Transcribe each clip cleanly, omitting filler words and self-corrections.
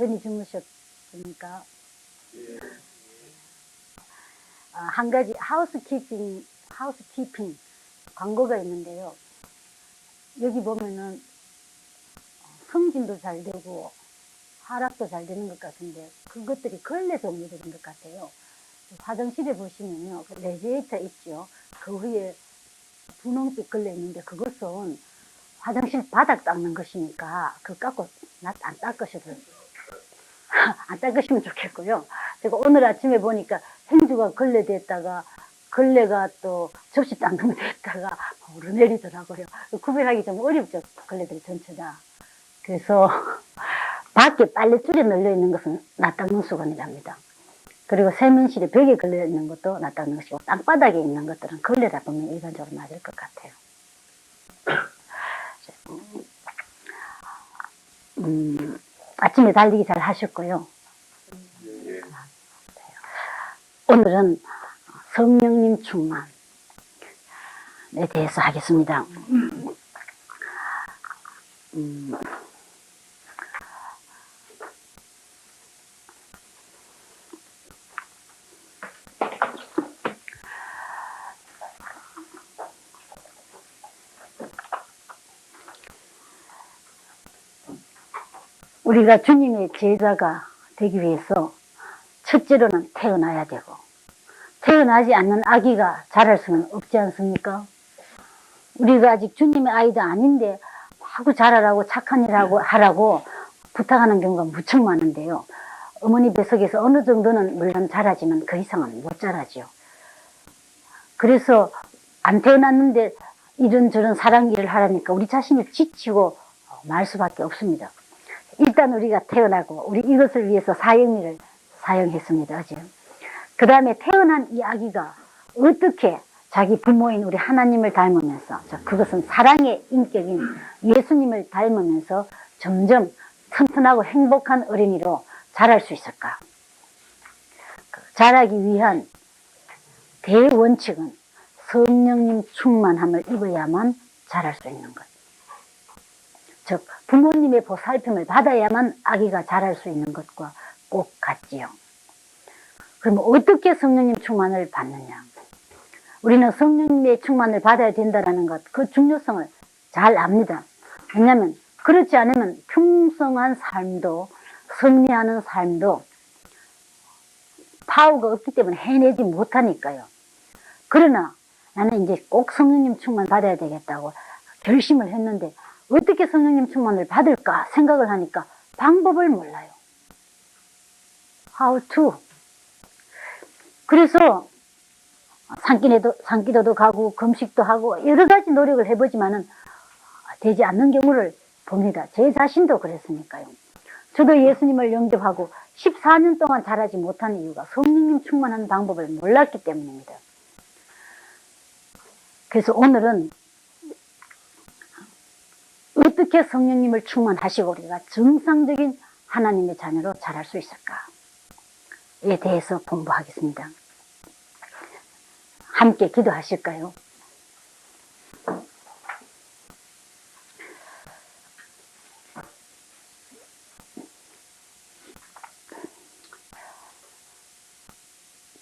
완전히 주무셨습니까? 한 가지 하우스키핑 광고가 있는데요. 여기 보면은 승진도 잘 되고 하락도 잘 되는 것 같은데 그것들이 걸레 종류들인 것 같아요. 화장실에 보시면요, 레지에이터 있죠. 그 위에 분홍빛 걸려 있는데 그것은 화장실 바닥 닦는 것이니까 그거 갖고 안 닦으셔도 안 닦으시면 좋겠고요. 제가 오늘 아침에 보니까 행주가 걸레 됐다가 걸레가 또 접시 닦는 거 됐다가 오르내리더라고요. 구별하기 좀 어렵죠, 걸레들 전체 다. 그래서 밖에 빨래줄에 널려 있는 것은 낫 닦는 수건이랍니다. 그리고 세면실에 벽에 걸려 있는 것도 낫 닦는 것이고 땅바닥에 있는 것들은 걸레다 보면 일반적으로 맞을 것 같아요. 아침에 달리기 잘 하셨고요. 오늘은 성령님 충만에 대해서 하겠습니다. 우리가 주님의 제자가 되기 위해서 첫째로는 태어나야 되고, 태어나지 않는 아기가 자랄 수는 없지 않습니까? 우리가 아직 주님의 아이도 아닌데 마구 자라라고 착한 일 하라고 부탁하는 경우가 무척 많은데요. 어머니 뱃속에서 어느 정도는 물론 자라지만 그 이상은 못 자라죠. 그래서 안 태어났는데 이런저런 사랑 일을 하라니까 우리 자신이 지치고 말 수밖에 없습니다. 일단 우리가 태어나고 우리 이것을 위해서 사형일을 사용했습니다. 어제. 그 다음에 태어난 이 아기가 어떻게 자기 부모인 우리 하나님을 닮으면서, 그것은 사랑의 인격인 예수님을 닮으면서 점점 튼튼하고 행복한 어린이로 자랄 수 있을까? 자라기 위한 대원칙은 성령님 충만함을 입어야만 자랄 수 있는 것. 즉 부모님의 보살핌을 받아야만 아기가 자랄 수 있는 것과 꼭 같지요. 그럼 어떻게 성령님 충만을 받느냐? 우리는 성령님의 충만을 받아야 된다는 것, 그 중요성을 잘 압니다. 왜냐하면 그렇지 않으면 풍성한 삶도, 승리하는 삶도 파워가 없기 때문에 해내지 못하니까요. 그러나 나는 이제 꼭 성령님 충만 받아야 되겠다고 결심을 했는데 어떻게 성령님 충만을 받을까 생각을 하니까 방법을 몰라요. How to. 그래서 산기도도 가고 금식도 하고 여러 가지 노력을 해보지만은 되지 않는 경우를 봅니다. 제 자신도 그랬으니까요. 저도 예수님을 영접하고 14년 동안 자라지 못한 이유가 성령님 충만한 방법을 몰랐기 때문입니다. 그래서 오늘은 어떻게 성령님을 충만하시고 우리가 정상적인 하나님의 자녀로 자랄 수 있을까에 대해서 공부하겠습니다. 함께 기도하실까요?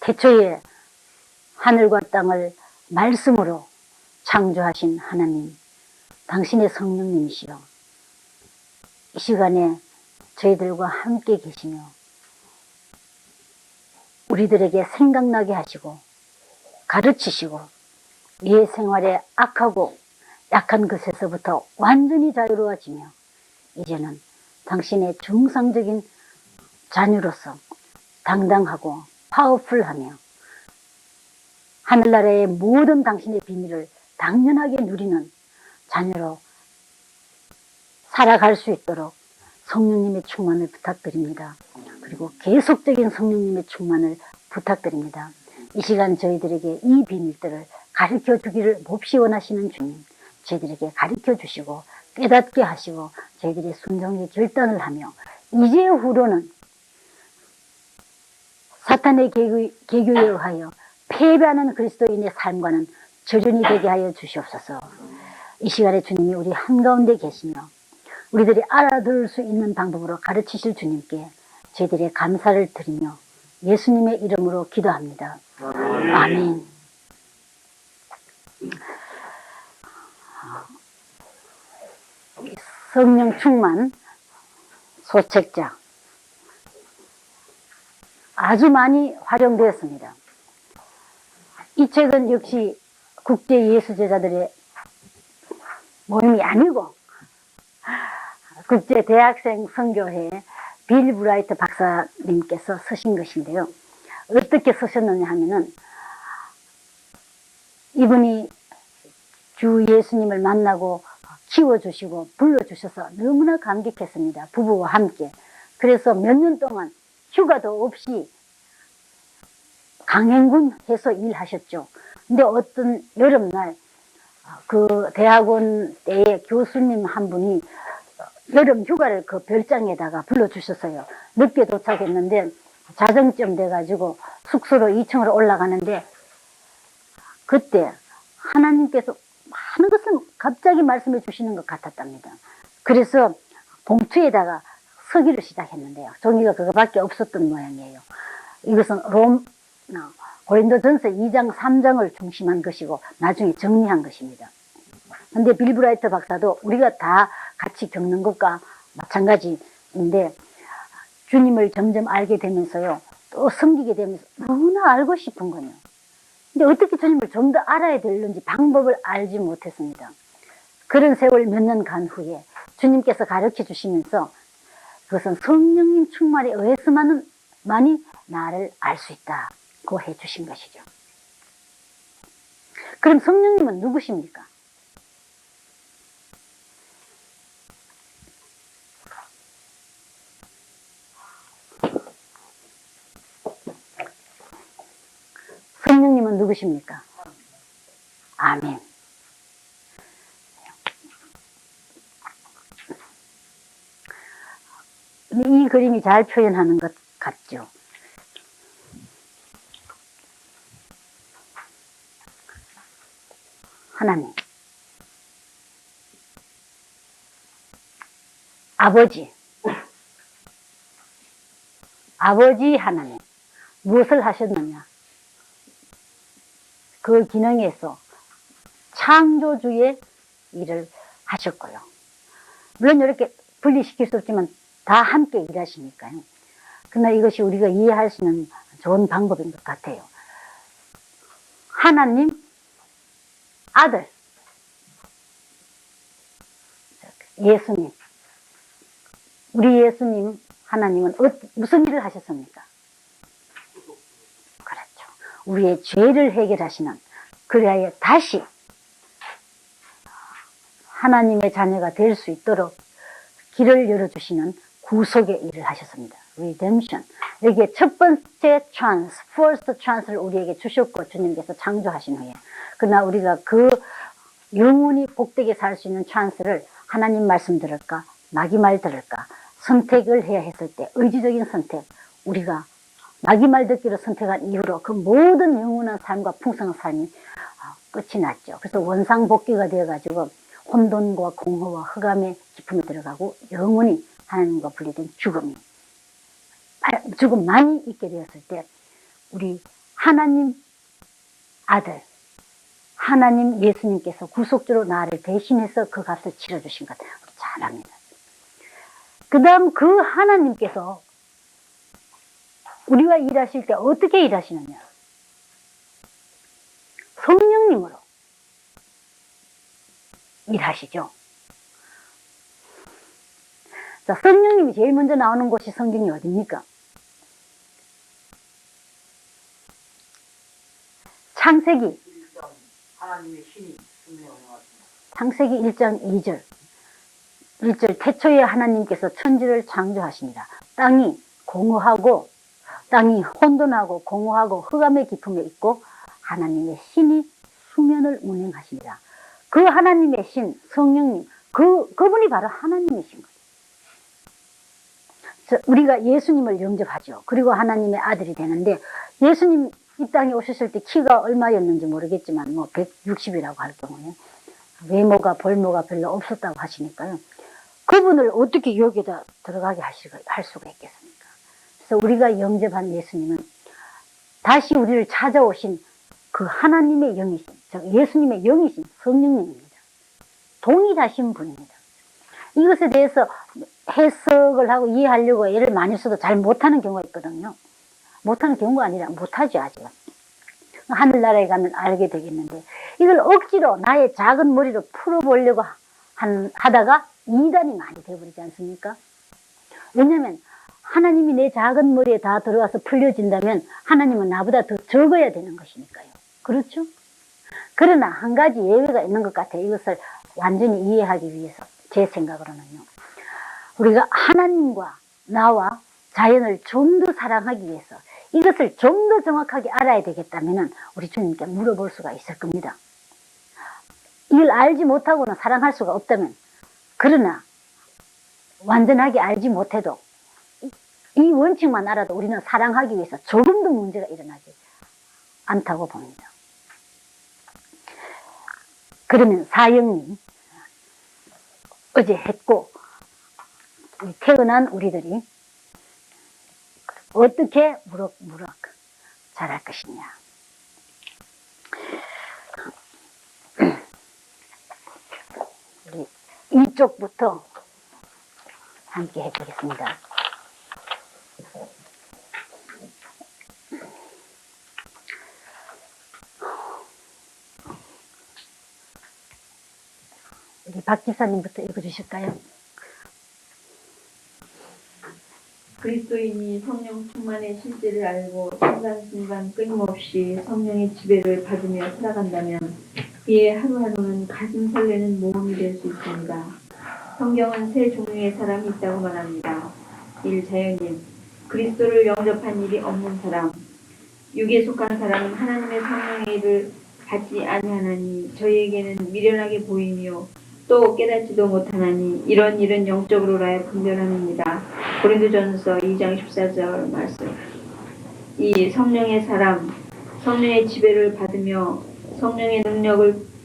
태초에 하늘과 땅을 말씀으로 창조하신 하나님, 당신의 성령님이시여, 이 시간에 저희들과 함께 계시며 우리들에게 생각나게 하시고 가르치시고 이 생활에 악하고 약한 것에서부터 완전히 자유로워지며 이제는 당신의 정상적인 자녀로서 당당하고 파워풀하며 하늘나라의 모든 당신의 비밀을 당연하게 누리는 자녀로 살아갈 수 있도록 성령님의 충만을 부탁드립니다. 그리고 계속적인 성령님의 충만을 부탁드립니다. 이 시간 저희들에게 이 비밀들을 가르쳐 주기를 몹시 원하시는 주님, 저희들에게 가르쳐 주시고 깨닫게 하시고 저희들이 순종의 결단을 하며 이제 후로는 사탄의 계교에 의하여 패배하는 그리스도인의 삶과는 절연이 되게 하여 주시옵소서. 이 시간에 주님이 우리 한가운데 계시며 우리들이 알아들을 수 있는 방법으로 가르치실 주님께 저희들의 감사를 드리며 예수님의 이름으로 기도합니다. 아멘. 성령 충만 소책자 아주 많이 활용되었습니다. 이 책은 역시 국제 예수제자들의 모임이 아니고 국제 대학생 선교회 빌 브라이트 박사님께서 쓰신 것인데요. 어떻게 쓰셨느냐 하면은 이분이 주 예수님을 만나고 키워주시고 불러주셔서 너무나 감격했습니다. 부부와 함께. 그래서 몇 년 동안 휴가도 없이 강행군해서 일하셨죠. 근데 어떤 여름날 그 대학원 때의 교수님 한 분이 여름 휴가를 그 별장에다가 불러주셨어요. 늦게 도착했는데 자정쯤 돼가지고 숙소로 2층으로 올라가는데 그때 하나님께서 많은 것을 갑자기 말씀해 주시는 것 같았답니다. 그래서 봉투에다가 서기를 시작했는데요. 종이가 그거밖에 없었던 모양이에요. 이것은 고린도전서 2장 3장을 중심한 것이고 나중에 정리한 것입니다. 근데 빌 브라이트 박사도 우리가 다 같이 겪는 것과 마찬가지인데 주님을 점점 알게 되면서요. 또 섬기게 되면서 너무나 알고 싶은 거예요. 근데 어떻게 주님을 좀 더 알아야 되는지 방법을 알지 못했습니다. 그런 세월 몇 년 간 후에 주님께서 가르쳐 주시면서 그것은 성령님 충만에 의해서만이 나를 알 수 있다고 해 주신 것이죠. 그럼 성령님은 누구십니까? 성령님은 누구십니까? 아멘. 이 그림이 잘 표현하는 것 같죠? 하나님. 아버지 하나님. 무엇을 하셨느냐? 그 기능에서 창조주의 일을 하셨고요. 물론 이렇게 분리시킬 수 없지만 다 함께 일하시니까요. 그러나 이것이 우리가 이해할 수 있는 좋은 방법인 것 같아요. 하나님, 아들, 예수님. 우리 예수님, 하나님은 무슨 일을 하셨습니까? 그렇죠. 우리의 죄를 해결하시는, 그래야 다시 하나님의 자녀가 될 수 있도록 길을 열어주시는 구속의 일을 하셨습니다. Redemption. 여기에 첫 번째 chance, first chance를 우리에게 주셨고 주님께서 창조하신 후에 그러나 우리가 그 영원히 복되게 살 수 있는 찬스를 하나님 말씀 들을까 마귀 말 들을까 선택을 해야 했을 때 의지적인 선택 우리가 마귀 말 듣기로 선택한 이후로 그 모든 영원한 삶과 풍성한 삶이 끝이 났죠. 그래서 원상복귀가 되어가지고 혼돈과 공허와 흑암의 깊음에 들어가고 영원히 하나님과 분리된 죽음만이 있게 되었을 때 우리 하나님 아들 하나님 예수님께서 구속주로 나를 대신해서 그 값을 치러주신 것 잘 압니다. 그 다음 그 하나님께서 우리와 일하실 때 어떻게 일하시느냐? 성령님으로 일하시죠. 자, 성령님이 제일 먼저 나오는 곳이 성경이 어디입니까? 창세기. 하나님의 신이 승리에 응하십니다. 창세기 1장 2절. 1절 태초에 하나님께서 천지를 창조하십니다. 땅이 공허하고 땅이 혼돈하고 공허하고 흑암의 깊음에 있고 하나님의 신이 수면을 운행하십니다. 그 하나님의 신, 성령님, 그분이 바로 하나님이신 거죠. 우리가 예수님을 영접하죠. 그리고 하나님의 아들이 되는데 예수님 이 땅에 오셨을 때 키가 얼마였는지 모르겠지만 뭐 160이라고 할 경우에 외모가 볼모가 별로 없었다고 하시니까요. 그분을 어떻게 유혹에다 들어가게 할 수가 있겠습니까? 그래서 우리가 영접한 예수님은 다시 우리를 찾아오신 그 하나님의 영이신, 예수님의 영이신 성령님입니다. 동일하신 분입니다. 이것에 대해서 해석을 하고 이해하려고 애를 많이 써도 잘 못하는 경우가 있거든요. 못하는 경우가 아니라 못하죠, 아직. 하늘나라에 가면 알게 되겠는데, 이걸 억지로 나의 작은 머리로 풀어보려고 하다가 이단이 많이 되어버리지 않습니까? 왜냐하면 하나님이 내 작은 머리에 다 들어와서 풀려진다면 하나님은 나보다 더 적어야 되는 것이니까요. 그렇죠? 그러나 한 가지 예외가 있는 것 같아요. 이것을 완전히 이해하기 위해서. 제 생각으로는요. 우리가 하나님과 나와 자연을 좀 더 사랑하기 위해서 이것을 좀 더 정확하게 알아야 되겠다면 우리 주님께 물어볼 수가 있을 겁니다. 이걸 알지 못하고는 사랑할 수가 없다면, 그러나 완전하게 알지 못해도 이 원칙만 알아도 우리는 사랑하기 위해서 조금도 문제가 일어나지 않다고 봅니다. 그러면 사형님 어제 했고 태어난 우리들이 어떻게 무럭무럭 자랄 것이냐. 우리 이쪽부터 함께 해보겠습니다. 우리 박 집사님부터 읽어주실까요? 그리스도인이 성령 충만의 실제를 알고 순간순간 끊임없이 성령의 지배를 받으며 살아간다면 그의 하루하루는 가슴 설레는 모험이 될 수 있습니다. 성경은 세 종류의 사람이 있다고 말합니다. 1. 자연인, 그리스도를 영접한 일이 없는 사람. 육에 속한 사람은 하나님의 성령의 일을 받지 아니하나니 저희에게는 미련하게 보이며 또 깨닫지도 못하나니 이런 일은 영적으로라야 분별함입니다. 고린도전서 2장 14절 말씀. 2. 성령의 사람, 성령의 지배를 받으며 성령의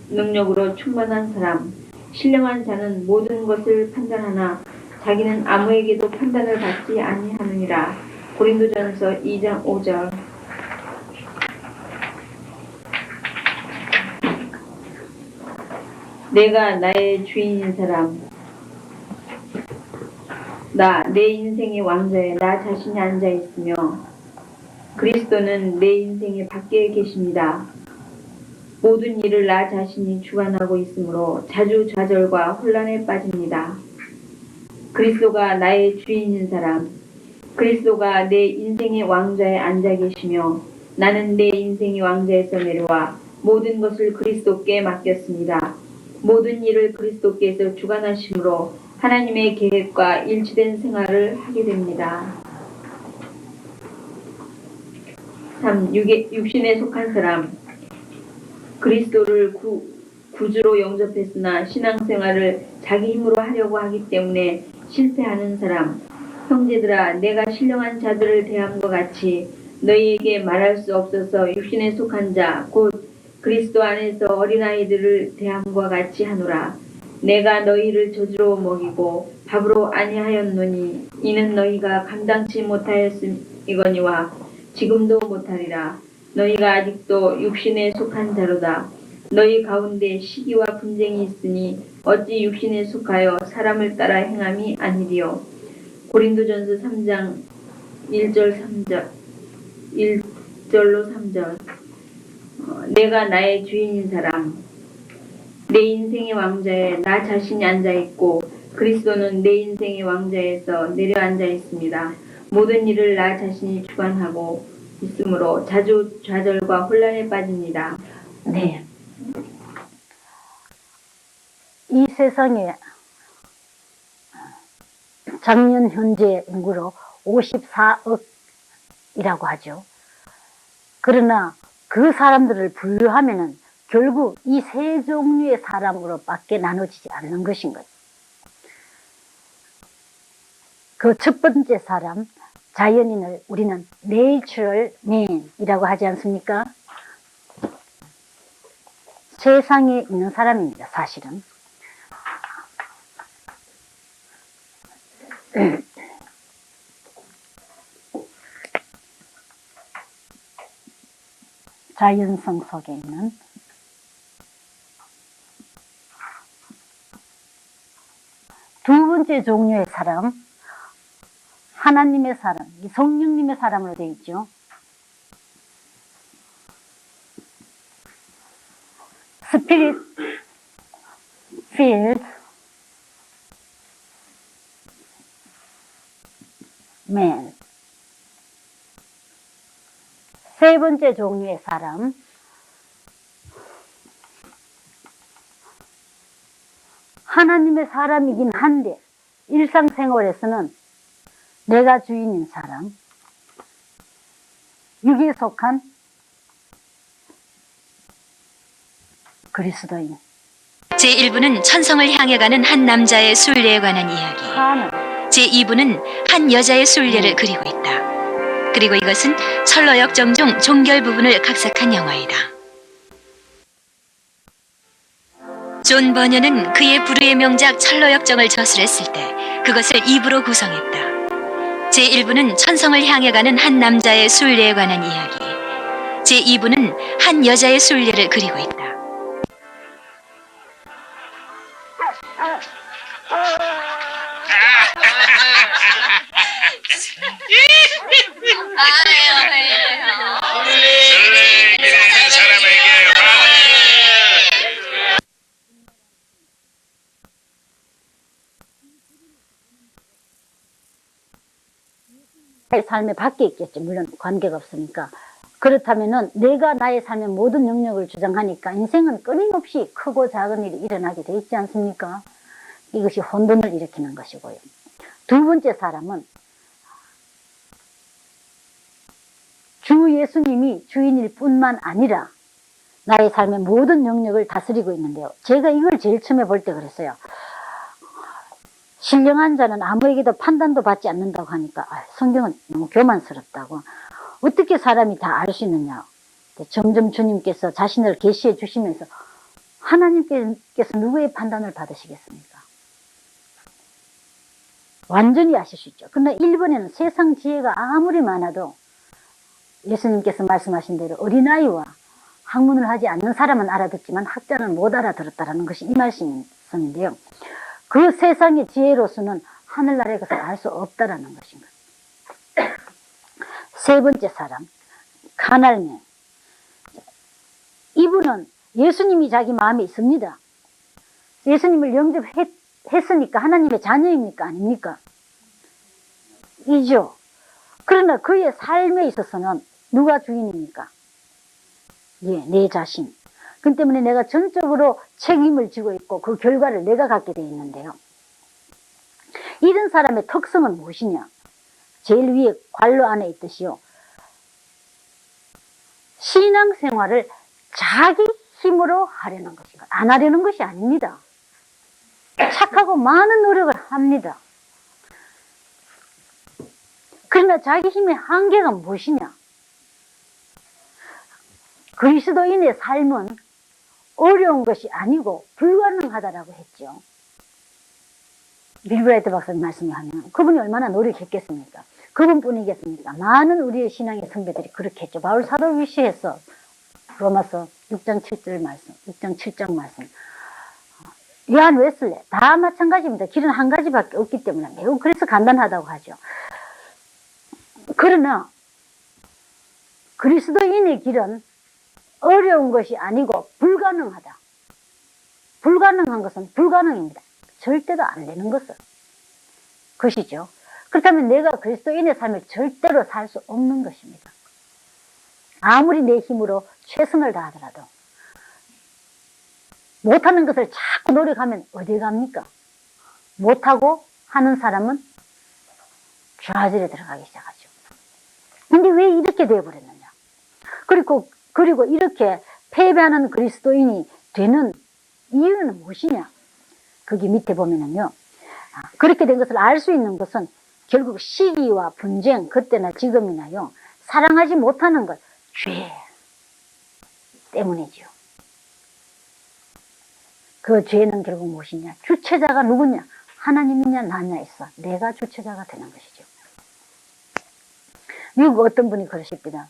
능력으로 충만한 사람. 신령한 자는 모든 것을 판단하나 자기는 아무에게도 판단을 받지 아니하느니라. 고린도전서 2장 5절. 내가 나의 주인인 사람. 내 인생의 왕좌에 나 자신이 앉아있으며 그리스도는 내 인생의 밖에 계십니다. 모든 일을 나 자신이 주관하고 있으므로 자주 좌절과 혼란에 빠집니다. 그리스도가 나의 주인인 사람. 그리스도가 내 인생의 왕좌에 앉아 계시며 나는 내 인생의 왕좌에서 내려와 모든 것을 그리스도께 맡겼습니다. 모든 일을 그리스도께서 주관하심으로 하나님의 계획과 일치된 생활을 하게 됩니다. 3. 육신에 속한 사람. 그리스도를 구주로 영접했으나 신앙생활을 자기 힘으로 하려고 하기 때문에 실패하는 사람. 형제들아, 내가 신령한 자들을 대함과 같이 너희에게 말할 수 없어서 육신에 속한 자, 곧 그리스도 안에서 어린아이들을 대함과 같이 하노라. 내가 너희를 저주로 먹이고 밥으로 아니하였노니 이는 너희가 감당치 못하였음이거니와 지금도 못하리라. 너희가 아직도 육신에 속한 자로다. 너희 가운데 시기와 분쟁이 있으니 어찌 육신에 속하여 사람을 따라 행함이 아니리요. 고린도전서 3장 1절로 3절. 내가 나의 주인인 사람. 내 인생의 왕좌에 나 자신이 앉아있고 그리스도는 내 인생의 왕좌에서 내려앉아 있습니다. 모든 일을 나 자신이 주관하고 있으므로 자주 좌절과 혼란에 빠집니다. 네. 이 세상에 작년 현재 인구로 54억이라고 하죠. 그러나 그 사람들을 분류하면은 결국 이 세 종류의 사람으로밖에 나눠지지 않는 것인 거죠. 그 첫 번째 사람, 자연인을 우리는 Natural Man이라고 하지 않습니까? 세상에 있는 사람입니다, 사실은. 자연성 속에 있는 두 번째 종류의 사람, 하나님의 사람, 성령님의 사람으로 되어 있죠. Spirit filled man. 세 번째 종류의 사람, 하나님의 사람이긴 한데 일상생활에서는 내가 주인인 사람, 육에 속한 그리스도인. 제1부는 천성을 향해 가는 한 남자의 순례에 관한 이야기. 하는 제2부는 한 여자의 순례를 그리고 있다. 그리고 이것은 철로역 정종 종결 부분을 각색한 영화이다. 존 버녀는 그의 불후의 명작 철로역정을 저술했을 때 그것을 2부로 구성했다. 제1부는 천성을 향해 가는 한 남자의 순례에 관한 이야기. 제2부는 한 여자의 순례를 그리고 있다. 술래기는 사람에게 반해. 삶에 밖에 있겠죠. 물론 관계가 없으니까. 그렇다면은 내가 나의 삶의 모든 영역을 주장하니까 인생은 끊임없이 크고 작은 일이 일어나게 돼 있지 않습니까? 이것이 혼돈을 일으키는 것이고요. 두 번째 사람은 주 예수님이 주인일 뿐만 아니라 나의 삶의 모든 영역을 다스리고 있는데요. 제가 이걸 제일 처음에 볼 때 그랬어요. 신령한 자는 아무에게도 판단도 받지 않는다고 하니까 성경은 너무 교만스럽다고. 어떻게 사람이 다 알 수 있느냐. 점점 주님께서 자신을 계시해 주시면서 하나님께서 누구의 판단을 받으시겠습니까? 완전히 아실 수 있죠. 그러나 1번에는 세상 지혜가 아무리 많아도 예수님께서 말씀하신 대로 어린아이와 학문을 하지 않는 사람은 알아듣지만 학자는 못 알아들었다라는 것이 이 말씀인데요. 그 세상의 지혜로서는 하늘나라의 것을 알 수 없다라는 것인 거예요. 세 번째 사람, 가날맹. 이분은 예수님이 자기 마음에 있습니다. 예수님을 영접했으니까 하나님의 자녀입니까? 아닙니까? 이죠. 그러나 그의 삶에 있어서는 누가 주인입니까? 예, 내 자신. 그 때문에 내가 전적으로 책임을 지고 있고 그 결과를 내가 갖게 되어 있는데요. 이런 사람의 특성은 무엇이냐? 제일 위에 관로 안에 있듯이요. 신앙생활을 자기 힘으로 하려는 것인가? 안 하려는 것이 아닙니다. 착하고 많은 노력을 합니다. 그러나 자기 힘의 한계가 무엇이냐? 그리스도인의 삶은 어려운 것이 아니고 불가능하다라고 했죠. 빌 브라이트 박사님 말씀을 하면 그분이 얼마나 노력했겠습니까? 그분뿐이겠습니까? 많은 우리의 신앙의 선배들이 그렇게 했죠. 바울 사도를 위시해서 로마서 6장 7절 말씀, 6장 7장 말씀. 요한 웨슬레 다 마찬가지입니다. 길은 한 가지밖에 없기 때문에 매우 그래서 간단하다고 하죠. 그러나 그리스도인의 길은 어려운 것이 아니고 불가능하다. 불가능한 것은 불가능입니다. 절대로 안 되는 것이죠. 그렇다면 내가 그리스도인의 삶을 절대로 살 수 없는 것입니다. 아무리 내 힘으로 최선을 다하더라도 못하는 것을 자꾸 노력하면 어디 갑니까? 못하고 하는 사람은 좌절에 들어가기 시작하죠. 근데 왜 이렇게 되어버렸느냐? 그리고 이렇게 패배하는 그리스도인이 되는 이유는 무엇이냐? 거기 밑에 보면은요. 그렇게 된 것을 알 수 있는 것은 결국 시기와 분쟁, 그때나 지금이나요. 사랑하지 못하는 것, 죄 때문이죠. 그 죄는 결국 무엇이냐? 주체자가 누구냐? 하나님이냐 나냐 있어. 내가 주체자가 되는 것이죠. 미국 어떤 분이 그러십니다.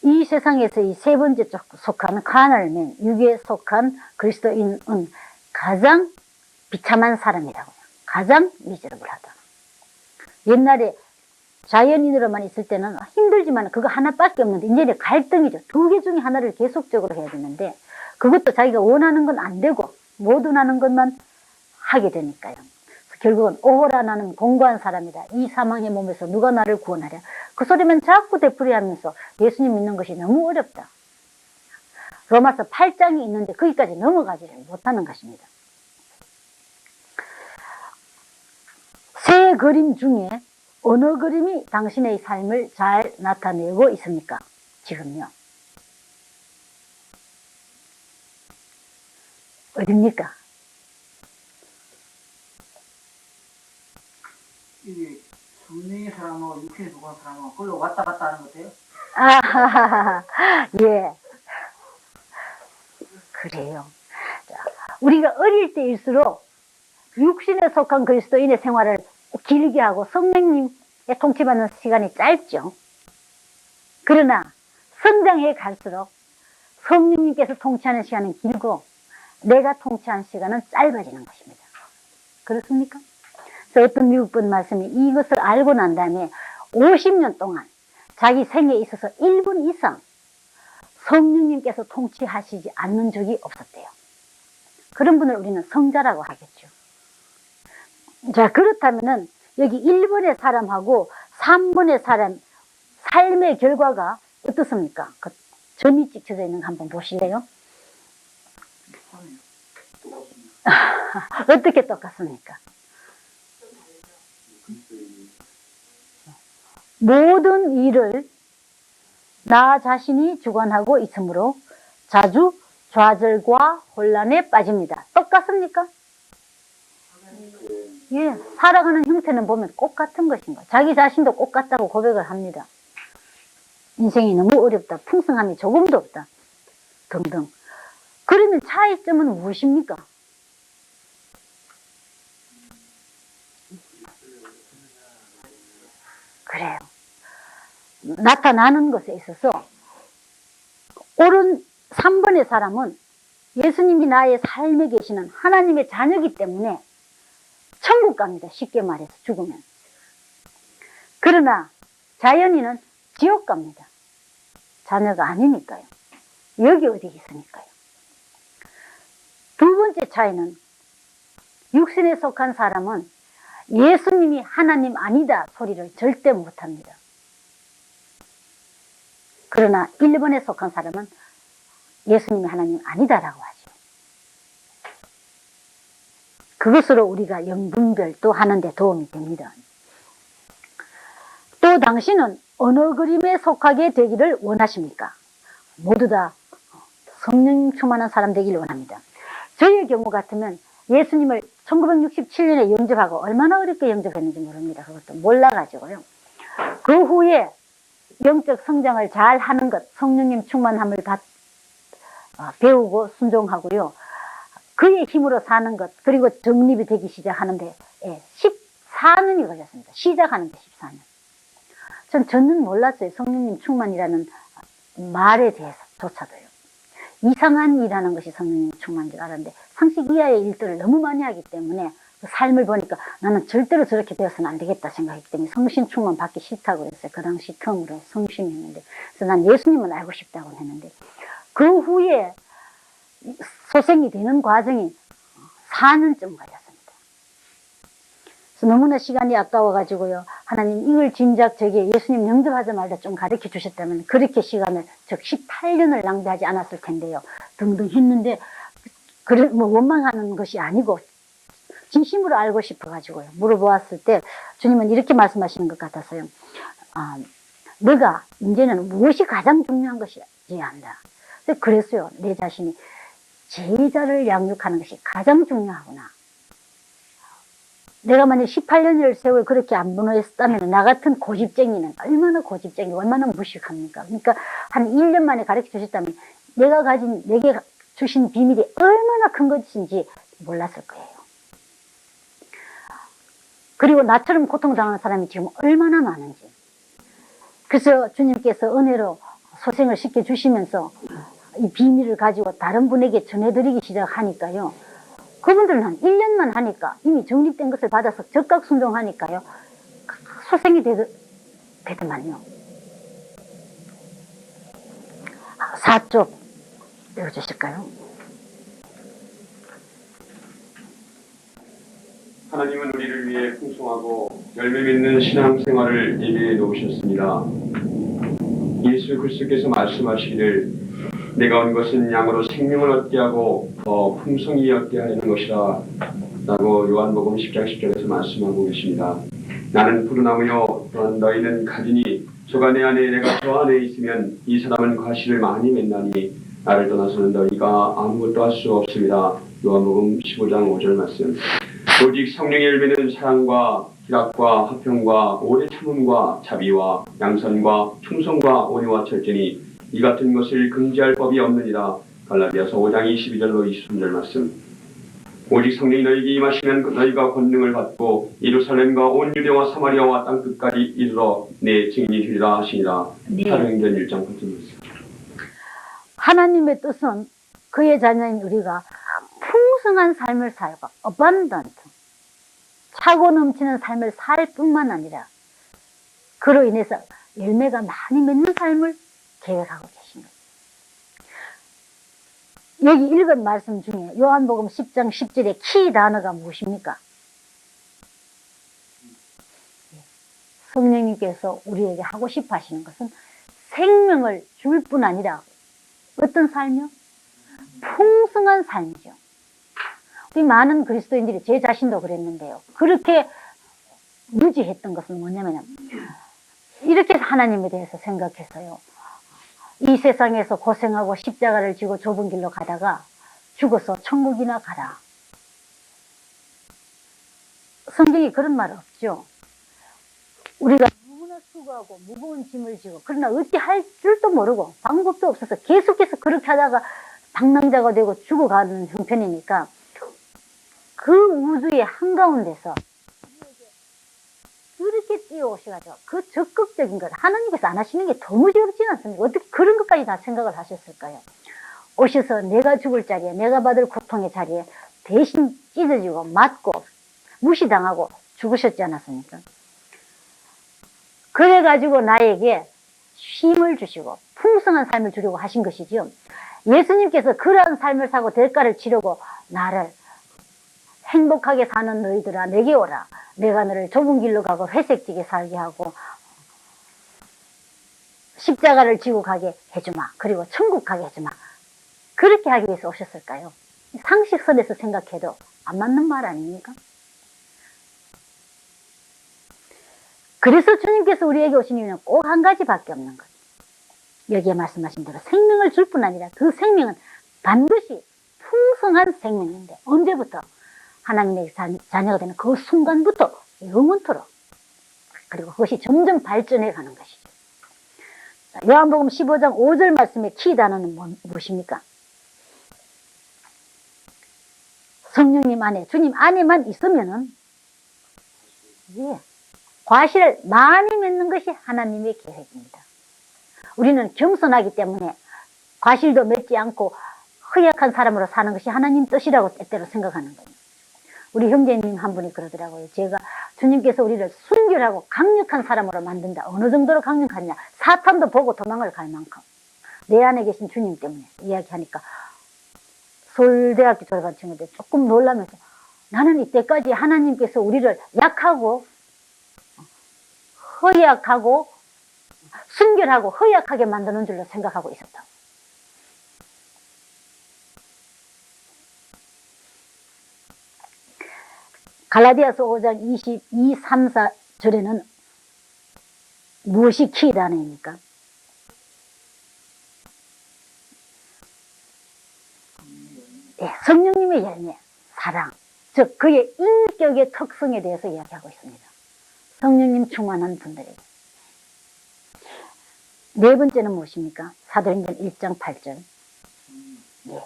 이 세상에서 이 세 번째 속한 카널맨, 육에 속한 그리스도인은 가장 비참한 사람이라고요. 가장 미저러블하다. 옛날에 자연인으로만 있을 때는 힘들지만 그거 하나밖에 없는데 이제는 갈등이죠. 두 개 중에 하나를 계속적으로 해야 되는데 그것도 자기가 원하는 건 안 되고 못 원하는 것만 하게 되니까요. 결국은 오호라 나는 공고한 사람이다. 이 사망의 몸에서 누가 나를 구원하랴. 그 소리만 자꾸 되풀이하면서 예수님 믿는 것이 너무 어렵다. 로마서 8장이 있는데 거기까지 넘어가지 못하는 것입니다. 세 그림 중에 어느 그림이 당신의 삶을 잘 나타내고 있습니까? 지금요. 어딥니까? 이게 성령의 사람하고 육신에 속한 사람하고 그걸로 왔다 갔다 하는 것 같아요. 아, 예. 그래요. 자, 우리가 어릴 때일수록 육신에 속한 그리스도인의 생활을 길게 하고 성령님의 통치받는 시간이 짧죠. 그러나 성장해 갈수록 성령님께서 통치하는 시간은 길고 내가 통치하는 시간은 짧아지는 것입니다. 그렇습니까? 그래서 어떤 미국분 말씀이 이것을 알고 난 다음에 50년 동안 자기 생에 있어서 1분 이상 성령님께서 통치하시지 않는 적이 없었대요. 그런 분을 우리는 성자라고 하겠죠. 자, 그렇다면은 여기 1번의 사람하고 3번의 사람 삶의 결과가 어떻습니까? 그 점이 찍혀져 있는 거 한번 보실래요? 어떻게 똑같습니까? 모든 일을 나 자신이 주관하고 있으므로 자주 좌절과 혼란에 빠집니다. 똑같습니까? 예, 살아가는 형태는 보면 똑같은 것인가. 자기 자신도 똑같다고 고백을 합니다. 인생이 너무 어렵다. 풍성함이 조금도 없다. 등등. 그러면 차이점은 무엇입니까? 그래요. 나타나는 것에 있어서 옳은 3번의 사람은 예수님이 나의 삶에 계시는 하나님의 자녀이기 때문에 천국 갑니다. 쉽게 말해서 죽으면. 그러나 자연인은 지옥 갑니다. 자녀가 아니니까요. 여기 어디 있으니까요. 두 번째 차이는 육신에 속한 사람은 예수님이 하나님 아니다 소리를 절대 못합니다. 그러나 1번에 속한 사람은 예수님이 하나님 아니다라고 하죠. 그것으로 우리가 영분별도 하는데 도움이 됩니다. 또 당신은 어느 그림에 속하게 되기를 원하십니까? 모두 다 성령 충만한 사람 되기를 원합니다. 저희의 경우 같으면 예수님을 1967년에 영접하고 얼마나 어렵게 영접했는지 모릅니다. 그것도 몰라가지고요. 그 후에 영적 성장을 잘 하는 것, 성령님 충만함을 배우고 순종하고요. 그의 힘으로 사는 것, 그리고 정립이 되기 시작하는데 14년이 걸렸습니다. 시작하는 게 14년. 저는 몰랐어요. 성령님 충만이라는 말에 대해서조차도요. 이상한 일하는 것이 성령님 충만인 줄 알았는데 상식 이하의 일들을 너무 많이 하기 때문에 그 삶을 보니까 나는 절대로 저렇게 되어서는 안 되겠다 생각했기 때문에 성신 충만 받기 싫다고 했어요. 그 당시 처음으로 성심했는데 그래서 난 예수님은 알고 싶다고 했는데 그 후에 소생이 되는 과정이 4년쯤 걸렸습니다. 그래서 너무나 시간이 아까워가지고요. 하나님 이걸 진작 저기 예수님 영접하자마자 좀 가르쳐 주셨다면 그렇게 시간을 즉 18년을 낭비하지 않았을 텐데요. 등등 했는데 뭐 원망하는 것이 아니고 진심으로 알고 싶어가지고요. 물어보았을 때 주님은 이렇게 말씀하시는 것 같아서요. 너가 이제는 무엇이 가장 중요한 것이지 한다. 그랬어요. 내 자신이 제자를 양육하는 것이 가장 중요하구나. 내가 만약 18년을 세월 그렇게 안 분노했다면 나 같은 고집쟁이는 얼마나 고집쟁이고 얼마나 무식합니까? 그러니까 한 1년 만에 가르쳐 주셨다면 내게 주신 비밀이 얼마나 큰 것인지 몰랐을 거예요. 그리고 나처럼 고통당하는 사람이 지금 얼마나 많은지. 그래서 주님께서 은혜로 소생을 시켜주시면서 이 비밀을 가지고 다른 분에게 전해드리기 시작하니까요. 그분들은 한 1년만 하니까 이미 정립된 것을 받아서 적각 순종하니까요. 소생이 되더만요. 4쪽 읽어주실까요? 하나님은 우리를 위해 풍성하고 열매 맺는 신앙생활을 예비해 놓으셨습니다. 예수 그리스도께서 말씀하시기를 내가 온 것은 양으로 생명을 얻게 하고 더 풍성히 얻게 하려는 것이라 라고 요한복음 10장 10절에서 말씀하고 계십니다. 나는 푸르나무요 또한 너희는 가지니 저가 내 안에 내가 저 안에 있으면 이 사람은 과실을 많이 맺나니 나를 떠나서는 너희가 아무것도 할 수 없습니다. 요한복음 15장 5절 말씀. 오직 성령의 열매는 사랑과 희락과 화평과 오래 참음과 자비와 양선과 충성과 온유와 절제니 이 같은 것을 금지할 법이 없느니라. 갈라디아서 5장 22절로 23절 말씀. 오직 성령이 너희에게 임하시면 너희가 권능을 받고 예루살렘과 온 유대와 사마리아와 땅 끝까지 이르러 내 증인이 되리라 하시니라. 사도행전 1장 8절 말씀. 하나님의 뜻은 그의 자녀인 우리가 풍성한 삶을 살고 abundant, 차고 넘치는 삶을 살 뿐만 아니라 그로 인해서 열매가 많이 맺는 삶을 계획하고 계신 거예요. 여기 읽은 말씀 중에 요한복음 10장 10절의 키 단어가 무엇입니까? 성령님께서 우리에게 하고 싶어 하시는 것은 생명을 줄 뿐 아니라 어떤 삶이요? 풍성한 삶이죠. 우리 많은 그리스도인들이 제 자신도 그랬는데요. 그렇게 유지했던 것은 뭐냐면 이렇게 하나님에 대해서 생각했어요. 이 세상에서 고생하고 십자가를 지고 좁은 길로 가다가 죽어서 천국이나 가라. 성경에 그런 말 없죠. 우리가 누구나 수고하고 무거운 짐을 지고 그러나 어찌 할 줄도 모르고 방법도 없어서 계속해서 그렇게 하다가 방랑자가 되고 죽어가는 형편이니까 그 우주의 한가운데서 그렇게 뛰어오셔가지고 그 적극적인 것 하나님께서 안 하시는 게 도무지 어렵지는 않습니다. 어떻게 그런 것까지 다 생각을 하셨을까요? 오셔서 내가 죽을 자리에 내가 받을 고통의 자리에 대신 찢어지고 맞고 무시당하고 죽으셨지 않았습니까? 그래가지고 나에게 힘을 주시고 풍성한 삶을 주려고 하신 것이죠. 예수님께서 그러한 삶을 사고 대가를 치르고 나를 행복하게 사는 너희들아 내게 오라. 내가 너를 좁은 길로 가고 회색지게 살게 하고 십자가를 지고 가게 해주마. 그리고 천국 가게 해주마. 그렇게 하기 위해서 오셨을까요? 상식선에서 생각해도 안 맞는 말 아닙니까? 그래서 주님께서 우리에게 오신 이유는 꼭 한 가지밖에 없는 거예요. 여기에 말씀하신 대로 생명을 줄 뿐 아니라 그 생명은 반드시 풍성한 생명인데 언제부터? 하나님의 자녀가 되는 그 순간부터 영원토록 그리고 그것이 점점 발전해 가는 것이죠. 요한복음 15장 5절 말씀의 키 단어는 무엇입니까? 성령님 안에 주님 안에만 있으면은 과실을 많이 맺는 것이 하나님의 계획입니다. 우리는 겸손하기 때문에 과실도 맺지 않고 허약한 사람으로 사는 것이 하나님 뜻이라고 때때로 생각하는 거예요. 우리 형제님 한 분이 그러더라고요. 제가 주님께서 우리를 순결하고 강력한 사람으로 만든다. 어느 정도로 강력하냐? 사탄도 보고 도망을 갈 만큼. 내 안에 계신 주님 때문에 이야기하니까 서울대학교 졸업한 친구들 조금 놀라면서 나는 이때까지 하나님께서 우리를 약하고 허약하고 순결하고 허약하게 만드는 줄로 생각하고 있었다. 갈라디아서 5장 22, 3, 4절에는 무엇이 키 단어입니까? 네, 성령님의 열매, 사랑, 즉 그의 인격의 특성에 대해서 이야기하고 있습니다. 성령님 충만한 분들에게. 네 번째는 무엇입니까? 사도행전 1장 8절. 예,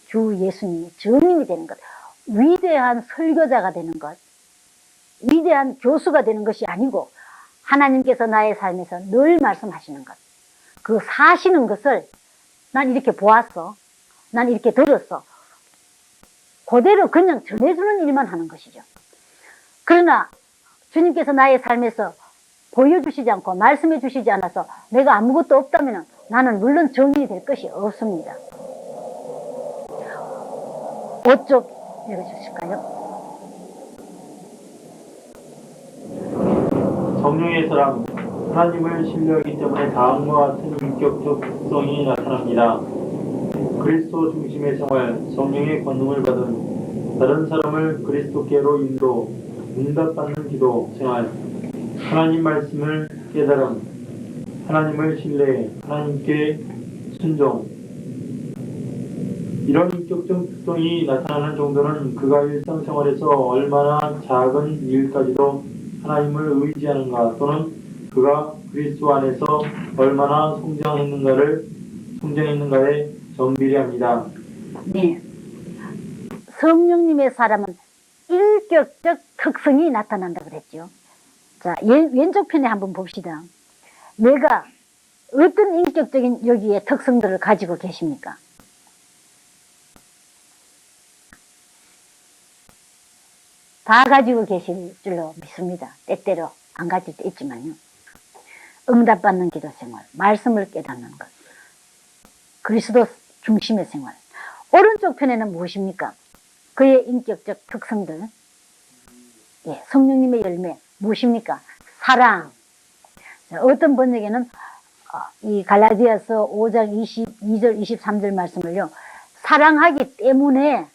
주 예수님이 주님이 되는 것, 위대한 설교자가 되는 것, 위대한 교수가 되는 것이 아니고 하나님께서 나의 삶에서 늘 말씀하시는 것, 그 사시는 것을 난 이렇게 보았어, 난 이렇게 들었어, 그대로 그냥 전해주는 일만 하는 것이죠. 그러나 주님께서 나의 삶에서 보여주시지 않고 말씀해 주시지 않아서 내가 아무것도 없다면 나는 물론 정인이 될 것이 없습니다. 5쪽 읽어주실까요? 성령의 사람, 하나님을 신뢰하기 때문에 다음과 같은 인격적 특성이 나타납니다. 그리스도 중심의 생활, 성령의 권능을 받은 다른 사람을 그리스도께로 인도, 응답받는 기도 생활, 하나님 말씀을 깨달음, 하나님을 신뢰, 하나님께 순종. 이런 인격적 특성이 나타나는 정도는 그가 일상생활에서 얼마나 작은 일까지도 하나님을 의지하는가, 또는 그가 그리스도 안에서 얼마나 성장했는가에 정비례합니다. 네. 성령님의 사람은 인격적 특성이 나타난다 그랬죠. 자, 왼쪽 편에 한번 봅시다. 내가 어떤 인격적인 여기에 특성들을 가지고 계십니까? 다 가지고 계실 줄로 믿습니다. 때때로 안 가질 때 있지만요. 응답받는 기도 생활, 말씀을 깨닫는 것, 그리스도 중심의 생활. 오른쪽 편에는 무엇입니까? 그의 인격적 특성들. 예, 성령님의 열매 무엇입니까? 사랑. 자, 어떤 번역에는 이 갈라디아서 5장 22절 23절 말씀을요, 사랑하기 때문에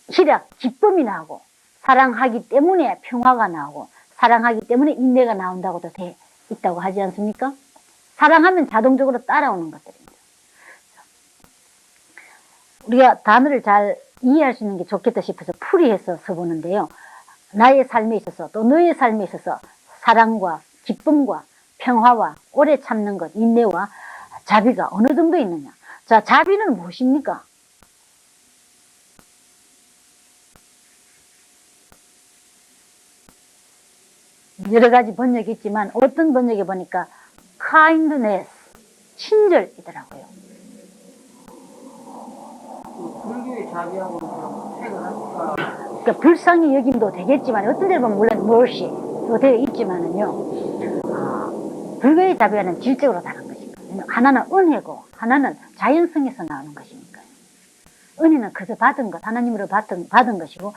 희락, 기쁨이 나오고, 사랑하기 때문에 평화가 나오고, 사랑하기 때문에 인내가 나온다고도 돼 있다고 하지 않습니까? 사랑하면 자동적으로 따라오는 것들입니다. 우리가 단어를 잘 이해할 수 있는 게 좋겠다 싶어서 풀이해서 써보는데요. 나의 삶에 있어서 또 너의 삶에 있어서 사랑과 기쁨과 평화와 오래 참는 것, 인내와 자비가 어느 정도 있느냐. 자, 자비는 무엇입니까? 여러 가지 번역이 있지만 어떤 번역에 보니까 kindness, 친절이더라고요. 그 불교의 자비하고 좀 차이가 납니까? 그러니까 불쌍히 여김도 되겠지만 어떤 데를 보면 물론 mercy도 되어 있지만은요, 불교의 자비와는 질적으로 다른 것이니까. 하나는 은혜고 하나는 자연성에서 나오는 것이니까요. 은혜는 그저 받은 것, 하나님으로 받은 것이고,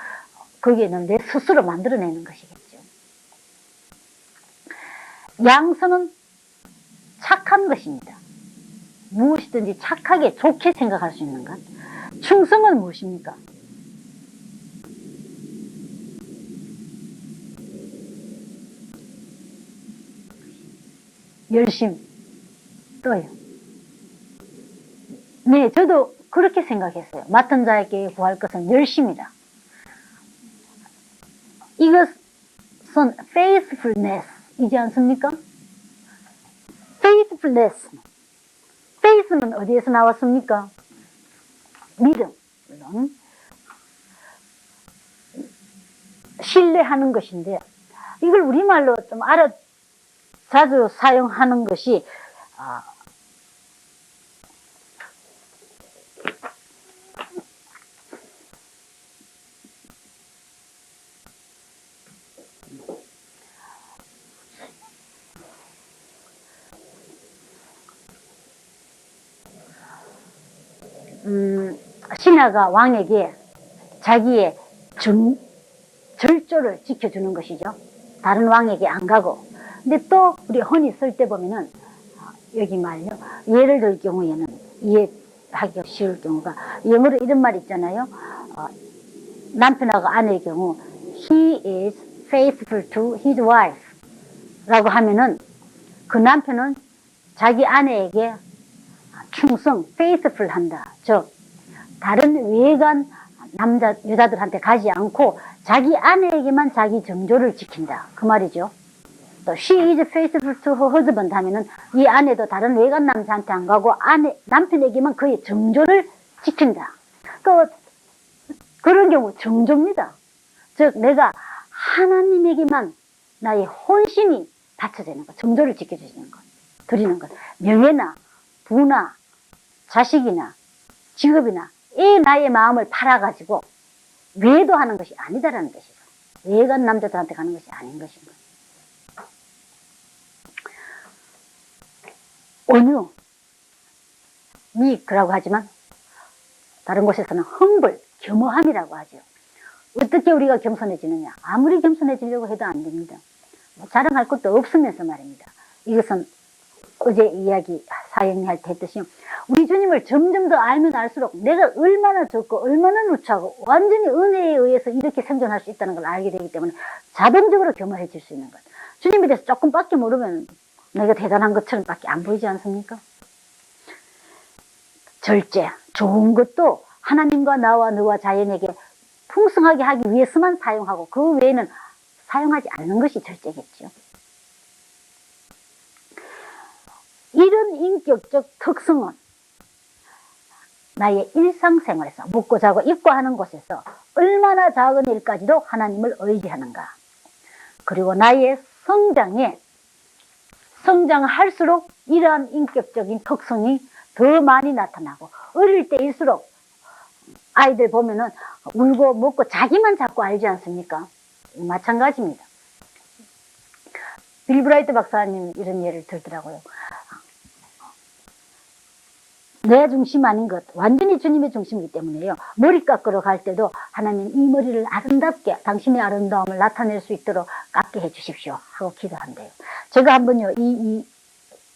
거기에는 내 스스로 만들어내는 것이겠죠. 양성은 착한 것입니다. 무엇이든지 착하게 좋게 생각할 수 있는 것. 충성은 무엇입니까? 열심. 또요. 네, 저도 그렇게 생각했어요. 맡은 자에게 구할 것은 열심이다. 이것은 faithfulness 이지 않습니까? faithfulness. faith는 어디에서 나왔습니까? 믿음. 물론 신뢰하는 것인데, 이걸 우리말로 좀 자주 사용하는 것이 신하가 왕에게 자기의 절조를 지켜주는 것이죠. 다른 왕에게 안 가고. 근데 또 우리 흔히 쓸 때 보면은 여기 말요, 예를 들 경우에는 이해하기가 쉬울 경우가, 영어로 이런 말 있잖아요. 남편하고 아내의 경우 he is faithful to his wife 라고 하면은 그 남편은 자기 아내에게 충성, faithful 한다. 즉 다른 외간 여자들한테 가지 않고 자기 아내에게만 자기 정조를 지킨다. 그 말이죠. 또 she is faithful to her husband 하면은 이 아내도 다른 외간 남자한테 안 가고 남편에게만 그의 정조를 지킨다. 또 그런 경우 정조입니다. 즉 내가 하나님에게만 나의 혼신이 바쳐지는 것, 정조를 지켜주시는 것, 드리는 것. 명예나 부나 자식이나 직업이나 이 나의 마음을 팔아가지고 외도하는 것이 아니다라는 것이죠. 외간 남자들한테 가는 것이 아닌 것인 거예요. 온유, 미익이라고 하지만 다른 곳에서는 humble, 겸허함이라고 하죠. 어떻게 우리가 겸손해지느냐? 아무리 겸손해지려고 해도 안 됩니다. 자랑할 것도 없으면서 말입니다. 이것은 어제 이야기 사역할 때 했듯이 우리 주님을 점점 더 알면 알수록 내가 얼마나 적고 얼마나 누추하고 완전히 은혜에 의해서 이렇게 생존할 수 있다는 걸 알게 되기 때문에 자동적으로 겸허해질 수 있는 것. 주님에 대해서 조금밖에 모르면 내가 대단한 것처럼 밖에 안 보이지 않습니까? 절제, 좋은 것도 하나님과 나와 너와 자연에게 풍성하게 하기 위해서만 사용하고 그 외에는 사용하지 않는 것이 절제겠죠. 이런 인격적 특성은 나의 일상생활에서 먹고 자고 입고 하는 곳에서 얼마나 작은 일까지도 하나님을 의지하는가. 그리고 나의 성장할수록 이러한 인격적인 특성이 더 많이 나타나고 어릴 때일수록 아이들 보면은 울고 먹고 자기만 자꾸 알지 않습니까? 마찬가지입니다. 빌 브라이트 박사님 이런 예를 들더라고요. 내 중심 아닌 것, 완전히 주님의 중심이기 때문에요. 머리 깎으러 갈 때도 하나님 이 머리를 아름답게 당신의 아름다움을 나타낼 수 있도록 깎게 해주십시오 하고 기도한대요. 제가 한번요 이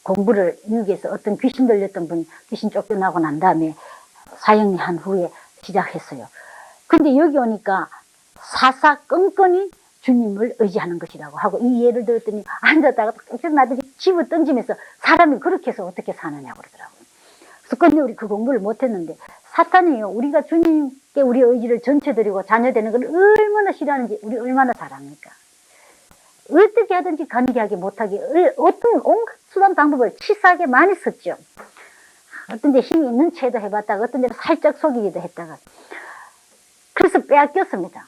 공부를 미국에서 어떤 귀신 들렸던 분이 귀신 쫓겨나고 난 다음에 사형한 후에 시작했어요. 근데 여기 오니까 사사건건이 주님을 의지하는 것이라고 하고 이 예를 들었더니 앉았다가 나들이 집어 던지면서 사람이 그렇게 해서 어떻게 사느냐고 그러더라고요. 그래서 근데 우리 그 공부를 못했는데 사탄이요 우리가 주님께 우리 의지를 전체드리고 자녀되는 걸 얼마나 싫어하는지 우리 얼마나 잘 압니까? 어떻게 하든지 간기하게 못하게 어떤 온갖 수단 방법을 치사하게 많이 썼죠. 어떤 데 힘이 있는 채도 해봤다가 어떤 데는 살짝 속이기도 했다가 그래서 빼앗겼습니다.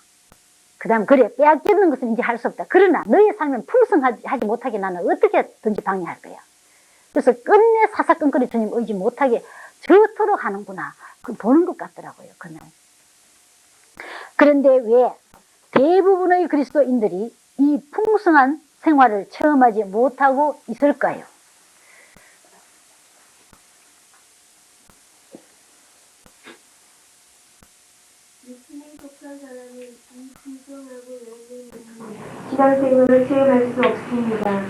그 다음 그래 빼앗기는 것은 이제 할 수 없다. 그러나 너의 삶은 풍성하지 못하게 나는 어떻게든지 방해할 거야. 그래서 끝내 사사건건히 주님 의지 못하게 저토록 하는구나. 그 보는 것 같더라고요. 그날. 그런데 왜 대부분의 그리스도인들이 이 풍성한 생활을 체험하지 못하고 있을까요? 육신에 속한 사람은 이 풍성하고 열매있는 신앙생활을 체험할 수 없습니다.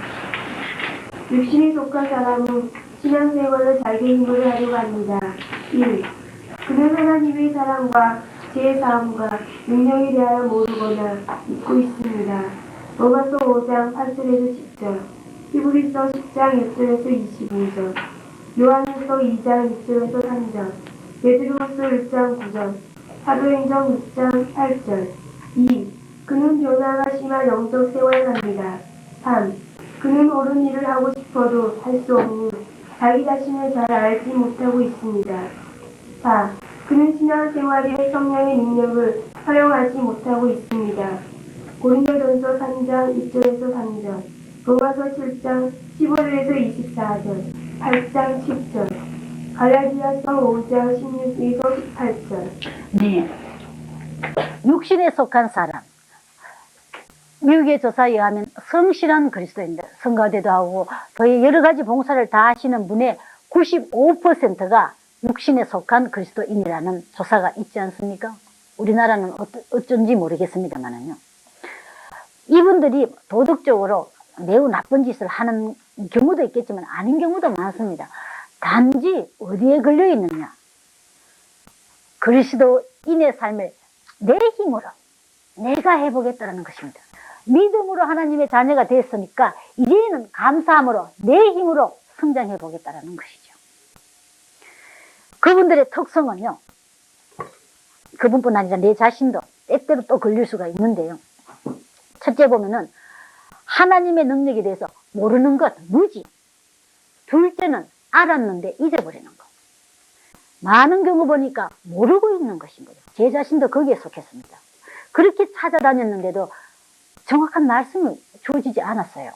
육신에 속한 사람은 신앙생활을 자기 힘으로 하려고 합니다. 1. 그는 하나님의 사랑과 제 삶과 능력에 대하여 모르거나 잊고 있습니다. 로마서 5장 8절에서 10절, 히브리서 10장 1절에서 25절, 요한일서 2장 2절에서 3절, 베드로후서 1장 9절, 사도행전 6장 8절. 2. 그는 변화가 심한 영적 생활을 합니다. 3. 그는 옳은 일을 하고 싶어도 할 수 없는 자기 자신을 잘 알지 못하고 있습니다. 4. 그는 신앙생활의 성령의 능력을 활용하지 못하고 있습니다. 고린도전서 3장 2절에서 3절, 로마서 7장 15절에서 24절, 8장 10절, 갈라디아서 5장 16에서 18절. 네. 육신에 속한 사람. 미국의 조사에 의하면 성실한 그리스도인들, 성가대도 하고 더 여러 가지 봉사를 다 하시는 분의 95%가 육신에 속한 그리스도인이라는 조사가 있지 않습니까? 우리나라는 어쩐지 모르겠습니다만은요. 이분들이 도덕적으로 매우 나쁜 짓을 하는 경우도 있겠지만 아닌 경우도 많습니다. 단지 어디에 걸려 있느냐? 그리스도인의 삶을 내 힘으로 내가 해보겠다는 것입니다. 믿음으로 하나님의 자녀가 됐으니까 이제는 감사함으로 내 힘으로 성장해 보겠다는 것이죠. 그분들의 특성은요. 그분뿐 아니라 내 자신도 때때로 또 걸릴 수가 있는데요. 첫째 보면은 하나님의 능력에 대해서 모르는 것, 무지. 둘째는 알았는데 잊어버리는 것. 많은 경우 보니까 모르고 있는 것인 거죠. 제 자신도 거기에 속했습니다. 그렇게 찾아다녔는데도 정확한 말씀이 주어지지 않았어요.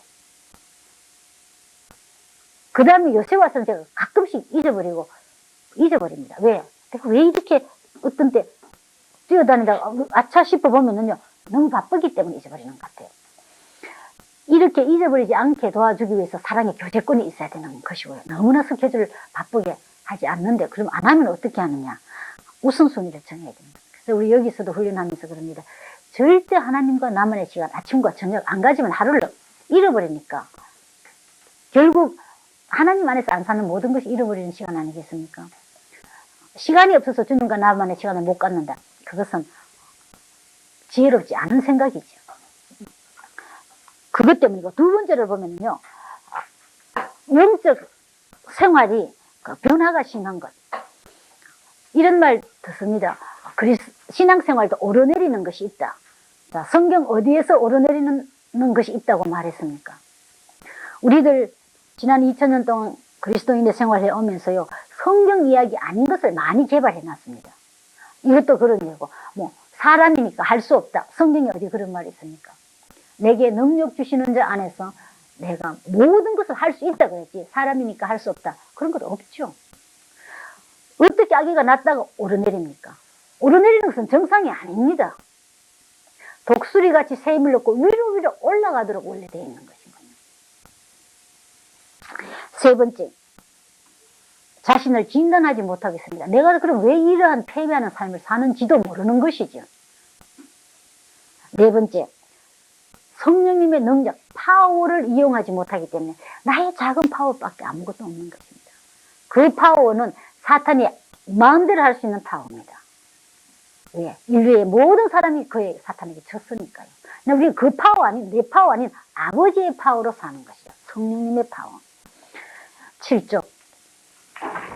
그 다음에 요새 와서는 제가 가끔씩 잊어버립니다. 왜? 내가 왜 이렇게 어떤 때 뛰어다니다가 아차 싶어보면은요, 너무 바쁘기 때문에 잊어버리는 것 같아요. 이렇게 잊어버리지 않게 도와주기 위해서 사랑의 교제권이 있어야 되는 것이고요. 너무나 스케줄을 바쁘게 하지 않는데, 그럼 안 하면 어떻게 하느냐? 우선순위를 정해야 됩니다. 그래서 우리 여기서도 훈련하면서 그럽니다. 절대 하나님과 나만의 시간, 아침과 저녁 안 가지면 하루를 잃어버리니까 결국 하나님 안에서 안 사는 모든 것이 잃어버리는 시간 아니겠습니까? 시간이 없어서 주님과 나만의 시간을 못 갖는다. 그것은 지혜롭지 않은 생각이죠. 그것 때문이고, 두 번째를 보면요, 영적 생활이 변화가 심한 것. 이런 말 듣습니다. 신앙생활도 오르내리는 것이 있다. 자, 성경 어디에서 오르내리는 것이 있다고 말했습니까? 우리들 지난 2000년 동안 그리스도인의 생활해 오면서요, 성경 이야기 아닌 것을 많이 개발해 놨습니다. 이것도 그런 얘기고, 사람이니까 할 수 없다. 성경에 어디 그런 말이 있습니까? 내게 능력 주시는 자 안에서 내가 모든 것을 할 수 있다 그랬지, 사람이니까 할 수 없다. 그런 것 없죠. 어떻게 아기가 낳다가 오르내립니까? 오르내리는 것은 정상이 아닙니다. 독수리 같이 새 힘을 넣고 위로 올라가도록 원래 되어 있는 것이거든요. 세 번째, 자신을 진단하지 못하겠습니다. 내가 그럼 왜 이러한 패배하는 삶을 사는지도 모르는 것이죠. 네 번째, 성령님의 능력, 파워를 이용하지 못하기 때문에 나의 작은 파워밖에 아무것도 없는 것입니다. 그 파워는 사탄이 마음대로 할 수 있는 파워입니다. 왜? 인류의 모든 사람이 그의 사탄에게 졌으니까요. 근데 우리는 그 파워 아닌, 내 파워 아닌 아버지의 파워로 사는 것이죠. 성령님의 파워. 7조.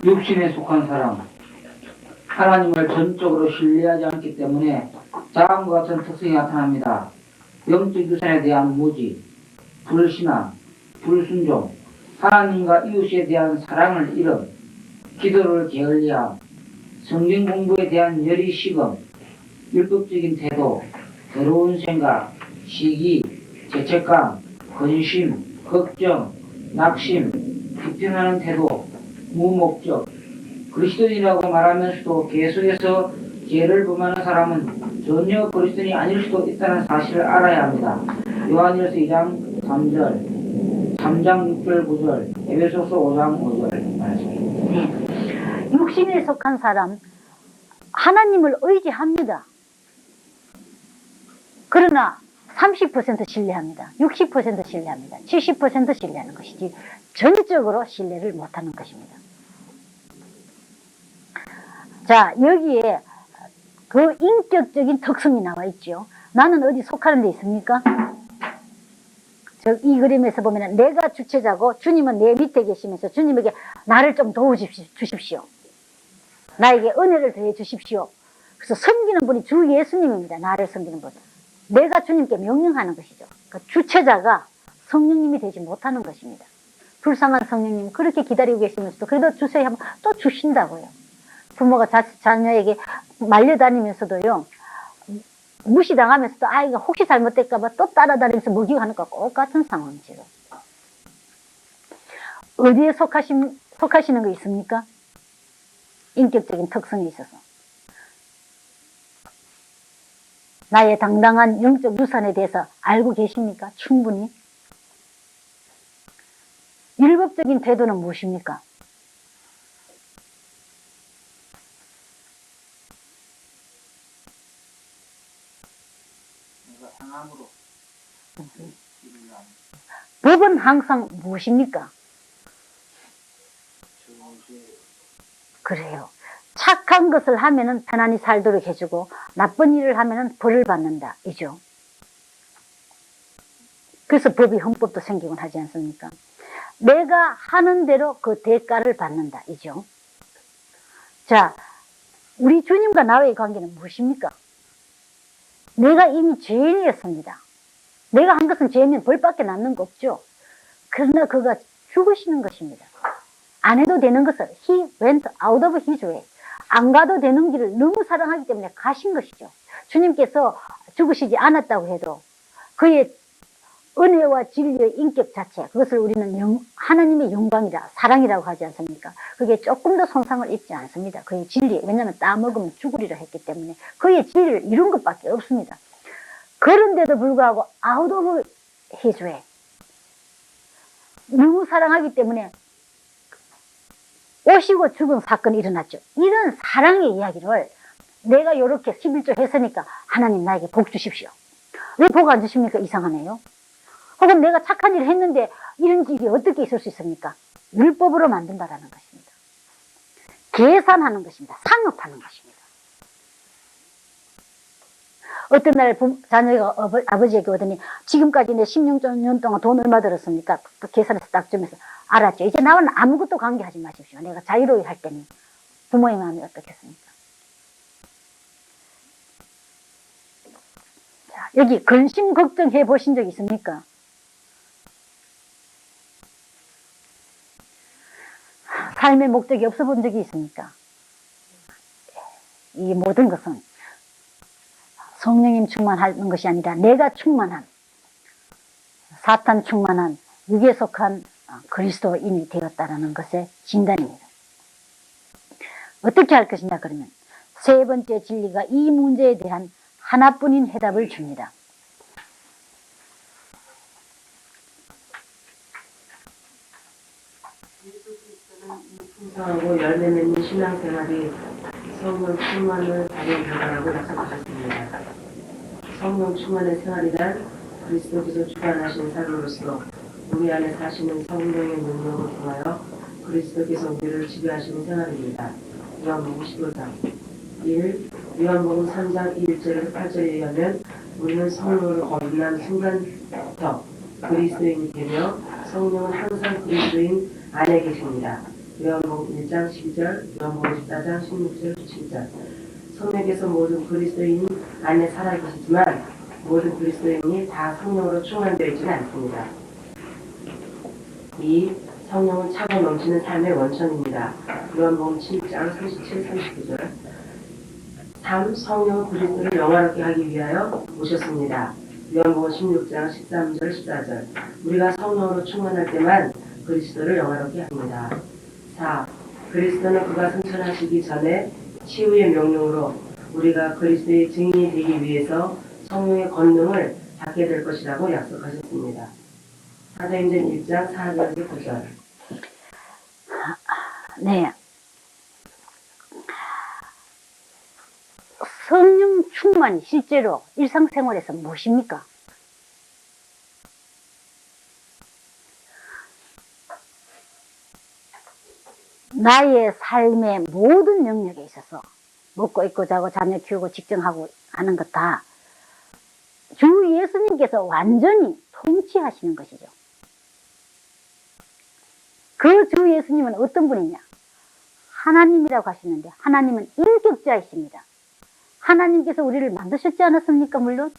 육신에 속한 사람, 하나님을 전적으로 신뢰하지 않기 때문에 다음과 같은 특성이 나타납니다. 영적 유산에 대한 무지, 불신앙, 불순종, 하나님과 이웃에 대한 사랑을 잃음, 기도를 게을리함, 성경 공부에 대한 열의 식음, 율법적인 태도, 더러운 생각, 시기, 죄책감, 근심, 걱정, 낙심, 비평하는 태도, 무목적, 그리스도인이라고 말하면서도 계속해서 죄를 범하는 사람은 전혀 그리스도인이 아닐 수도 있다는 사실을 알아야 합니다. 요한일서 2장 3절, 3장 6절 9절, 에베소서 5장 5절 말씀입니다. 육신에 속한 사람, 하나님을 의지합니다. 그러나 30% 신뢰합니다. 60% 신뢰합니다. 70% 신뢰하는 것이지 전적으로 신뢰를 못하는 것입니다. 자, 여기에 그 인격적인 특성이 나와 있죠. 나는 어디 속하는 데 있습니까? 이 그림에서 보면 내가 주체자고 주님은 내 밑에 계시면서 주님에게 나를 좀 도와주십시오. 나에게 은혜를 더해 주십시오. 그래서 섬기는 분이 주 예수님입니다. 나를 섬기는 분. 내가 주님께 명령하는 것이죠. 그러니까 주체자가 성령님이 되지 못하는 것입니다. 불쌍한 성령님 그렇게 기다리고 계시면서도 그래도 주세요 하면 또 주신다고요. 부모가 자녀에게 말려다니면서도요, 무시당하면서도 아이가 혹시 잘못될까봐 또 따라다니면서 먹이고 하는 것과 똑같은 상황이죠. 어디에 속하시는 거 있습니까? 인격적인 특성이 있어서. 나의 당당한 영적 유산에 대해서 알고 계십니까? 충분히. 율법적인 태도는 무엇입니까? 법은 항상 무엇입니까? 그래요. 착한 것을 하면은 편안히 살도록 해주고 나쁜 일을 하면은 벌을 받는다 이죠. 그래서 법이 헌법도 생기곤 하지 않습니까? 내가 하는 대로 그 대가를 받는다 이죠. 자, 우리 주님과 나의 관계는 무엇입니까? 내가 이미 죄인이었습니다. 내가 한 것은 죄면 벌밖에 남는 거 없죠. 그러나 그가 죽으시는 것입니다. 안 해도 되는 것을 He went out of his way. 안 가도 되는 길을 너무 사랑하기 때문에 가신 것이죠. 주님께서 죽으시지 않았다고 해도 그의 은혜와 진리의 인격 자체, 그것을 우리는 하나님의 영광이라, 사랑이라고 하지 않습니까? 그게 조금 더 손상을 입지 않습니다. 그의 진리, 왜냐하면 따먹으면 죽으리라 했기 때문에 그의 진리를 이룬 것밖에 없습니다. 그런데도 불구하고 out of his way, 너무 사랑하기 때문에 오시고 죽은 사건이 일어났죠. 이런 사랑의 이야기를 내가 이렇게 11조 했으니까 하나님 나에게 복 주십시오. 왜 복 안 주십니까? 이상하네요. 혹은 내가 착한 일을 했는데 이런 일이 어떻게 있을 수 있습니까? 율법으로 만든다라는 것입니다. 계산하는 것입니다. 상업하는 것입니다. 어떤 날 자녀가 아버지에게 오더니 지금까지 내 16년 동안 돈 얼마 들었습니까? 그 계산해서 딱 주면서 알았죠. 이제 나와는 아무것도 관계하지 마십시오. 내가 자유로이 할 때는 부모의 마음이 어떻겠습니까? 자, 여기 근심 걱정해 보신 적 있습니까? 삶의 목적이 없어 본 적이 있습니까? 이 모든 것은 성령님 충만하는 것이 아니라 내가 충만한, 사탄 충만한, 육에 속한 그리스도인이 되었다는 것의 진단입니다. 어떻게 할 것이냐 그러면 세 번째 진리가 이 문제에 대한 하나뿐인 해답을 줍니다. 풍성하고 열매 맺는 신앙생활이 성령 충만을 받은 결과라고 약속하셨습니다. 성령 충만의 생활이란 그리스도께서 주관하신 삶으로서 우리 안에 사시는 성령의 능력을 통하여 그리스도께서 우리를 지배하시는 생활입니다. 요한복음 15장 1. 요한복음 3장 1절에서 8절에 의하면 우리는 성령으로 거듭난 순간부터 그리스도인이 되며 성령은 항상 그리스도인 안에 계십니다. 요한복음 1장 12절, 요한복음 14장 16절, 17절. 성령께서 모든 그리스도인 안에 살아계시지만 모든 그리스도인이 다 성령으로 충만되어 있지는 않습니다. 2. 성령은 차고 넘치는 삶의 원천입니다. 요한복음 7장 37, 39절. 3. 성령은 그리스도를 영화롭게 하기 위하여 오셨습니다. 요한복음 16장 13절, 14절. 우리가 성령으로 충만할 때만 그리스도를 영화롭게 합니다. 4. 그리스도는 그가 승천하시기 전에 치유의 명령으로 우리가 그리스도의 증인이 되기 위해서 성령의 권능을 받게 될 것이라고 약속하셨습니다. 사도행전 1장 4절에서 9절. 네. 성령 충만이 실제로 일상생활에서 무엇입니까? 나의 삶의 모든 영역에 있어서 먹고 입고 자고 자녀 키우고 직장하고 하는 것 다 주 예수님께서 완전히 통치하시는 것이죠. 그 주 예수님은 어떤 분이냐? 하나님이라고 하시는데 하나님은 인격자이십니다. 하나님께서 우리를 만드셨지 않았습니까? 물론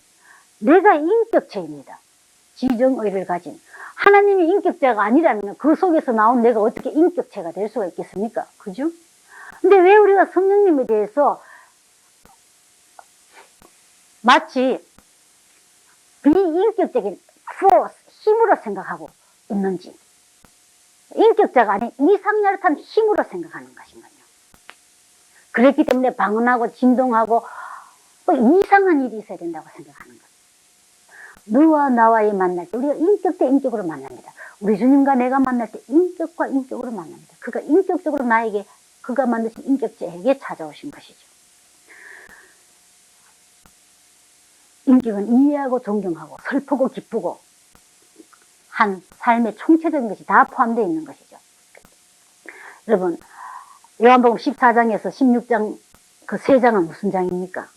내가 인격체입니다. 지정의를 가진 하나님이 인격자가 아니라면 그 속에서 나온 내가 어떻게 인격체가 될 수가 있겠습니까? 그죠? 근데 왜 우리가 성령님에 대해서 마치 비인격적인 force, 힘으로 생각하고 있는지, 인격자가 아닌 이상야릇한 힘으로 생각하는 것인가요? 그렇기 때문에 방언하고 진동하고 또 이상한 일이 있어야 된다고 생각하는 것. 너와 나와의 만날 때 우리가 인격 대 인격으로 만납니다. 우리 주님과 내가 만날 때 인격과 인격으로 만납니다. 그가 인격적으로 나에게, 그가 만드신 인격체에게 찾아오신 것이죠. 인격은 이해하고 존경하고 슬프고 기쁘고 한 삶의 총체적인 것이 다 포함되어 있는 것이죠. 여러분, 요한복음 14장에서 16장 그 세 장은 무슨 장입니까?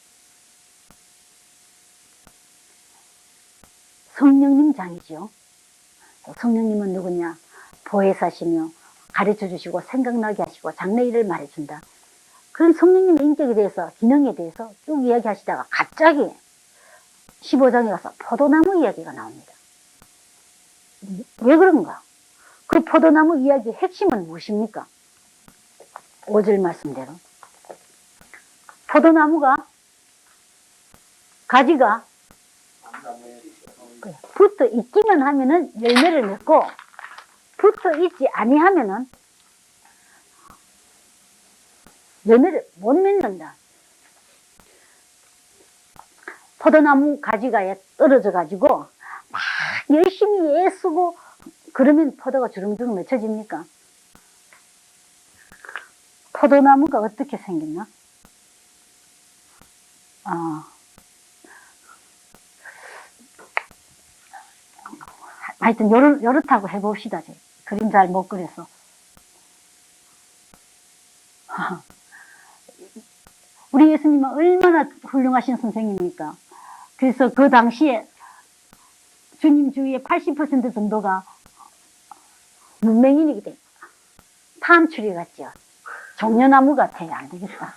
성령님 장이죠. 성령님은 누구냐? 보혜사시며 가르쳐 주시고 생각나게 하시고 장래일을 말해준다. 그런 성령님의 인격에 대해서, 기능에 대해서 쭉 이야기하시다가 갑자기 15장에 가서 포도나무 이야기가 나옵니다. 왜 그런가? 그 포도나무 이야기의 핵심은 무엇입니까? 5절 말씀대로 포도나무가 가지가 붙어 있기만 하면은 열매를 맺고, 붙어 있지 아니하면은 열매를 못 맺는다. 포도나무 가지가 떨어져 가지고 막 열심히 애쓰고 그러면 포도가 주렁주렁 맺혀집니까? 포도나무가 어떻게 생겼나? 하여튼 요렇다고 해봅시다. 그림 잘 못 그려서. 우리 예수님은 얼마나 훌륭하신 선생님입니까? 그래서 그 당시에 주님 주위에 80% 정도가 문맹인이기 때문에 탐추리 같죠. 종려나무 같아요. 안 되겠다.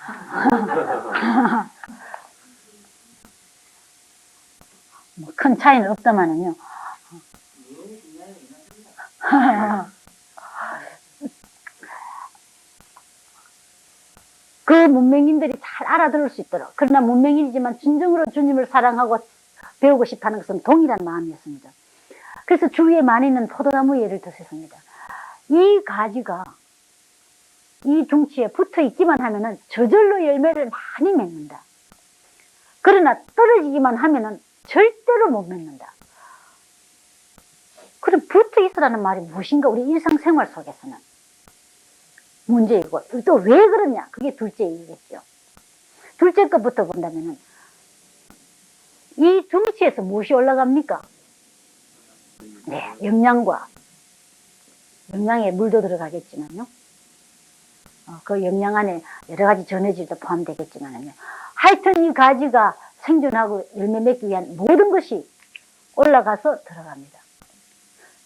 뭐 큰 차이는 없다마는요. 그 문맹인들이 잘 알아들을 수 있도록. 그러나 문맹인이지만 진정으로 주님을 사랑하고 배우고 싶다는 것은 동일한 마음이었습니다. 그래서 주위에 많이 있는 포도나무 예를 드셨습니다. 이 가지가 이 둥치에 붙어 있기만 하면은 저절로 열매를 많이 맺는다. 그러나 떨어지기만 하면은 절대로 못 맺는다. 그럼 붙어 있으라는 말이 무엇인가? 우리 일상생활 속에서는 문제이고, 또 왜 그러냐? 그게 둘째 얘기겠죠. 둘째 것부터 본다면은 이 둥치에서 무엇이 올라갑니까? 네, 영양에 물도 들어가겠지만요. 그 영양 안에 여러 가지 전해질도 포함되겠지만요. 하여튼 이 가지가 생존하고 열매 맺기 위한 모든 것이 올라가서 들어갑니다.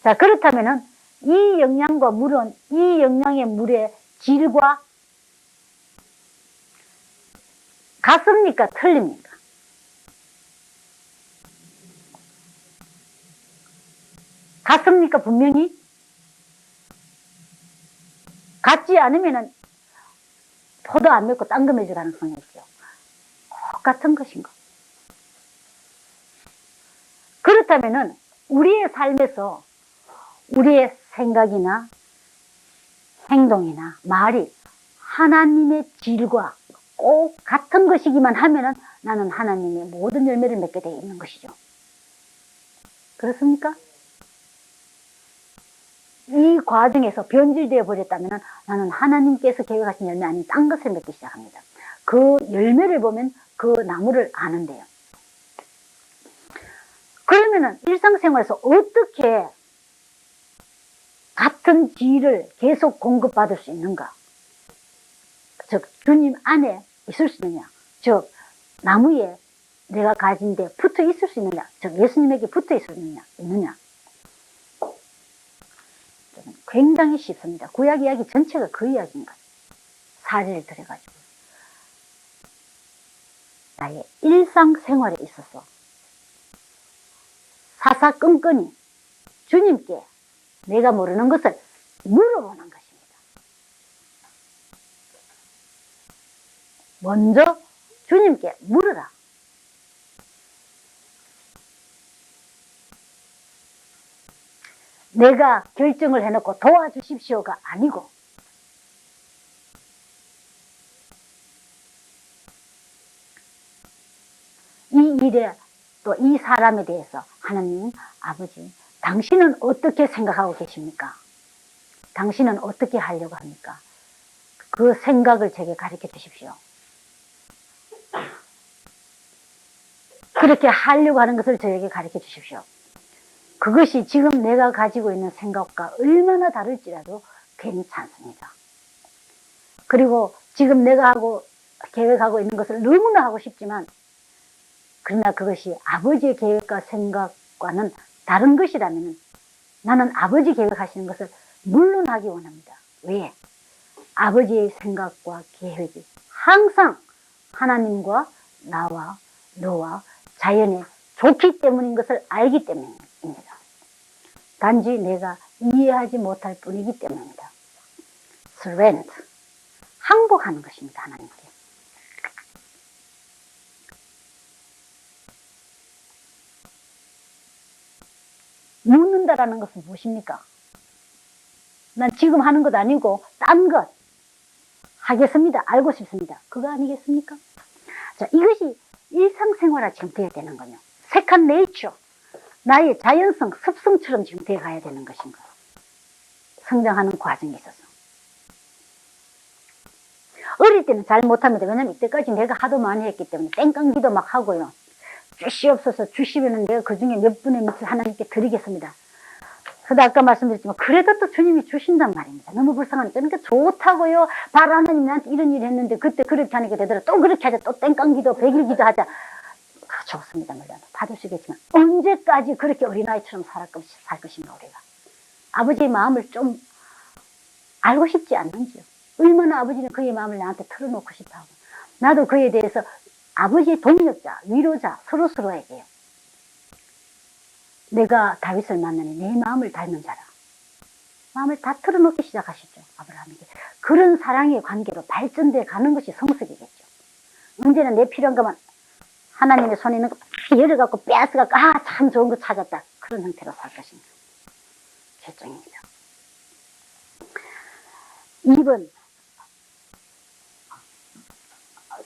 자, 그렇다면은 이 영양과 물은 이 영양의 물의 질과 같습니까? 틀립니까? 같습니까? 분명히? 같지 않으면은 포도 안 맺고 딴 거 맺을 가능성이 있죠. 똑같은 것인가? 그렇다면은 우리의 삶에서 우리의 생각이나 행동이나 말이 하나님의 질과 꼭 같은 것이기만 하면은 나는 하나님의 모든 열매를 맺게 되어 있는 것이죠. 그렇습니까? 이 과정에서 변질되어 버렸다면 나는 하나님께서 계획하신 열매 아닌 딴 것을 맺기 시작합니다. 그 열매를 보면 그 나무를 아는데요. 그러면은 일상생활에서 어떻게 같은 질을 계속 공급받을 수 있는가? 즉 주님 안에 있을 수 있느냐? 즉 나무에 내가 가진 데 붙어 있을 수 있느냐? 즉 예수님에게 붙어 있을 수 있느냐? 굉장히 쉽습니다. 구약 이야기 전체가 그 이야기인 거예요. 사례를 들어가지고 나의 일상생활에 있어서 사사건건이 주님께 내가 모르는 것을 물어보는 것입니다. 먼저 주님께 물으라. 내가 결정을 해놓고 도와주십시오가 아니고 이 일에 또 이 사람에 대해서 하나님 아버지 당신은 어떻게 생각하고 계십니까? 당신은 어떻게 하려고 합니까? 그 생각을 제게 가르쳐 주십시오. 그렇게 하려고 하는 것을 저에게 가르쳐 주십시오. 그것이 지금 내가 가지고 있는 생각과 얼마나 다를지라도 괜찮습니다. 그리고 지금 내가 계획하고 있는 것을 너무나 하고 싶지만 그러나 그것이 아버지의 계획과 생각과는 다른 것이라면 나는 아버지 계획하시는 것을 물론 하기 원합니다. 왜? 아버지의 생각과 계획이 항상 하나님과 나와 너와 자연에 좋기 때문인 것을 알기 때문입니다. 단지 내가 이해하지 못할 뿐이기 때문입니다. surrender, 항복하는 것입니다. 하나님께. 된다라는 것은 무엇입니까? 난 지금 하는 것 아니고 딴 것 하겠습니다. 알고 싶습니다. 그거 아니겠습니까? 자, 이것이 일상생활화 지금 돼야 되는 거요. 색한 네이처, 나의 자연성, 습성처럼 지금 되어 가야 되는 것인 거예요. 성장하는 과정에 있어서. 어릴 때는 잘 못합니다. 왜냐면 이때까지 내가 하도 많이 했기 때문에 땡깡기도 막 하고요. 주시옵소서, 주시면은 내가 그 중에 몇 분의 몇을 하나님께 드리겠습니다. 그래도 아까 말씀드렸지만 그래도 또 주님이 주신단 말입니다. 너무 불쌍한 그러니까 좋다고요. 바로 하나님 나한테 이런 일 했는데 그때 그렇게 하니까 되더라. 또 그렇게 하자. 또 땡깡기도 백일기도 하자. 좋습니다. 물론 받으시겠지만 언제까지 그렇게 어린아이처럼 살 것인가 우리가. 아버지의 마음을 좀 알고 싶지 않는지요. 얼마나 아버지는 그의 마음을 나한테 털어놓고 싶어하고 나도 그에 대해서 아버지의 동력자, 위로자 서로에게요. 내가 다윗을 만나니 내 마음을 닮은 자라. 마음을 다 털어놓기 시작하시죠. 아브라함에게. 그런 사랑의 관계로 발전돼 가는 것이 성숙이겠죠. 언제나 내 필요한 것만 하나님의 손에 있는 거 열어갖고 빼앗아갖고 참 좋은 거 찾았다. 그런 형태로 살 것인가. 결정입니다. 2번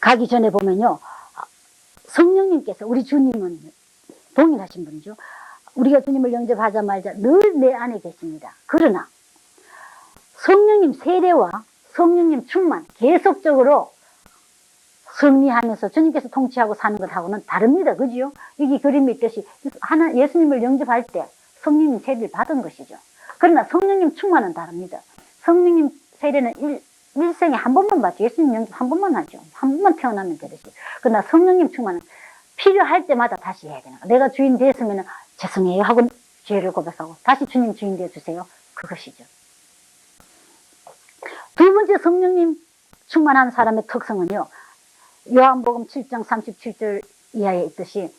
가기 전에 보면요. 성령님께서 우리 주님은 동일하신 분이죠. 우리가 주님을 영접하자마자 늘 내 안에 계십니다. 그러나 성령님 세례와 성령님 충만 계속적으로 승리하면서 주님께서 통치하고 사는 것하고는 다릅니다. 그지요? 여기 그림이 있듯이 예수님을 영접할 때 성령님 세례를 받은 것이죠. 그러나 성령님 충만은 다릅니다. 성령님 세례는 일생에 한 번만 받죠. 예수님 영접 한 번만 하죠. 한 번만 태어나면 되듯이. 그러나 성령님 충만은 필요할 때마다 다시 해야 되는 거예요. 내가 주인 되었으면 죄송해요 하고 죄를 고백하고 다시 주님 주인 되어주세요. 그것이죠. 두 번째 성령님 충만한 사람의 특성은요. 요한복음 7장 37절 이하에 있듯이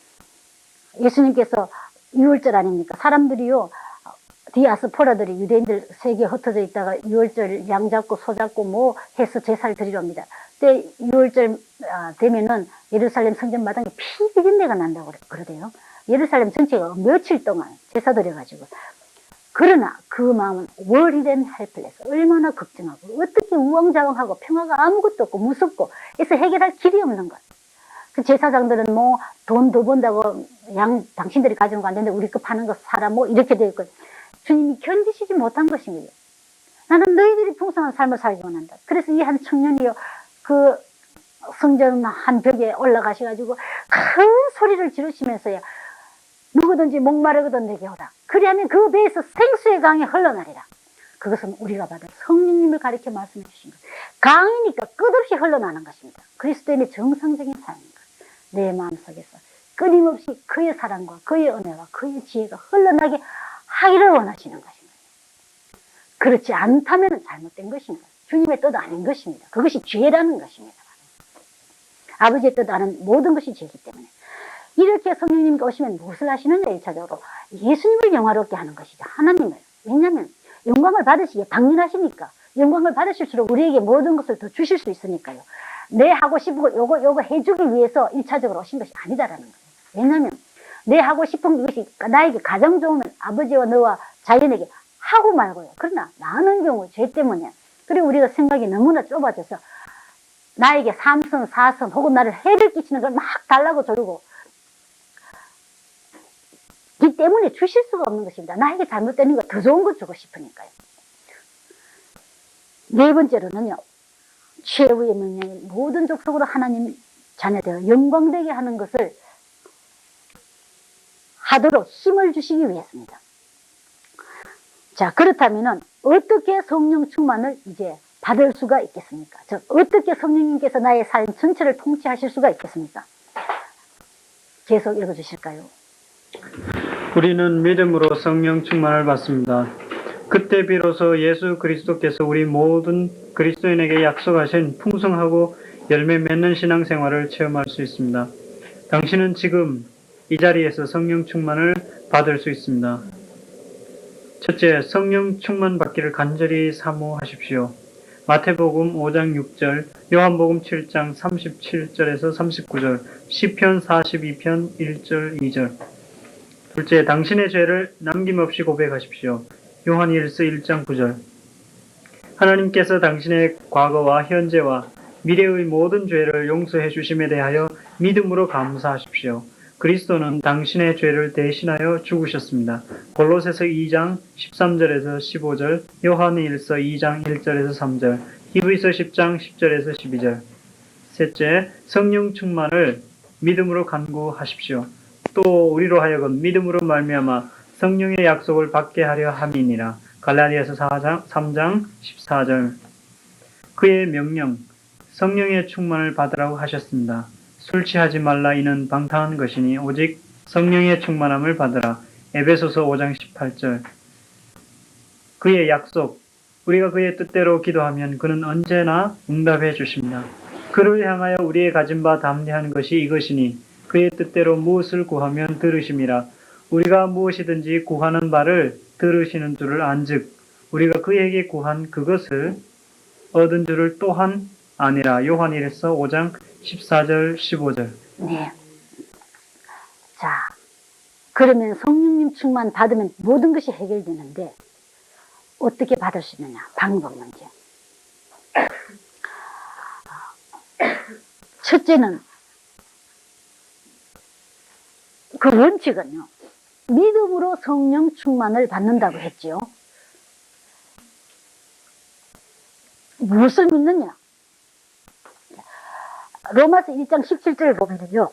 예수님께서 유월절 아닙니까? 사람들이요. 디아스포라들이 유대인들 세계에 흩어져 있다가 유월절 양 잡고 소 잡고 뭐 해서 제사를 드리러 옵니다. 그때 유월절 되면은 예루살렘 성전 마당에 피 비린내가 난다고 그러대요. 예루살렘 전체가 며칠 동안 제사 드려가지고. 그러나 그 마음은 worried helpless. 얼마나 걱정하고 어떻게 우왕좌왕하고 평화가 아무것도 없고 무섭고 해서 해결할 길이 없는 것. 그 제사장들은 뭐 돈 더 번다고 양 당신들이 가지는 거 안 되는데 우리 거 파는 거 사라 뭐 이렇게 돼 있고 주님이 견디시지 못한 것인 거예요. 나는 너희들이 풍성한 삶을 살기 원한다. 그래서 이 한 청년이요 그 성전 한 벽에 올라가셔가지고 큰 소리를 지르시면서요 누구든지 목마르거든 내게 오라. 그리하면 그 배에서 생수의 강이 흘러나리라. 그것은 우리가 받은 성령님을 가리켜 말씀해 주신 것. 강이니까 끝없이 흘러나는 것입니다. 그리스도인의 정상적인 삶인 것. 내 마음속에서 끊임없이 그의 사랑과 그의 은혜와 그의 지혜가 흘러나게 하기를 원하시는 것입니다. 그렇지 않다면 잘못된 것입니다. 주님의 뜻 아닌 것입니다. 그것이 죄라는 것입니다. 아버지의 뜻 아는 모든 것이 죄이기 때문에 이렇게 성령님께 오시면 무엇을 하시느냐 1차적으로 예수님을 영화롭게 하는 것이죠. 하나님을. 왜냐하면 영광을 받으시기에 당연하시니까 영광을 받으실수록 우리에게 모든 것을 더 주실 수 있으니까요. 내 하고 싶은 거 요거 해주기 위해서 1차적으로 오신 것이 아니다라는 거예요. 왜냐하면 내 하고 싶은 것이 나에게 가장 좋으면 아버지와 너와 자연에게 하고 말고요. 그러나 많은 경우 죄 때문에 그리고 우리가 생각이 너무나 좁아져서 나에게 3선, 4선 혹은 나를 해를 끼치는 걸 막 달라고 조르고 이 때문에 주실 수가 없는 것입니다. 나에게 잘못되는 거 더 좋은 거 주고 싶으니까요. 네 번째로는요. 최후의 명령인 모든 족속으로 하나님 자녀되어 영광되게 하는 것을 하도록 힘을 주시기 위해서입니다. 자, 그렇다면 어떻게 성령 충만을 이제 받을 수가 있겠습니까? 즉 어떻게 성령님께서 나의 삶 전체를 통치하실 수가 있겠습니까? 계속 읽어주실까요? 우리는 믿음으로 성령 충만을 받습니다. 그때 비로소 예수 그리스도께서 우리 모든 그리스도인에게 약속하신 풍성하고 열매 맺는 신앙생활을 체험할 수 있습니다. 당신은 지금 이 자리에서 성령 충만을 받을 수 있습니다. 첫째, 성령 충만 받기를 간절히 사모하십시오. 마태복음 5장 6절, 요한복음 7장 37절에서 39절, 시편 42편 1절 2절. 둘째, 당신의 죄를 남김없이 고백하십시오. 요한일서 1장 9절. 하나님께서 당신의 과거와 현재와 미래의 모든 죄를 용서해 주심에 대하여 믿음으로 감사하십시오. 그리스도는 당신의 죄를 대신하여 죽으셨습니다. 골로새서 2장 13절에서 15절, 요한일서 2장 1절에서 3절, 히브리서 10장 10절에서 12절. 셋째, 성령 충만을 믿음으로 간구하십시오. 또 우리로 하여금 믿음으로 말미암아 성령의 약속을 받게 하려 함이니라. 갈라디아서 3장 14절. 그의 명령, 성령의 충만을 받으라고 하셨습니다. 술 취하지 말라 이는 방탕한 것이니 오직 성령의 충만함을 받으라. 에베소서 5장 18절. 그의 약속, 우리가 그의 뜻대로 기도하면 그는 언제나 응답해 주십니다. 그를 향하여 우리의 가진 바 담대한 것이 이것이니 그의 뜻대로 무엇을 구하면 들으심이라. 우리가 무엇이든지 구하는 바를 들으시는 줄을 안즉 우리가 그에게 구한 그것을 얻은 줄을 또한 아니라. 요한일서 5장 14절 15절. 네. 자, 그러면 성령님 충만 받으면 모든 것이 해결되는데 어떻게 받을 수 있느냐? 방법 문제. 첫째는 그 원칙은요. 믿음으로 성령 충만을 받는다고 했죠. 무엇을 믿느냐? 로마서 1장 17절을 보면요.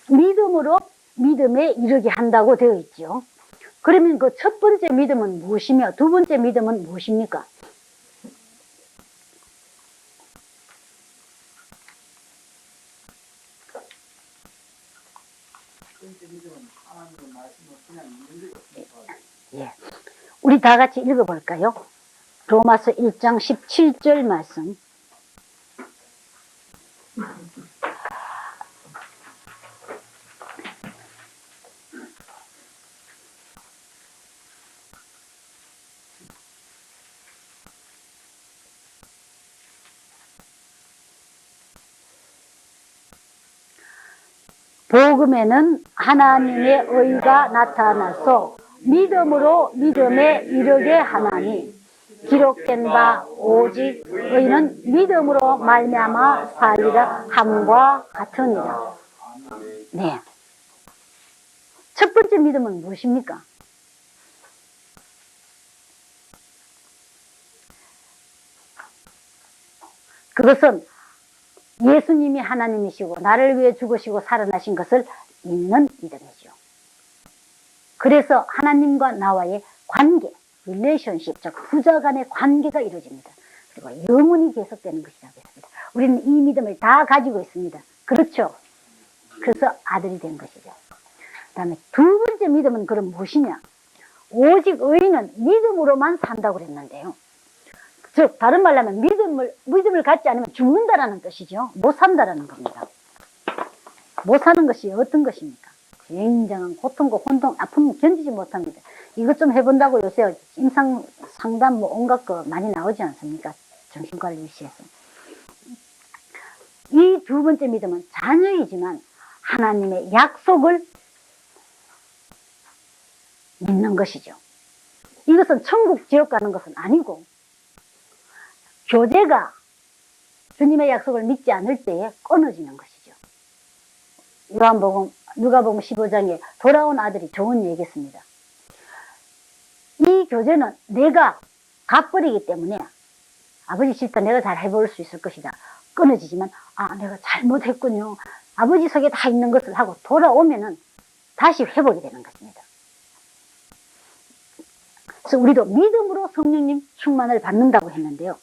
믿음으로 믿음에 이르게 한다고 되어 있죠. 그러면 그 첫 번째 믿음은 무엇이며 두 번째 믿음은 무엇입니까? 예. 우리 다 같이 읽어볼까요? 로마서 1장 17절 말씀. 복음에는 하나님의 의가 나타나서 믿음으로 믿음에 이르게 하나니 기록된 바 오직 의는 믿음으로 말미암아 살리라 함과 같으니라. 네. 첫 번째 믿음은 무엇입니까? 그것은 예수님이 하나님이시고 나를 위해 죽으시고 살아나신 것을 믿는 믿음이죠. 그래서 하나님과 나와의 관계, 릴레이션십, 즉 후자 간의 관계가 이루어집니다. 그리고 영원히 계속되는 것이라고 했습니다. 우리는 이 믿음을 다 가지고 있습니다. 그렇죠? 그래서 아들이 된 것이죠. 그 다음에 두 번째 믿음은 그럼 무엇이냐? 오직 의인은 믿음으로만 산다고 그랬는데요. 즉 다른 말로 하면 믿음을 갖지 않으면 죽는다라는 뜻이죠. 못 산다라는 겁니다. 못 사는 것이 어떤 것입니까? 굉장한 고통과 혼동, 아픔을 견디지 못합니다. 이것 좀 해본다고 요새 임상 상담 뭐 온갖 거 많이 나오지 않습니까? 정신과를 위시해서. 이 두 번째 믿음은 자녀이지만 하나님의 약속을 믿는 것이죠. 이것은 천국 지옥 가는 것은 아니고 교제가 주님의 약속을 믿지 않을 때에 끊어지는 것이죠. 누가복음 15장에 돌아온 아들이 좋은 얘기했습니다. 이 교제는 내가 갚버리기 때문에 아버지 싫다 내가 잘 해볼 수 있을 것이다. 끊어지지만 내가 잘못했군요. 아버지 속에 다 있는 것을 하고 돌아오면은 다시 회복이 되는 것입니다. 그래서 우리도 믿음으로 성령님 충만을 받는다고 했는데요.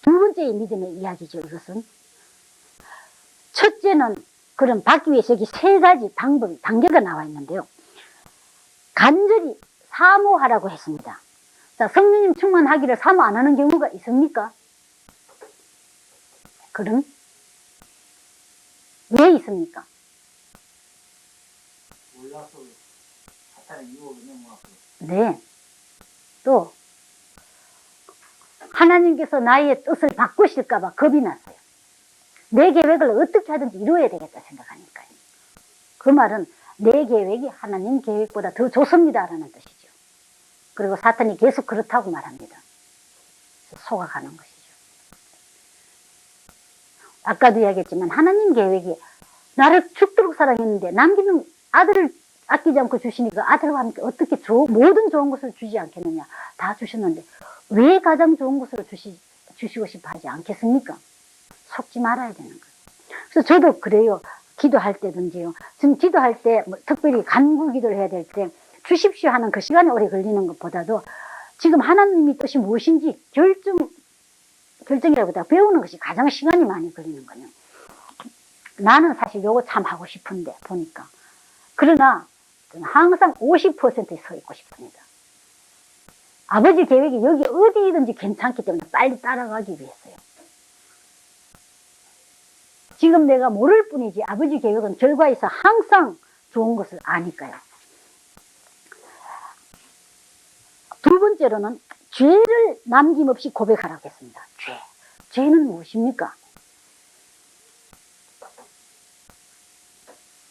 두 번째의 믿음의 이야기죠. 이것은 첫째는 그럼 받기 위해서 여기 세 가지 방법이 단계가 나와 있는데요. 간절히 사모하라고 했습니다. 자, 성령님 충만하기를 사모 안 하는 경우가 있습니까? 그럼 왜 있습니까? 몰라서 사탄의 유혹에 넘어가서. 네. 또 하나님께서 나의 뜻을 바꾸실까 봐 겁이 났어요. 내 계획을 어떻게 하든지 이루어야 되겠다 생각하니까요. 그 말은 내 계획이 하나님 계획보다 더 좋습니다라는 뜻이죠. 그리고 사탄이 계속 그렇다고 말합니다. 속아가는 것이죠. 아까도 이야기했지만 하나님 계획이 나를 죽도록 사랑했는데 남기는 아들을 아끼지 않고 주시니까 아들과 함께 어떻게 모든 좋은 것을 주지 않겠느냐. 다 주셨는데 왜 가장 좋은 것을 주시고 싶어 하지 않겠습니까? 속지 말아야 되는 거예요. 그래서 저도 그래요. 기도할 때든지요. 지금 기도할 때 뭐 특별히 간구 기도를 해야 될 때 주십시오 하는 그 시간이 오래 걸리는 것보다도 지금 하나님의 뜻이 무엇인지 결정이라기보다 배우는 것이 가장 시간이 많이 걸리는 거예요. 나는 사실 요거 참 하고 싶은데 보니까. 그러나 저는 항상 50%에 서 있고 싶습니다. 아버지 계획이 여기 어디든지 괜찮기 때문에 빨리 따라가기 위해서요. 지금 내가 모를 뿐이지 아버지 계획은 결과에서 항상 좋은 것을 아니까요. 두 번째로는 죄를 남김없이 고백하라고 했습니다. 죄는 무엇입니까?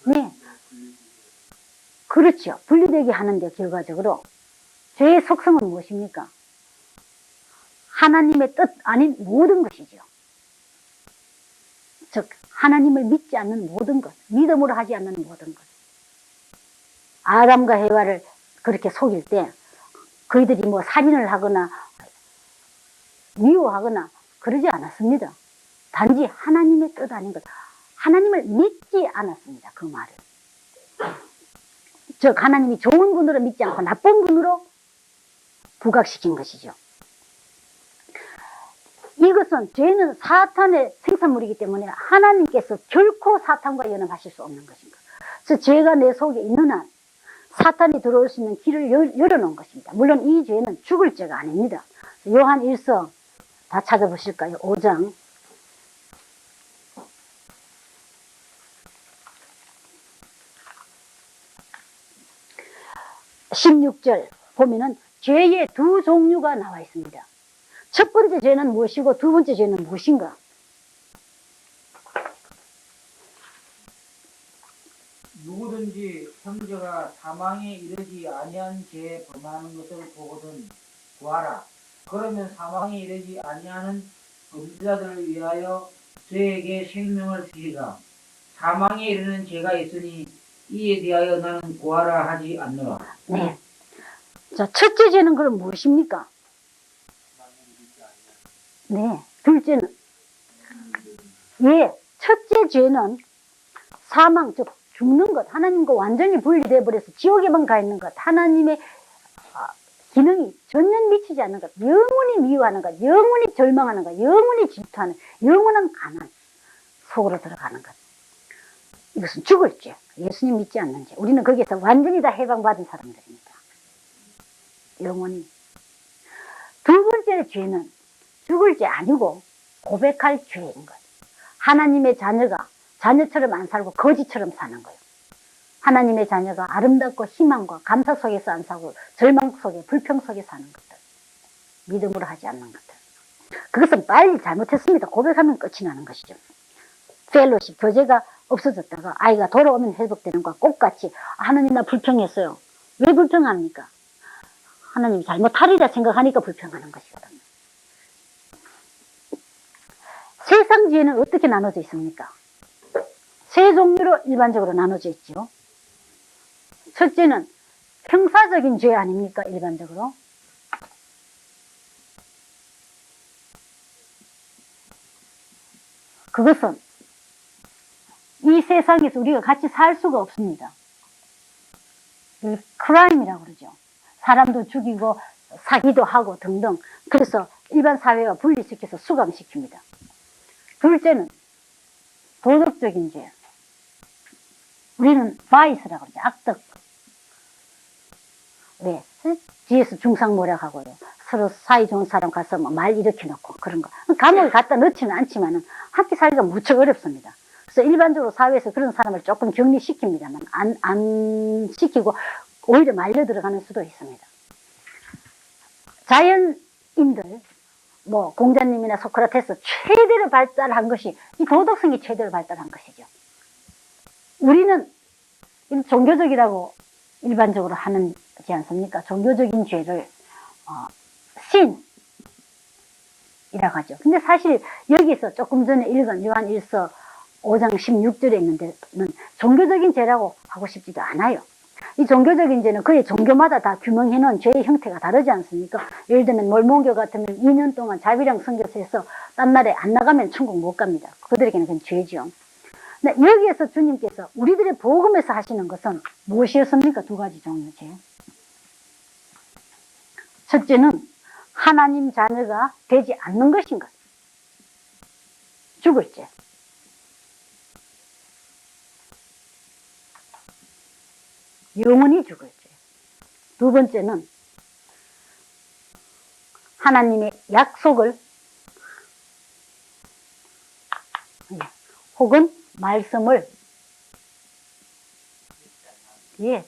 네. 그렇죠. 분리되게 하는데 결과적으로 죄의 속성은 무엇입니까? 하나님의 뜻 아닌 모든 것이죠. 즉 하나님을 믿지 않는 모든 것, 믿음으로 하지 않는 모든 것. 아담과 해와를 그렇게 속일 때 그이들이 뭐 살인을 하거나 미워하거나 그러지 않았습니다. 단지 하나님의 뜻 아닌 것, 하나님을 믿지 않았습니다. 그 말을. 즉 하나님이 좋은 분으로 믿지 않고 나쁜 분으로 부각시킨 것이죠. 이것은 죄는 사탄의 생산물이기 때문에 하나님께서 결코 사탄과 연합하실 수 없는 것입니다. 그래서 죄가 내 속에 있는 한 사탄이 들어올 수 있는 길을 열어놓은 것입니다. 물론 이 죄는 죽을 죄가 아닙니다. 요한 1서 다 찾아보실까요? 5장 16절 보면은 죄의 두 종류가 나와 있습니다. 첫 번째 죄는 무엇이고 두 번째 죄는 무엇인가? 누구든지 형제가 사망에 이르지 아니한 죄에 범하는 것을 보거든 구하라. 그러면 사망에 이르지 아니하는 범죄자들을 위하여 저에게 생명을 주시라. 사망에 이르는 죄가 있으니 이에 대하여 나는 구하라 하지 않노라. 네. 자, 첫째 죄는 그럼 무엇입니까? 네. 둘째는? 예. 첫째 죄는 사망, 즉 죽는 것, 하나님과 완전히 분리되어 버려서 지옥에만 가 있는 것, 하나님의 기능이 전혀 미치지 않는 것, 영원히 미워하는 것, 영원히 절망하는 것, 영원히 질투하는, 영원한 가난 속으로 들어가는 것. 이것은 죽을 죄, 예수님 믿지 않는 죄. 우리는 거기에서 완전히 다 해방받은 사람들입니다. 영원히. 두 번째 죄는 죽을 죄 아니고 고백할 죄인 것. 하나님의 자녀가 자녀처럼 안 살고 거지처럼 사는 거예요. 하나님의 자녀가 아름답고 희망과 감사 속에서 안 살고 절망 속에 불평 속에 사는 것들. 믿음으로 하지 않는 것들. 그것은 빨리 잘못했습니다. 고백하면 끝이 나는 것이죠. 펠로십, 교제가 없어졌다가 아이가 돌아오면 회복되는 것과 똑같이 하나님 나 불평했어요. 왜 불평합니까? 하나님이 잘못하리라 생각하니까 불평하는 것이거든요. 세상 죄는 어떻게 나눠져 있습니까? 세 종류로 일반적으로 나눠져 있죠. 첫째는 형사적인 죄 아닙니까? 일반적으로. 그것은 이 세상에서 우리가 같이 살 수가 없습니다. 크라임이라고 그러죠. 사람도 죽이고 사기도 하고 등등. 그래서 일반 사회와 분리시켜서 수감시킵니다. 둘째는 도덕적인 죄. 우리는 바이스라고 그러죠. 악덕. 왜? 뒤에서 중상모략하고요. 서로 사이 좋은 사람 가서 말 일으켜 놓고 그런 거. 감옥에 갖다 넣지는 않지만은 함께 살기가 무척 어렵습니다. 그래서 일반적으로 사회에서 그런 사람을 조금 격리시킵니다만 안 시키고 오히려 말려 들어가는 수도 있습니다. 자연인들, 뭐 공자님이나 소크라테스 최대로 발달한 것이 이 도덕성이 최대로 발달한 것이죠. 우리는 종교적이라고 일반적으로 하는지 않습니까? 종교적인 죄를 신이라고 하죠. 근데 사실 여기서 조금 전에 읽은 요한 1서 5장 16절에 있는 데는 종교적인 죄라고 하고 싶지도 않아요. 이 종교적인 죄는 그의 종교마다 다 규명해 놓은 죄의 형태가 다르지 않습니까? 예를 들면 몰몬교 같으면 2년 동안 자비랑 선교사에서 딴 나라에 안 나가면 천국 못 갑니다. 그들에게는 그건 죄죠. 근데 여기에서 주님께서 우리들의 복음에서 하시는 것은 무엇이었습니까? 두 가지 종류의 죄. 첫째는 하나님 자녀가 되지 않는 것인 것. 죽을 죄. 영원히 죽을 죄. 두 번째는 하나님의 약속을 혹은 말씀을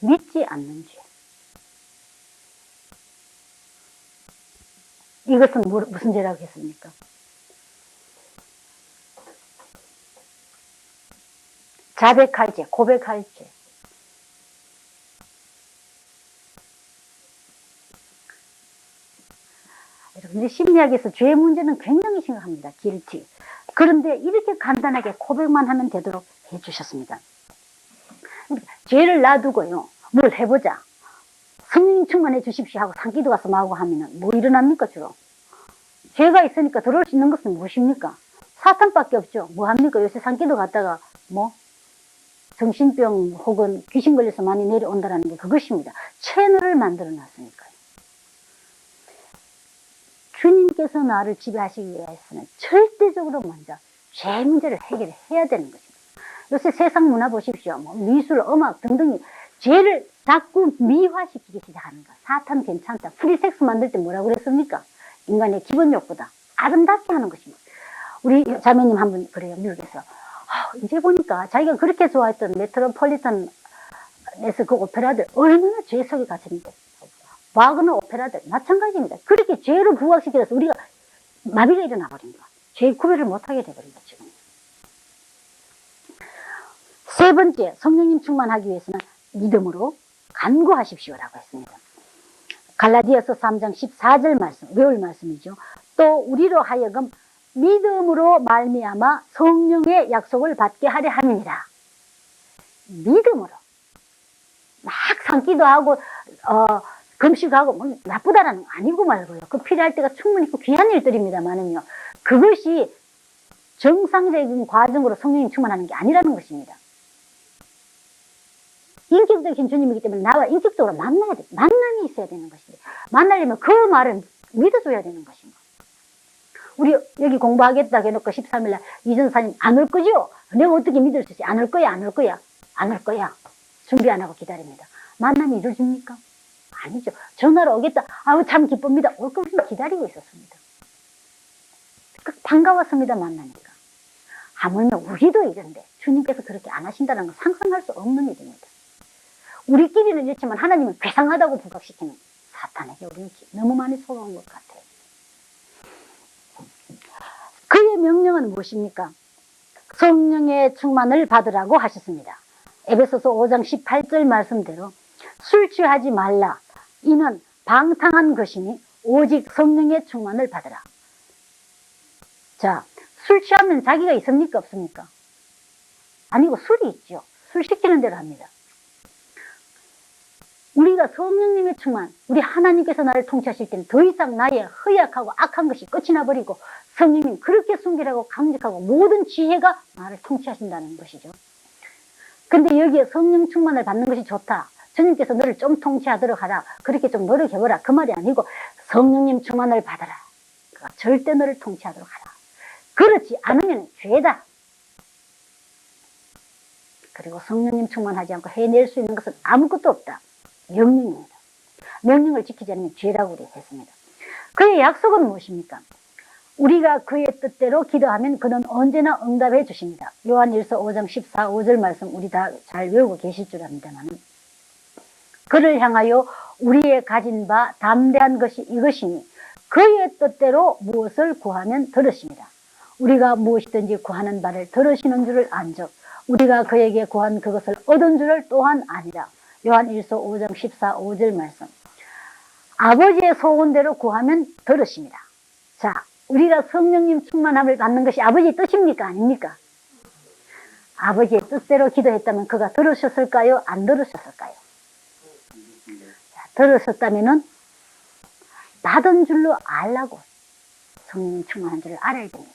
믿지 않는 죄. 이것은 무슨 죄라고 했습니까? 자백할 죄, 고백할 죄. 여러분들 심리학에서 죄 문제는 굉장히 심각합니다. guilty. 그런데 이렇게 간단하게 고백만 하면 되도록 해주셨습니다. 죄를 놔두고요, 뭘 해보자. 성령 충만해 주십시오 하고 산기도 가서 마구 하면은 뭐 일어납니까 주로? 죄가 있으니까 들어올 수 있는 것은 무엇입니까? 사탄밖에 없죠. 뭐 합니까? 요새 산기도 갔다가 뭐 정신병 혹은 귀신 걸려서 많이 내려온다는 게 그것입니다. 채널을 만들어 놨으니까요. 주님께서 나를 지배하시기 위해서는 절대적으로 먼저 죄 문제를 해결해야 되는 것입니다. 요새 세상 문화 보십시오. 뭐 미술, 음악 등등이 죄를 자꾸 미화시키기 시작하는 거. 사탄 괜찮다. 프리섹스 만들 때 뭐라고 그랬습니까? 인간의 기본 욕구다. 아름답게 하는 것입니다. 우리 자매님 한 분 그래요. 미국에서. 이제 보니까 자기가 그렇게 좋아했던 메트로폴리탄에서 그 오페라들 얼마나 죄 속에 갇혔는데. 와그너 오페라들 마찬가지입니다. 그렇게 죄로 부각시켜서 우리가 마비가 일어나 버린 거야. 죄 구별을 못하게 돼버린 거죠. 지금. 세 번째, 성령님 충만하기 위해서는 믿음으로 간구하십시오라고 했습니다. 갈라디아서 3장 14절 말씀, 외울 말씀이죠. 또 우리로 하여금 믿음으로 말미암아 성령의 약속을 받게 하려 함이니라. 믿음으로 막 상기도 하고 금식하고 뭐 나쁘다라는 거 아니고 말고요. 그 필요할 때가 충분히 있고 귀한 일들입니다만은요. 그것이 정상적인 과정으로 성령님 충만하는 게 아니라는 것입니다. 인격적인 주님이기 때문에 나와 인격적으로 만나야 돼. 만남이 있어야 되는 것인데 만나려면 그 말을 믿어줘야 되는 것입니다. 우리 여기 공부하겠다 해놓고 13일날 이전사님 안 올 거죠? 내가 어떻게 믿을 수 있지? 안 올 거야, 안 올 거야, 안 올 거야. 준비 안 하고 기다립니다. 만남이 이루어집니까? 아니죠. 전화로 오겠다. 아우 참 기쁩니다. 올 것을 기다리고 있었습니다. 반가웠습니다. 만나니까. 하물며 우리도 이런데 주님께서 그렇게 안 하신다는 건 상상할 수 없는 일입니다. 우리끼리는 이렇지만 하나님은 괴상하다고 부각시키는 사탄에게 우리는 너무 많이 속아온 것 같아요. 그의 명령은 무엇입니까? 성령의 충만을 받으라고 하셨습니다. 에베소서 5장 18절 말씀대로 술 취하지 말라. 이는 방탕한 것이니 오직 성령의 충만을 받으라. 자, 술 취하면 자기가 있습니까? 없습니까? 아니고 술이 있죠. 술 시키는 대로 합니다. 우리가 성령님의 충만, 우리 하나님께서 나를 통치하실 때는 더 이상 나의 허약하고 악한 것이 끝이 나버리고 성령님 그렇게 순결하고 강력하고 모든 지혜가 나를 통치하신다는 것이죠. 근데 여기에 성령 충만을 받는 것이 좋다. 주님께서 너를 좀 통치하도록 하라. 그렇게 좀 노력해보라. 그 말이 아니고 성령님 충만을 받아라. 그가 절대 너를 통치하도록 하라. 그렇지 않으면 죄다. 그리고 성령님 충만하지 않고 해낼 수 있는 것은 아무것도 없다. 명령입니다. 명령을 지키지 않으면 죄라고 우리 했습니다. 그의 약속은 무엇입니까? 우리가 그의 뜻대로 기도하면 그는 언제나 응답해 주십니다. 요한 1서 5장 14, 5절 말씀 우리 다 잘 외우고 계실 줄 압니다만 그를 향하여 우리의 가진 바 담대한 것이 이것이니 그의 뜻대로 무엇을 구하면 들으십니다. 우리가 무엇이든지 구하는 바를 들으시는 줄을 안즉 우리가 그에게 구한 그것을 얻은 줄을 또한 아니라. 요한 1서 5장 14, 5절 말씀. 아버지의 소원대로 구하면 들으십니다. 자, 우리가 성령님 충만함을 받는 것이 아버지의 뜻입니까? 아닙니까? 아버지의 뜻대로 기도했다면 그가 들으셨을까요? 안 들으셨을까요? 자, 들으셨다면은 받은 줄로 알라고 성령님 충만한 줄을 알아야 됩니다.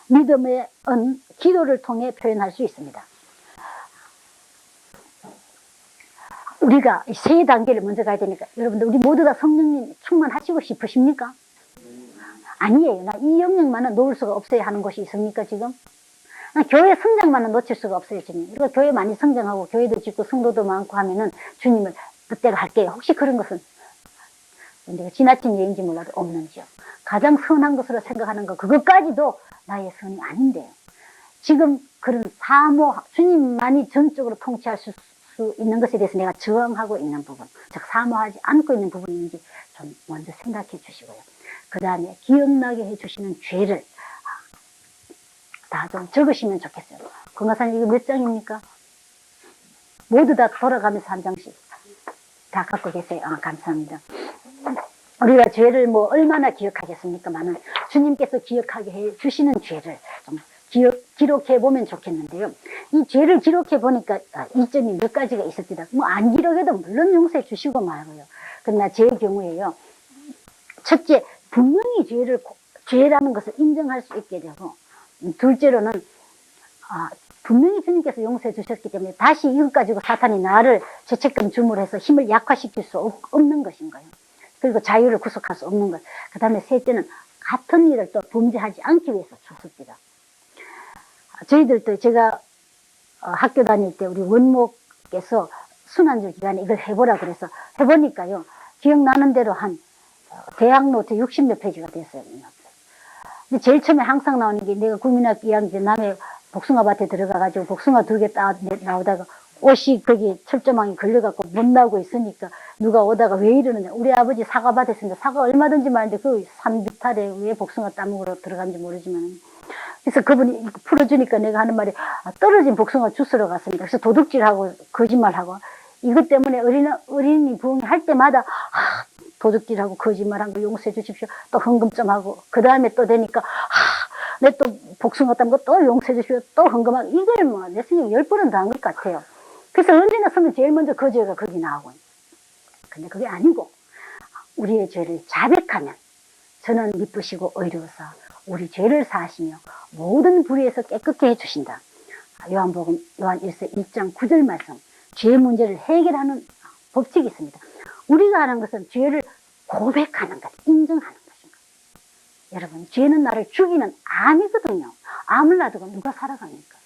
믿음의 은 기도를 통해 표현할 수 있습니다. 우리가 세 단계를 먼저 가야 되니까 여러분들 우리 모두 다 성령님 충만하시고 싶으십니까? 아니에요. 나 이 영역만은 놓을 수가 없어야 하는 것이 있습니까 지금? 나 교회 성장만은 놓칠 수가 없어요 주님. 우리가 교회 많이 성장하고 교회도 짓고 성도도 많고 하면은 주님을 뜻대로 할게요. 혹시 그런 것은 내가 지나친 예인지 몰라도 없는지요. 가장 선한 것으로 생각하는 것 그것까지도 나의 선이 아닌데요. 지금 그런 사모 주님만이 전적으로 통치할 수 있는 것에 대해서 내가 저항하고 있는 부분, 즉 사모하지 않고 있는 부분이 있는지 좀 먼저 생각해 주시고요. 그 다음에 기억나게 해주시는 죄를 다 좀 적으시면 좋겠어요. 건강사님 이거 몇 장입니까? 모두 다 돌아가면서 한 장씩 다 갖고 계세요. 감사합니다. 우리가 죄를 뭐 얼마나 기억하겠습니까만은 주님께서 기억하게 해 주시는 죄를 좀 기록해 보면 좋겠는데요. 이 죄를 기록해 보니까 이점이 몇 가지가 있었습니다. 뭐 안 기록해도 물론 용서해 주시고 말고요. 그러나 제 경우에요. 첫째, 분명히 죄라는 것을 인정할 수 있게 되고, 둘째로는 분명히 주님께서 용서해 주셨기 때문에 다시 이것 가지고 사탄이 나를 죄책감 주물해서 힘을 약화시킬 수 없는 것인 거예요. 그리고 자유를 구속할 수 없는 것. 그 다음에 셋째는 같은 일을 또 범죄하지 않기 위해서 죽습니다. 저희들도 제가 학교 다닐 때 우리 원목께서 순환주 기간에 이걸 해보라 그래서 해보니까요. 기억나는 대로 한 대학 노트 60몇 페이지가 됐어요. 근데 제일 처음에 항상 나오는 게 내가 국민학교 2학년 때 남해 복숭아밭에 들어가가지고 복숭아 2개 나오다가 옷이 거기 철조망이 걸려갖고 못 나오고 있으니까 누가 오다가 왜 이러느냐. 우리 아버지 사과밭에 있으니까 사과 얼마든지 많은데 그 산비탈에 왜 복숭아 따먹으러 들어간지 모르지만. 그래서 그분이 풀어주니까 내가 하는 말이 떨어진 복숭아 주스러 갔습니다. 그래서 도둑질하고 거짓말하고 이것 때문에 어린이 부흥할 때마다 도둑질하고 거짓말한 거 용서해 주십시오. 또 헌금 좀 하고 그 다음에 또 되니까 내 또 복숭아 딴 거 또 용서해 주십시오. 또 헌금하고 이걸 뭐 내 생각에 10번은 더 한 것 같아요. 그래서 언제나 쓰면 제일 먼저 그 죄가 거기 나오고. 근데 그게 아니고 우리의 죄를 자백하면 저는 미쁘시고 의로워서 우리 죄를 사하시며 모든 불의에서 깨끗게 해주신다. 요한복음 요한 1서 1장 9절 말씀. 죄 문제를 해결하는 법칙이 있습니다. 우리가 하는 것은 죄를 고백하는 것, 인정하는 것입니다. 여러분, 죄는 나를 죽이는 암이거든요. 암을 놔두고 누가 살아갑니까?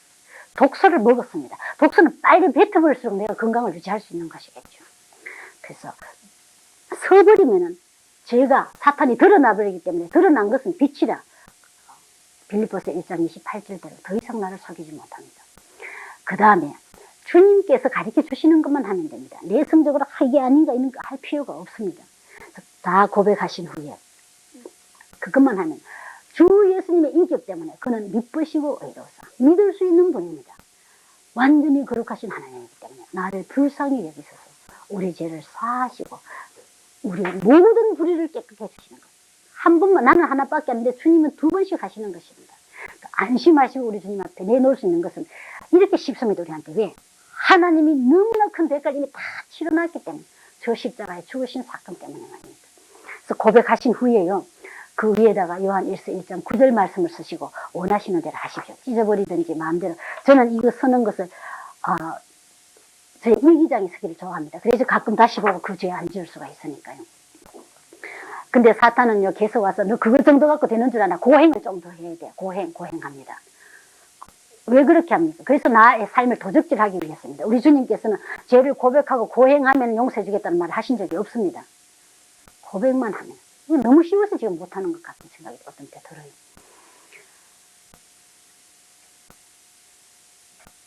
독소를 먹었습니다. 독소는 빨리 뱉어버릴수록 내가 건강을 유지할 수 있는 것이겠죠. 그래서 서버리면은 죄가 사탄이 드러나 버리기 때문에 드러난 것은 빛이라. 빌립보서 1장 28절대로 더 이상 나를 속이지 못합니다. 그 다음에 주님께서 가르쳐 주시는 것만 하면 됩니다. 내성적으로 이게 아닌가 이런 거 할 필요가 없습니다. 다 고백하신 후에 그것만 하면 주 예수님의 인격 때문에 그는 미쁘시고 의로워서 믿을 수 있는 분입니다. 완전히 거룩하신 하나님이기 때문에 나를 불쌍히 여기셔서 우리 죄를 사하시고 우리 모든 불의를 깨끗게 해주시는 것. 한 번만, 나는 하나밖에 안 되는데 주님은 2번씩 하시는 것입니다. 안심하시고 우리 주님 앞에 내놓을 수 있는 것은 이렇게 쉽습니다. 우리한테. 왜? 하나님이 너무나 큰 대가를 이미 다 치러놨기 때문에 저 십자가에 죽으신 사건 때문에 말입니다. 그래서 고백하신 후에요. 그 위에다가 요한 1서 1장 9절 말씀을 쓰시고 원하시는 대로 하십시오. 찢어버리든지 마음대로. 저는 이거 쓰는 것을 제 일기장에 쓰기를 좋아합니다. 그래서 가끔 다시 보고 그 죄에 안 지을 수가 있으니까요. 근데 사탄은요 계속 와서 너 그거 정도 갖고 되는 줄 아나? 고행을 좀 더 해야 돼요. 고행합니다. 왜 그렇게 합니까? 그래서 나의 삶을 도적질하기 위해서입니다. 우리 주님께서는 죄를 고백하고 고행하면 용서해 주겠다는 말을 하신 적이 없습니다. 고백만 하면. 이게 너무 쉬워서 지금 못하는 것 같은 생각이 어떤 때 들어요.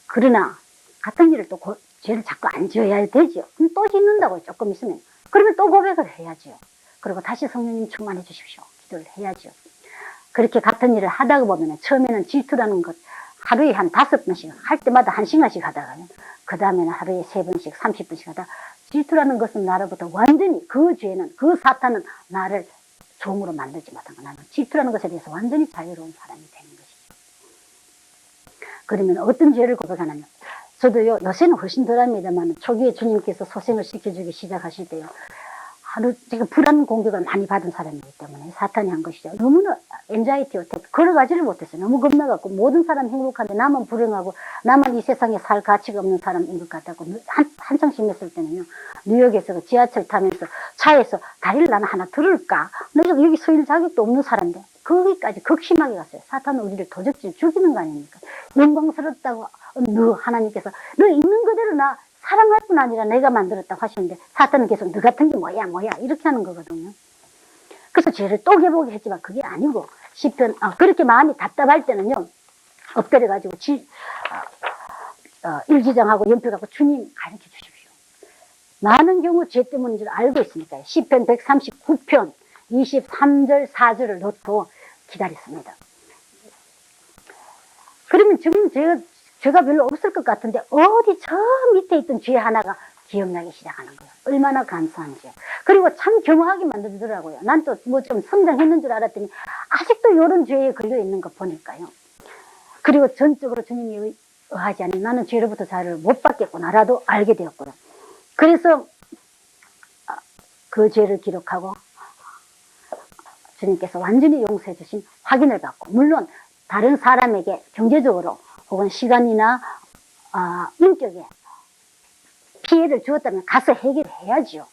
그러나 같은 일을 또 죄를 자꾸 안 지어야 되죠. 그럼 또 짓는다고요. 조금 있으면. 그러면 또 고백을 해야죠. 그리고 다시 성령님 충만해 주십시오. 기도를 해야죠. 그렇게 같은 일을 하다가 보면 처음에는 질투라는 것 하루에 한 5번씩 할 때마다 1시간씩 하다가요. 그 다음에는 하루에 3번씩 30분씩 하다. 질투라는 것은 나로부터 완전히 그 죄는 그 사탄은 나를 종으로 만들지 못한 거. 나는 질투라는 것에 대해서 완전히 자유로운 사람이 되는 것이죠. 그러면 어떤 죄를 고백하냐면 저도요 요새는 훨씬 덜합니다만 초기에 주님께서 소생을 시켜주기 시작하실 때요 하루 제가 불안 공격을 많이 받은 사람이기 때문에 사탄이 한 것이죠. 너무나 엔자이티 어택 걸어가지를 못했어요. 너무 겁나갖고 모든 사람 행복한데 나만 불행하고 나만 이 세상에 살 가치가 없는 사람인 것 같다고 한창 심했을 때는요 뉴욕에서 그 지하철 타면서 차에서 다리를 나는 하나 들을까? 내가 여기 서 있는 자격도 없는 사람인데 거기까지 극심하게 갔어요. 사탄은 우리를 도적질 죽이는 거 아닙니까? 영광스럽다고 너 하나님께서 너 있는 그대로 나 사랑할 뿐 아니라 내가 만들었다고 하시는데 사탄은 계속 너 같은 게 뭐야 이렇게 하는 거거든요. 그래서 죄를 또 개보게 했지만 그게 아니고 시편 그렇게 마음이 답답할 때는요 엎드려 가지고 일기장하고 연필 갖고 주님 가르쳐 주십시오. 많은 경우 죄 때문인 줄 알고 있으니까요. 시편 139편 23절 4절을 놓고 기다렸습니다. 그러면 지금 죄가 별로 없을 것 같은데 어디 저 밑에 있던 죄 하나가 기억나기 시작하는 거예요. 얼마나 감사한지. 그리고 참 겸허하게 만들더라고요. 난 또 뭐 좀 성장했는 줄 알았더니 아직도 이런 죄에 걸려 있는 거 보니까요. 그리고 전적으로 주님이 의하지 않으면 나는 죄로부터 자유를 못 받겠구나라도 알게 되었고요. 그래서 그 죄를 기록하고 주님께서 완전히 용서해 주신 확인을 받고 물론 다른 사람에게 경제적으로 혹은 시간이나 인격에 피해를 주었다면 가서 해결해야죠.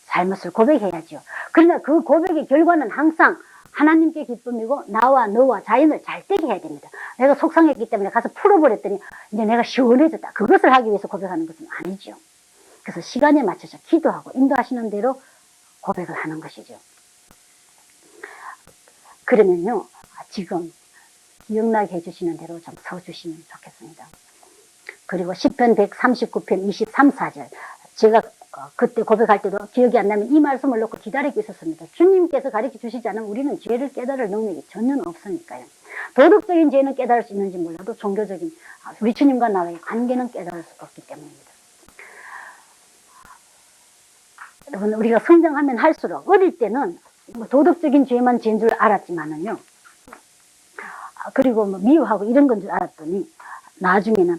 잘못을 고백해야죠. 그러나 그 고백의 결과는 항상 하나님께 기쁨이고 나와 너와 자연을 잘 되게 해야 됩니다. 내가 속상했기 때문에 가서 풀어버렸더니 이제 내가 시원해졌다. 그것을 하기 위해서 고백하는 것은 아니죠. 그래서 시간에 맞춰서 기도하고 인도하시는 대로 고백을 하는 것이죠. 그러면요 지금 기억나게 해주시는 대로 좀 서주시면 좋겠습니다. 그리고 시편 139편 23, 4절 제가 그때 고백할 때도 기억이 안 나면 이 말씀을 놓고 기다리고 있었습니다. 주님께서 가르쳐 주시지 않으면 우리는 죄를 깨달을 능력이 전혀 없으니까요. 도덕적인 죄는 깨달을 수 있는지 몰라도 종교적인 우리 주님과 나와의 관계는 깨달을 수 없기 때문입니다. 여러분 우리가 성장하면 할수록 어릴 때는 도덕적인 죄만 죄인 줄 알았지만은요. 그리고 뭐 미워하고 이런 건 줄 알았더니 나중에는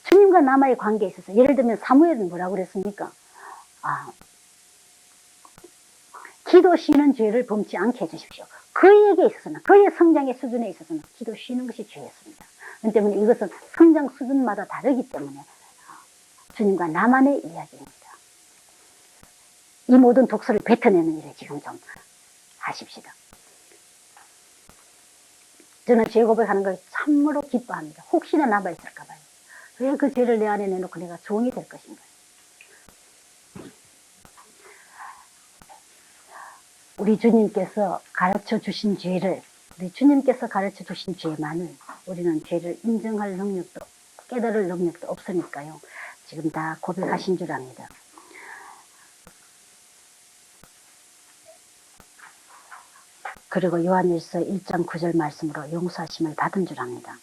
주님과 남아의 관계에 있어서 예를 들면 사무엘은 뭐라고 그랬습니까? 기도 쉬는 죄를 범치 않게 해주십시오. 그에게 있어서는 그의 성장의 수준에 있어서는 기도 쉬는 것이 죄였습니다. 그렇기 때문에 이것은 성장 수준마다 다르기 때문에 주님과 나만의 이야기입니다. 이 모든 독서를 뱉어내는 일을 지금 좀 하십시다. 저는 죄 고백하는 걸 참으로 기뻐합니다. 혹시나 남아있을까 봐요. 왜 그 죄를 내 안에 내놓고 내가 종이 될 것인가. 우리 주님께서 가르쳐 주신 죄를 우리 주님께서 가르쳐 주신 죄만을 우리는 죄를 인정할 능력도 깨달을 능력도 없으니까요. 지금 다 고백하신 줄 압니다. 그리고 요한일서 1장 9절 말씀으로 용서하심을 받은 줄 압니다.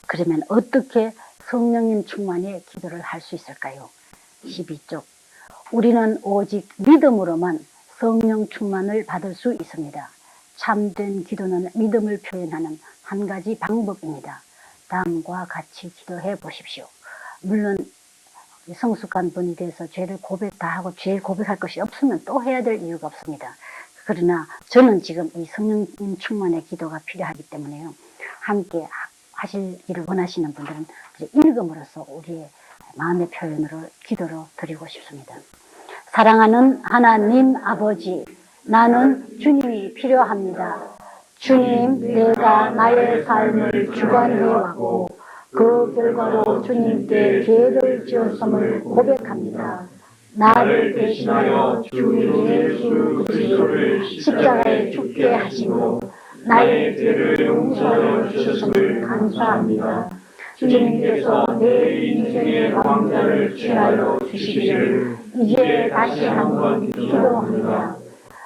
그러면 어떻게 성령님 충만의 기도를 할 수 있을까요? 12쪽 우리는 오직 믿음으로만 성령 충만을 받을 수 있습니다. 참된 기도는 믿음을 표현하는 한 가지 방법입니다. 다음과 같이 기도해 보십시오. 물론 성숙한 분이 돼서 죄를 고백 다 하고 죄를 고백할 것이 없으면 또 해야 될 이유가 없습니다. 그러나 저는 지금 이 성령님 충만의 기도가 필요하기 때문에요. 함께 하시기를 원하시는 분들은 읽음으로써 우리의 마음의 표현으로 기도로 드리고 싶습니다. 사랑하는 하나님 아버지, 나는 주님이 필요합니다. 주님, 내가 나의 삶을 주관해왔고 그 결과로 주님께 죄를 지었음을 고백합니다. 나를 대신하여 주 예수 그리스도를 십자가에 죽게 하시고 나의 죄를 용서하여 주셨음을 감사합니다. 주님께서 내 인생의 왕자를 취하여 주시기를 이제 다시 한번 기도합니다.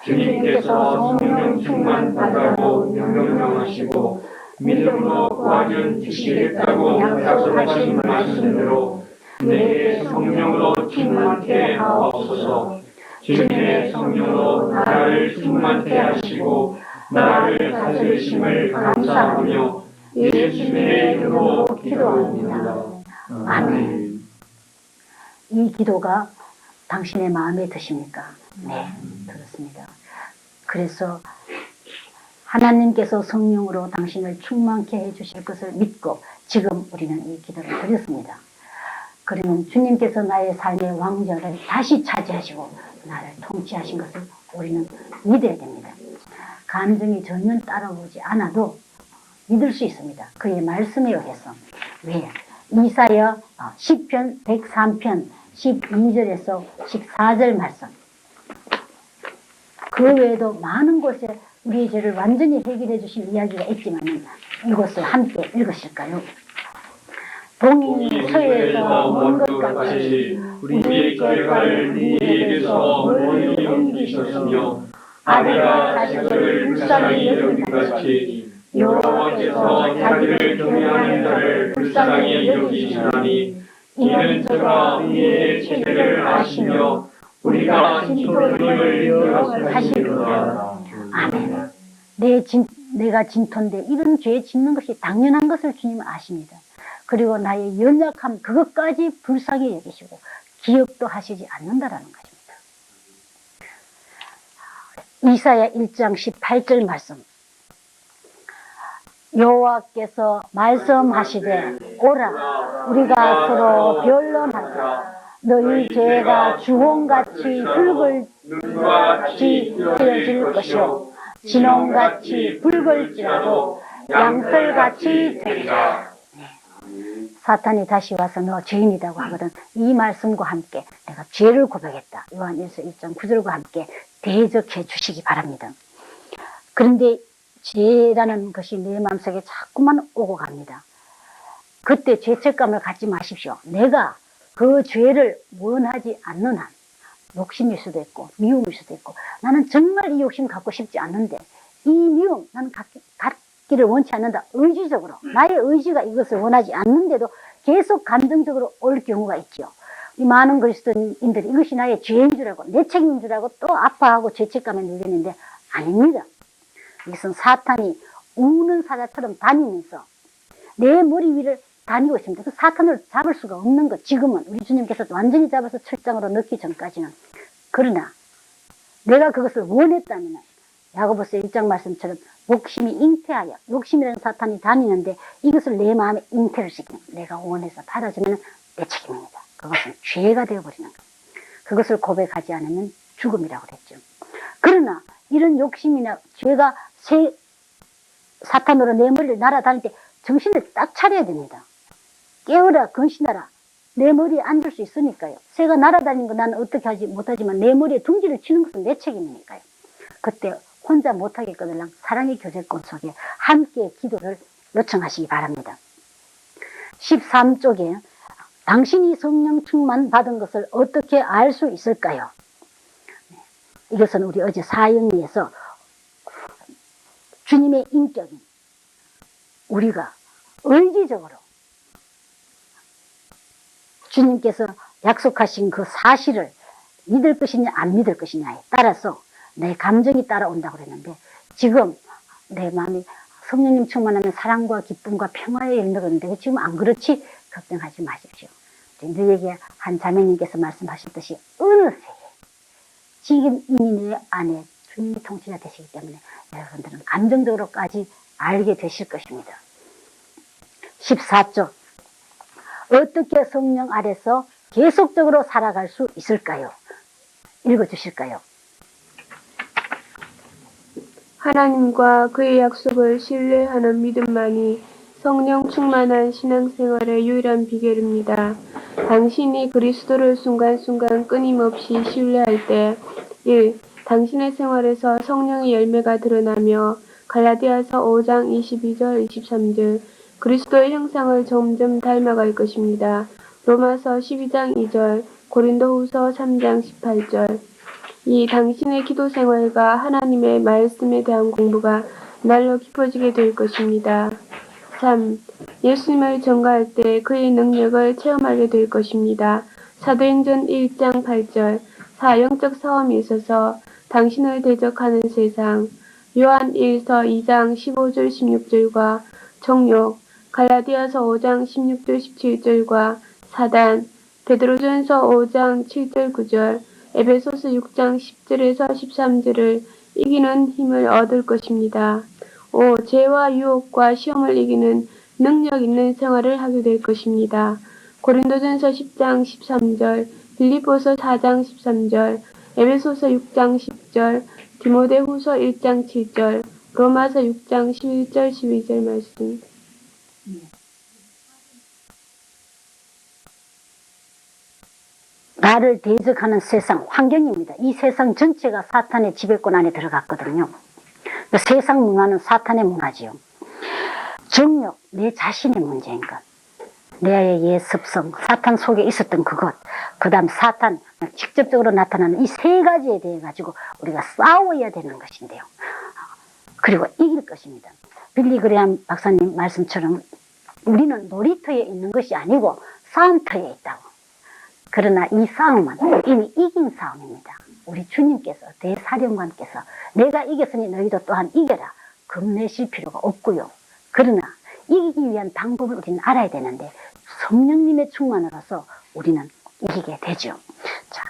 주님께서 성령 충만 받으라고 명령하시고 믿음으로 구하면 주시겠다고 약속하신 말씀대로 내게 성령으로 충만케 하옵소서. 주님의 성령으로 나를 충만케 하시고 나를 다스리심을 감사하며 예수님의 이름으로 기도합니다. 아멘. 이 기도가 당신의 마음에 드십니까? 네, 들었습니다. 그래서 하나님께서 성령으로 당신을 충만케 해주실 것을 믿고 지금 우리는 이 기도를 드렸습니다. 그러면 주님께서 나의 삶의 왕좌를 다시 차지하시고 나를 통치하신 것을 우리는 믿어야 됩니다. 감정이 전혀 따라오지 않아도 믿을 수 있습니다. 그의 말씀에 의해서. 왜? 이사야 10편 103편 12절에서 14절 말씀. 그 외에도 많은 곳에 우리의 죄를 완전히 해결해 주신 이야기가 있지만 이것을 함께 읽으실까요? 동이 서에서 먼 것 같이 우리의 결과를 우리에게서 멀리 옮기셨으며 아내가 자식을 불쌍히 여긴 같이 여호와께서 자기를 경외하는 자를 불쌍히 여기시나니 이는 저가 우리의 죄를 아시며 우리가 진토임을 기억하시리로다. 아멘. 내가 진토인데 이런 죄 짓는 것이 당연한 것을 주님은 아십니다. 그리고 나의 연약함 그것까지 불쌍히 여기시고 기억도 하시지 않는다라는 것입니다. 이사야 1장 18절 말씀. 여호와께서 말씀하시되 오라 우리가 서로 변론하자. 너희 죄가 주홍같이 붉을 눈같이 되어질 것이요 진홍같이 붉을지라도 양털같이 되리라. 사탄이 다시 와서 너 죄인이라고 하거든. 이 말씀과 함께 내가 죄를 고백했다. 요한일서 1장 9절과 함께 대적해 주시기 바랍니다. 그런데 죄라는 것이 내 마음속에 자꾸만 오고 갑니다. 그때 죄책감을 갖지 마십시오. 내가 그 죄를 원하지 않는 한 욕심일 수도 있고 미움일 수도 있고 나는 정말 이 욕심 갖고 싶지 않는데 이 미움 나는 갖기를 원치 않는다. 의지적으로 나의 의지가 이것을 원하지 않는데도 계속 감정적으로 올 경우가 있죠. 이 많은 그리스도인들이 이것이 나의 죄인 줄 알고 내 책임인 줄 알고 또 아파하고 죄책감에 눌리는데 아닙니다. 이것은 사탄이 우는 사자처럼 다니면서 내 머리 위를 다니고 있습니다. 그 사탄을 잡을 수가 없는 것. 지금은 우리 주님께서 완전히 잡아서 철장으로 넣기 전까지는. 그러나 내가 그것을 원했다면 야고보서 1장 말씀처럼 욕심이 잉태하여 욕심이라는 사탄이 다니는데 이것을 내 마음에 잉태를 시키는 내가 원해서 받아주면 내 책임입니다. 그것은 죄가 되어버리는 것. 그것을 고백하지 않으면 죽음이라고 그랬죠. 그러나 이런 욕심이나 죄가 사탄으로 내 머리를 날아다닐 때 정신을 딱 차려야 됩니다. 깨어라 근신하라. 내 머리에 앉을 수 있으니까요. 새가 날아다니는 거 나는 어떻게 하지 못하지만 내 머리에 둥지를 치는 것은 내 책임이니까요. 그때 혼자 못하겠거든 사랑의 교제권 속에 함께 기도를 요청하시기 바랍니다. 13쪽에 당신이 성령 충만 받은 것을 어떻게 알 수 있을까요? 이것은 우리 어제 사형리에서 주님의 인격인 우리가 의지적으로 주님께서 약속하신 그 사실을 믿을 것이냐 안 믿을 것이냐에 따라서 내 감정이 따라온다고 그랬는데 지금 내 마음이 성령님 충만하면 사랑과 기쁨과 평화에 이른다는데 지금 안 그렇지? 걱정하지 마십시오. 너에게 한 자매님께서 말씀하셨듯이 어느새 지금 이미 내 안에 주님이 통치자 되시기 때문에 여러분들은 감정적으로까지 알게 되실 것입니다. 14쪽 어떻게 성령 아래서 계속적으로 살아갈 수 있을까요? 읽어주실까요? 하나님과 그의 약속을 신뢰하는 믿음만이 성령 충만한 신앙생활의 유일한 비결입니다. 당신이 그리스도를 순간순간 끊임없이 신뢰할 때 1. 당신의 생활에서 성령의 열매가 드러나며 갈라디아서 5장 22절 23절 그리스도의 형상을 점점 닮아갈 것입니다. 로마서 12장 2절 고린도후서 3장 18절 2. 당신의 기도 생활과 하나님의 말씀에 대한 공부가 날로 깊어지게 될 것입니다. 3. 예수님을 전가할 때 그의 능력을 체험하게 될 것입니다. 사도행전 1장 8절 4. 영적 싸움이 있어서 당신을 대적하는 세상. 요한 1서 2장 15절 16절과 정욕, 갈라디아서 5장 16절 17절과 사단, 베드로전서 5장 7절 9절, 에베소서 6장 10절에서 13절을 이기는 힘을 얻을 것입니다. 5. 죄와 유혹과 시험을 이기는 능력 있는 생활을 하게 될 것입니다. 고린도전서 10장 13절, 빌립보서 4장 13절, 에베소서 6장 10절, 디모데후서 1장 7절, 로마서 6장 11절 12절 말씀. 나를 대적하는 세상, 환경입니다. 이 세상 전체가 사탄의 지배권 안에 들어갔거든요. 세상 문화는 사탄의 문화지요. 정욕, 내 자신의 문제인 것. 내 예습성, 사탄 속에 있었던 그것, 그 다음 사탄, 직접적으로 나타나는 이 세 가지에 대해 가지고 우리가 싸워야 되는 것인데요. 그리고 이길 것입니다. 빌리 그레함 박사님 말씀처럼 우리는 놀이터에 있는 것이 아니고 싸움터에 있다고. 그러나 이 싸움은 이미 이긴 싸움입니다. 우리 주님께서, 대사령관께서 내가 이겼으니 너희도 또한 이겨라. 겁내실 필요가 없고요. 그러나 이기기 위한 방법을 우리는 알아야 되는데 성령님의 충만으로서 우리는 이기게 되죠. 자,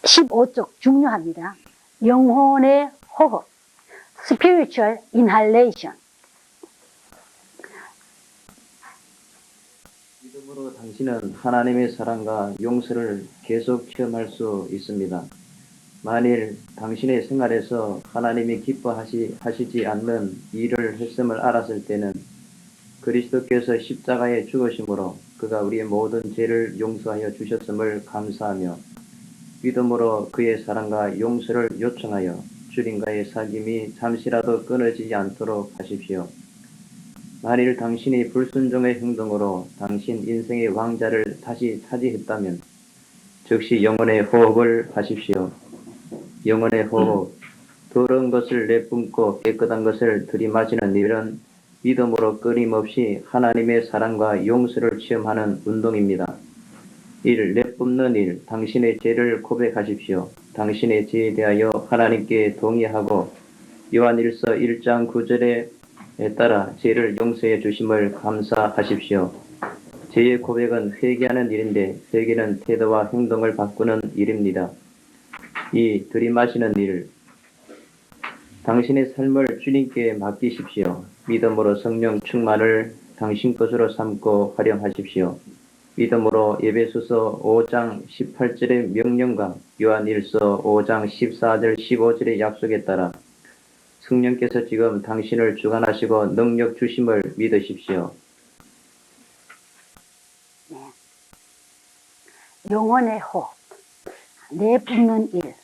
15쪽 중요합니다. 영혼의 호흡, spiritual inhalation. 믿음으로 당신은 하나님의 사랑과 용서를 계속 체험할 수 있습니다. 만일 당신의 생활에서 하나님이 기뻐하시지 않는 일을 했음을 알았을 때는 그리스도께서 십자가에 죽으심으로 그가 우리의 모든 죄를 용서하여 주셨음을 감사하며 믿음으로 그의 사랑과 용서를 요청하여 주님과의 사귐이 잠시라도 끊어지지 않도록 하십시오. 만일 당신이 불순종의 행동으로 당신 인생의 왕자를 다시 차지했다면 즉시 영혼의 호흡을 하십시오. 영혼의 호흡, 더러운 것을 내뿜고 깨끗한 것을 들이마시는 일은 믿음으로 끊임없이 하나님의 사랑과 용서를 체험하는 운동입니다. 1. 내뿜는 일, 당신의 죄를 고백하십시오. 당신의 죄에 대하여 하나님께 동의하고 요한일서 1장 9절에 따라 죄를 용서해 주심을 감사하십시오. 죄의 고백은 회개하는 일인데 회개는 태도와 행동을 바꾸는 일입니다. 2. 들이마시는 일, 당신의 삶을 주님께 맡기십시오. 믿음으로 성령 충만을 당신 것으로 삼고 활용하십시오. 믿음으로 에베소서 5장 18절의 명령과 요한일서 5장 14절 15절의 약속에 따라 성령께서 지금 당신을 주관하시고 능력 주심을 믿으십시오. 네. 영혼의 호흡, 내뿜는 일.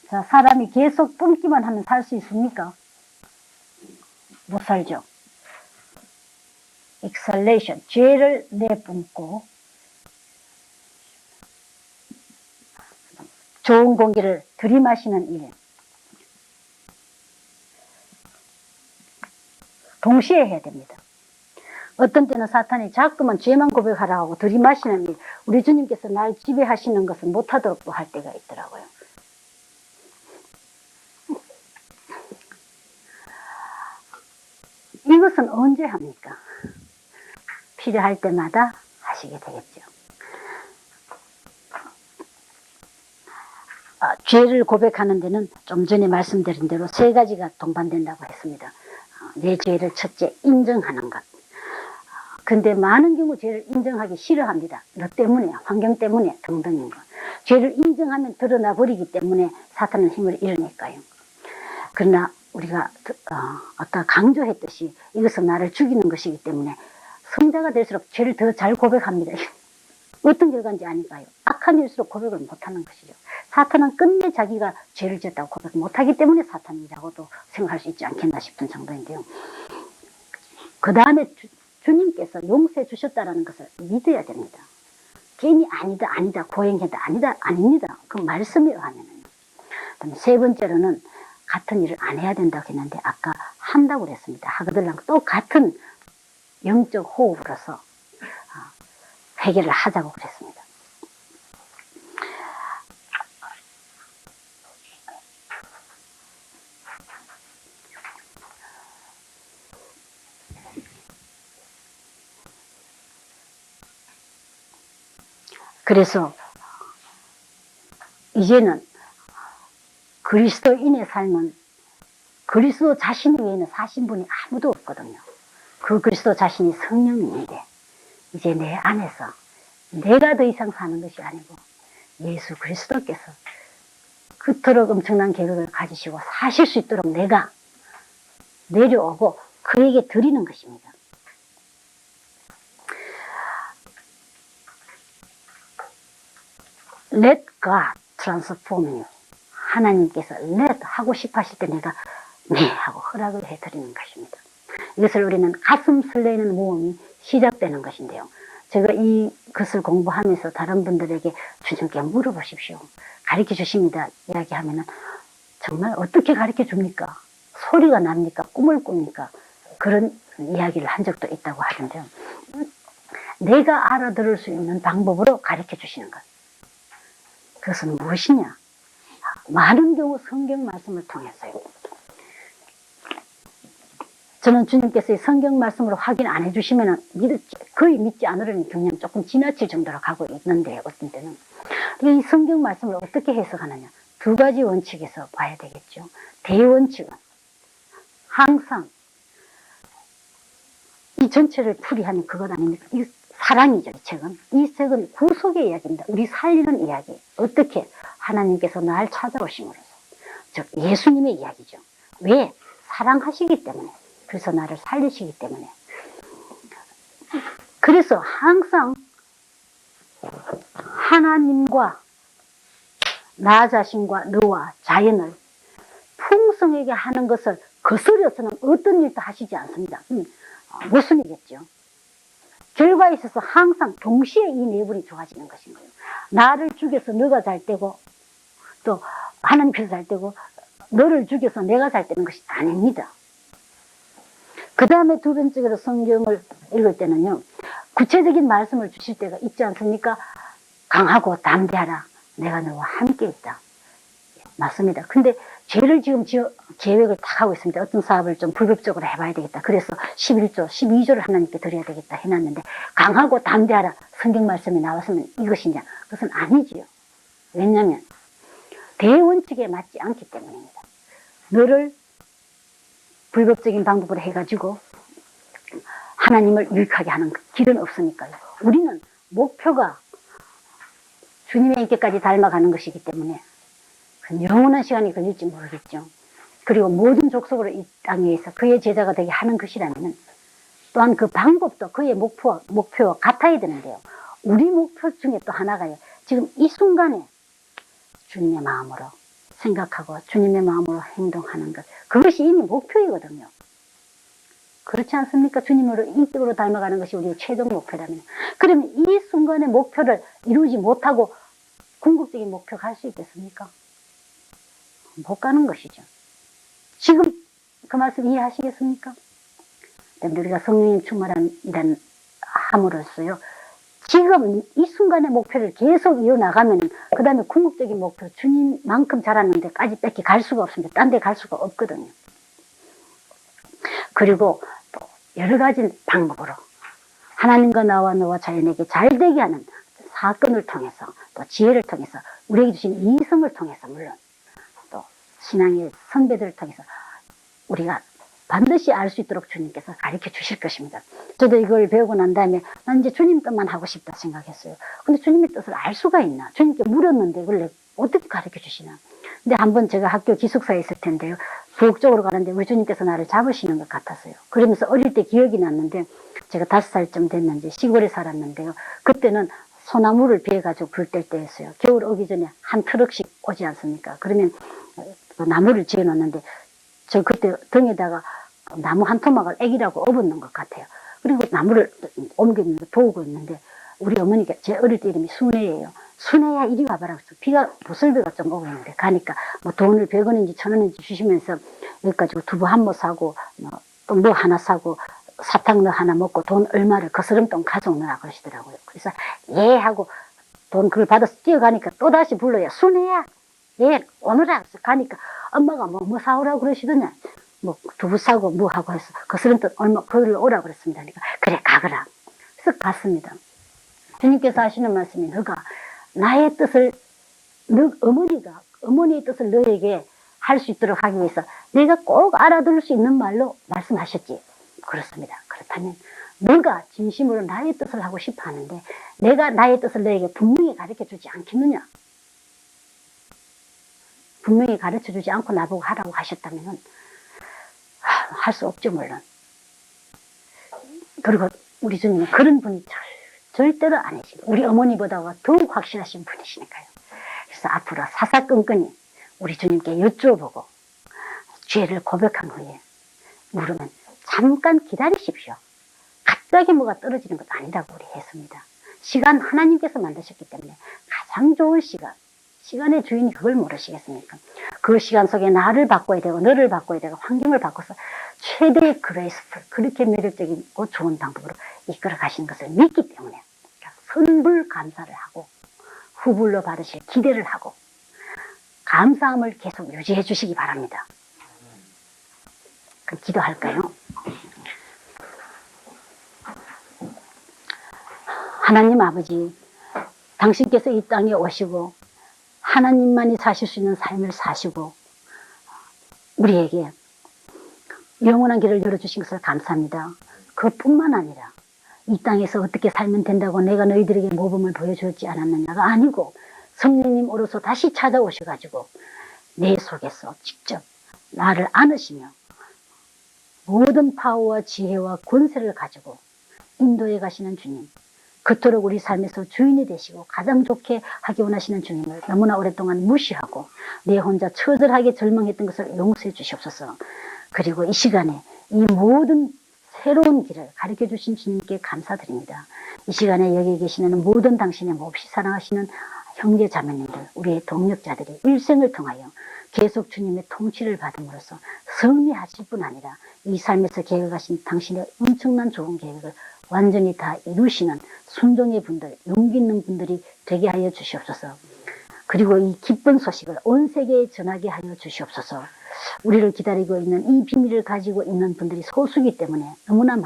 자, 사람이 계속 뿜기만 하면 살 수 있습니까? 못 살죠. exhalation, 죄를 내뿜고 좋은 공기를 들이마시는 일. 동시에 해야 됩니다. 어떤 때는 사탄이 자꾸만 죄만 고백하라고 하고 들이마시는 일, 우리 주님께서 날 지배하시는 것을 못하도록 또 할 때가 있더라고요. 이것은 언제 합니까? 필요할 때마다 하시게 되겠죠. 죄를 고백하는 데는 좀 전에 말씀드린 대로 세 가지가 동반된다고 했습니다. 내 죄를 첫째 인정하는 것. 근데 많은 경우 죄를 인정하기 싫어합니다. 너 때문에, 환경 때문에 등등인 것. 죄를 인정하면 드러나 버리기 때문에 사탄은 힘을 잃으니까요. 그러나 우리가 아까 강조했듯이 이것은 나를 죽이는 것이기 때문에 성자가 될수록 죄를 더 잘 고백합니다. 어떤 결과인지 아닐까요? 악한 일수록 고백을 못하는 것이죠. 사탄은 끝내 자기가 죄를 지었다고 고백 못하기 때문에 사탄이라고도 생각할 수 있지 않겠나 싶은 정도인데요. 그 다음에 주님께서 용서해 주셨다는 것을 믿어야 됩니다. 괜히 아니다 고행했다 아니다 아닙니다. 그 말씀에 의하면요. 그다음에 세 번째로는 같은 일을 안 해야 된다고 했는데 아까 한다고 그랬습니다. 하거들랑 또 같은 영적 호흡으로서 회개를 하자고 그랬습니다. 그래서 이제는 그리스도인의 삶은 그리스도 자신 외에는 사신 분이 아무도 없거든요. 그 그리스도 자신이 성령인데 이제 내 안에서 내가 더 이상 사는 것이 아니고 예수 그리스도께서 그토록 엄청난 계획을 가지시고 사실 수 있도록 내가 내려오고 그에게 드리는 것입니다. Let God transform you. 하나님께서 let 하고 싶어 하실 때 내가 네 하고 허락을 해드리는 것입니다. 이것을 우리는 가슴 설레는 모험이 시작되는 것인데요. 제가 이것을 공부하면서 다른 분들에게 주님께 물어보십시오. 가르쳐 주십니다. 이야기하면은 정말 어떻게 가르쳐 줍니까? 소리가 납니까? 꿈을 꿉니까? 그런 이야기를 한 적도 있다고 하던데요. 내가 알아들을 수 있는 방법으로 가르쳐 주시는 것. 그것은 무엇이냐? 많은 경우 성경 말씀을 통해서요. 저는 주님께서 성경 말씀으로 확인 안 해주시면 거의 믿지 않으려는 경향 조금 지나칠 정도로 가고 있는데 어떤 때는 이 성경 말씀을 어떻게 해석하느냐? 두 가지 원칙에서 봐야 되겠죠. 대원칙은 항상 이 전체를 풀이하는 그것 아닙니까? 이 사랑이죠. 이 책은. 이 책은 구속의 이야기입니다. 우리 살리는 이야기. 어떻게 하나님께서 날 찾아오심으로써 즉 예수님의 이야기죠. 왜? 사랑하시기 때문에. 그래서 나를 살리시기 때문에. 그래서 항상 하나님과 나 자신과 너와 자연을 풍성하게 하는 것을 거스려서는 어떤 일도 하시지 않습니다. 모순이겠죠. 결과에 있어서 항상 동시에 이 내분이 좋아지는 것인 거예요. 나를 죽여서 너가 잘 되고 또 하나님께서 잘 되고 너를 죽여서 내가 잘 되는 것이 아닙니다. 그 다음에 두 번째로 성경을 읽을 때는요. 구체적인 말씀을 주실 때가 있지 않습니까? 강하고 담대하라. 내가 너와 함께 있다. 맞습니다. 근데 죄를 지금 계획을 다 하고 있습니다. 어떤 사업을 좀 불법적으로 해봐야 되겠다. 그래서 11조, 12조를 하나님께 드려야 되겠다 해놨는데 강하고 담대하라. 성경 말씀이 나왔으면 이것이냐? 그것은 아니지요. 왜냐하면 대원칙에 맞지 않기 때문입니다. 너를 불법적인 방법으로 해가지고 하나님을 유익하게 하는 길은 없으니까요. 우리는 목표가 주님의 인격까지 닮아가는 것이기 때문에 영원한 시간이 걸릴지 모르겠죠. 그리고 모든 족속으로 이 땅에서 그의 제자가 되게 하는 것이라면 또한 그 방법도 그의 목표와 같아야 되는데요. 우리 목표 중에 또 하나가요. 지금 이 순간에 주님의 마음으로 생각하고 주님의 마음으로 행동하는 것. 그것이 이미 목표이거든요. 그렇지 않습니까? 주님으로 인격으로 닮아가는 것이 우리의 최종 목표라면. 그러면 이 순간의 목표를 이루지 못하고 궁극적인 목표 갈 수 있겠습니까? 못 가는 것이죠. 지금 그 말씀 이해하시겠습니까? 우리가 성령님 충만이란 함으로써요. 지금 이 순간의 목표를 계속 이어나가면 그 다음에 궁극적인 목표 주님만큼 잘하는 데까지 뺏기 갈 수가 없습니다. 딴 데 갈 수가 없거든요. 그리고 또 여러 가지 방법으로 하나님과 나와 너와 자연에게 잘되게 하는 사건을 통해서 또 지혜를 통해서 우리에게 주신 이성을 통해서 물론 또 신앙의 선배들을 통해서 우리가 반드시 알 수 있도록 주님께서 가르쳐 주실 것입니다. 저도 이걸 배우고 난 다음에 난 이제 주님 뜻만 하고 싶다 생각했어요. 근데 주님의 뜻을 알 수가 있나? 주님께 물었는데 이걸 어떻게 가르쳐 주시나? 근데 한번 제가 학교 기숙사에 있을 텐데요. 부엌 쪽으로 가는데 우리 주님께서 나를 잡으시는 것 같았어요. 그러면서 어릴 때 기억이 났는데 제가 5살쯤 됐는지 시골에 살았는데요. 그때는 소나무를 베어가지고 불 뗄 때였어요. 겨울 오기 전에 한 트럭씩 오지 않습니까? 그러면 나무를 지어놨는데 저 그때 등에다가 나무 한 토막을 애기라고 업었는 것 같아요. 그리고 나무를 옮기는 거 도우고 있는데 우리 어머니가 제 어릴 때 이름이 순애예요. 순애야 이리 와봐라. 비가 보슬비가 좀 오고 있는데 가니까 뭐 돈을 100원인지 1000원인지 주시면서 여기 가지고 두부 한 모 사고 또 뭐 하나 사고 사탕 너 하나 먹고 돈 얼마를 거스름돈 가져오느라 그러시더라고요. 그래서 예 하고 돈 그걸 받아서 뛰어가니까 또다시 불러요. 순애야 예 오느라 가니까 엄마가 뭐 사오라고 그러시더냐. 뭐 두부 사고 뭐 하고 해서 거스름돈 얼마 그걸 오라고 그랬습니다. 그러니까 그래 가거라. 그래서 갔습니다. 주님께서 하시는 말씀이 너가 나의 뜻을 너 어머니의 뜻을 너에게 할 수 있도록 하기 위해서 내가 꼭 알아들을 수 있는 말로 말씀하셨지. 그렇습니다. 그렇다면 너가 진심으로 나의 뜻을 하고 싶어 하는데 내가 나의 뜻을 너에게 분명히 가르쳐 주지 않겠느냐. 분명히 가르쳐 주지 않고 나보고 하라고 하셨다면 할 수 없죠 물론. 그리고 우리 주님은 그런 분이 절대로 아니시고 우리 어머니보다 더욱 확실하신 분이시니까요. 그래서 앞으로 사사건건히 우리 주님께 여쭈어보고 죄를 고백한 후에 물으면 잠깐 기다리십시오. 갑자기 뭐가 떨어지는 것도 아니라고 우리 했습니다. 시간 하나님께서 만드셨기 때문에 가장 좋은 시간의 주인이 그걸 모르시겠습니까? 그 시간 속에 나를 바꿔야 되고 너를 바꿔야 되고 환경을 바꿔서 최대의 그레이스풀 그렇게 매력적이고 좋은 방법으로 이끌어 가시는 것을 믿기 때문에 선불 감사를 하고 후불로 받으실 기대를 하고 감사함을 계속 유지해 주시기 바랍니다. 그럼 기도할까요? 하나님 아버지, 당신께서 이 땅에 오시고 하나님만이 사실 수 있는 삶을 사시고 우리에게 영원한 길을 열어주신 것을 감사합니다. 그뿐만 아니라 이 땅에서 어떻게 살면 된다고 내가 너희들에게 모범을 보여주지 않았느냐가 아니고 성령님 오로서 다시 찾아오셔가지고 내 속에서 직접 나를 안으시며 모든 파워와 지혜와 권세를 가지고 인도해 가시는 주님, 그토록 우리 삶에서 주인이 되시고 가장 좋게 하기 원하시는 주님을 너무나 오랫동안 무시하고 내 혼자 처절하게 절망했던 것을 용서해 주시옵소서. 그리고 이 시간에 이 모든 새로운 길을 가르쳐 주신 주님께 감사드립니다. 이 시간에 여기 계시는 모든 당신의 몹시 사랑하시는 형제 자매님들, 우리의 동력자들이 일생을 통하여 계속 주님의 통치를 받음으로써 승리하실 뿐 아니라 이 삶에서 계획하신 당신의 엄청난 좋은 계획을 완전히 다 이루시는 순종의 분들, 용기 있는 분들이 되게 하여 주시옵소서. 그리고 이 기쁜 소식을 온 세계에 전하게 하여 주시옵소서. 우리를 기다리고 있는 이 비밀을 가지고 있는 분들이 소수이기 때문에 너무나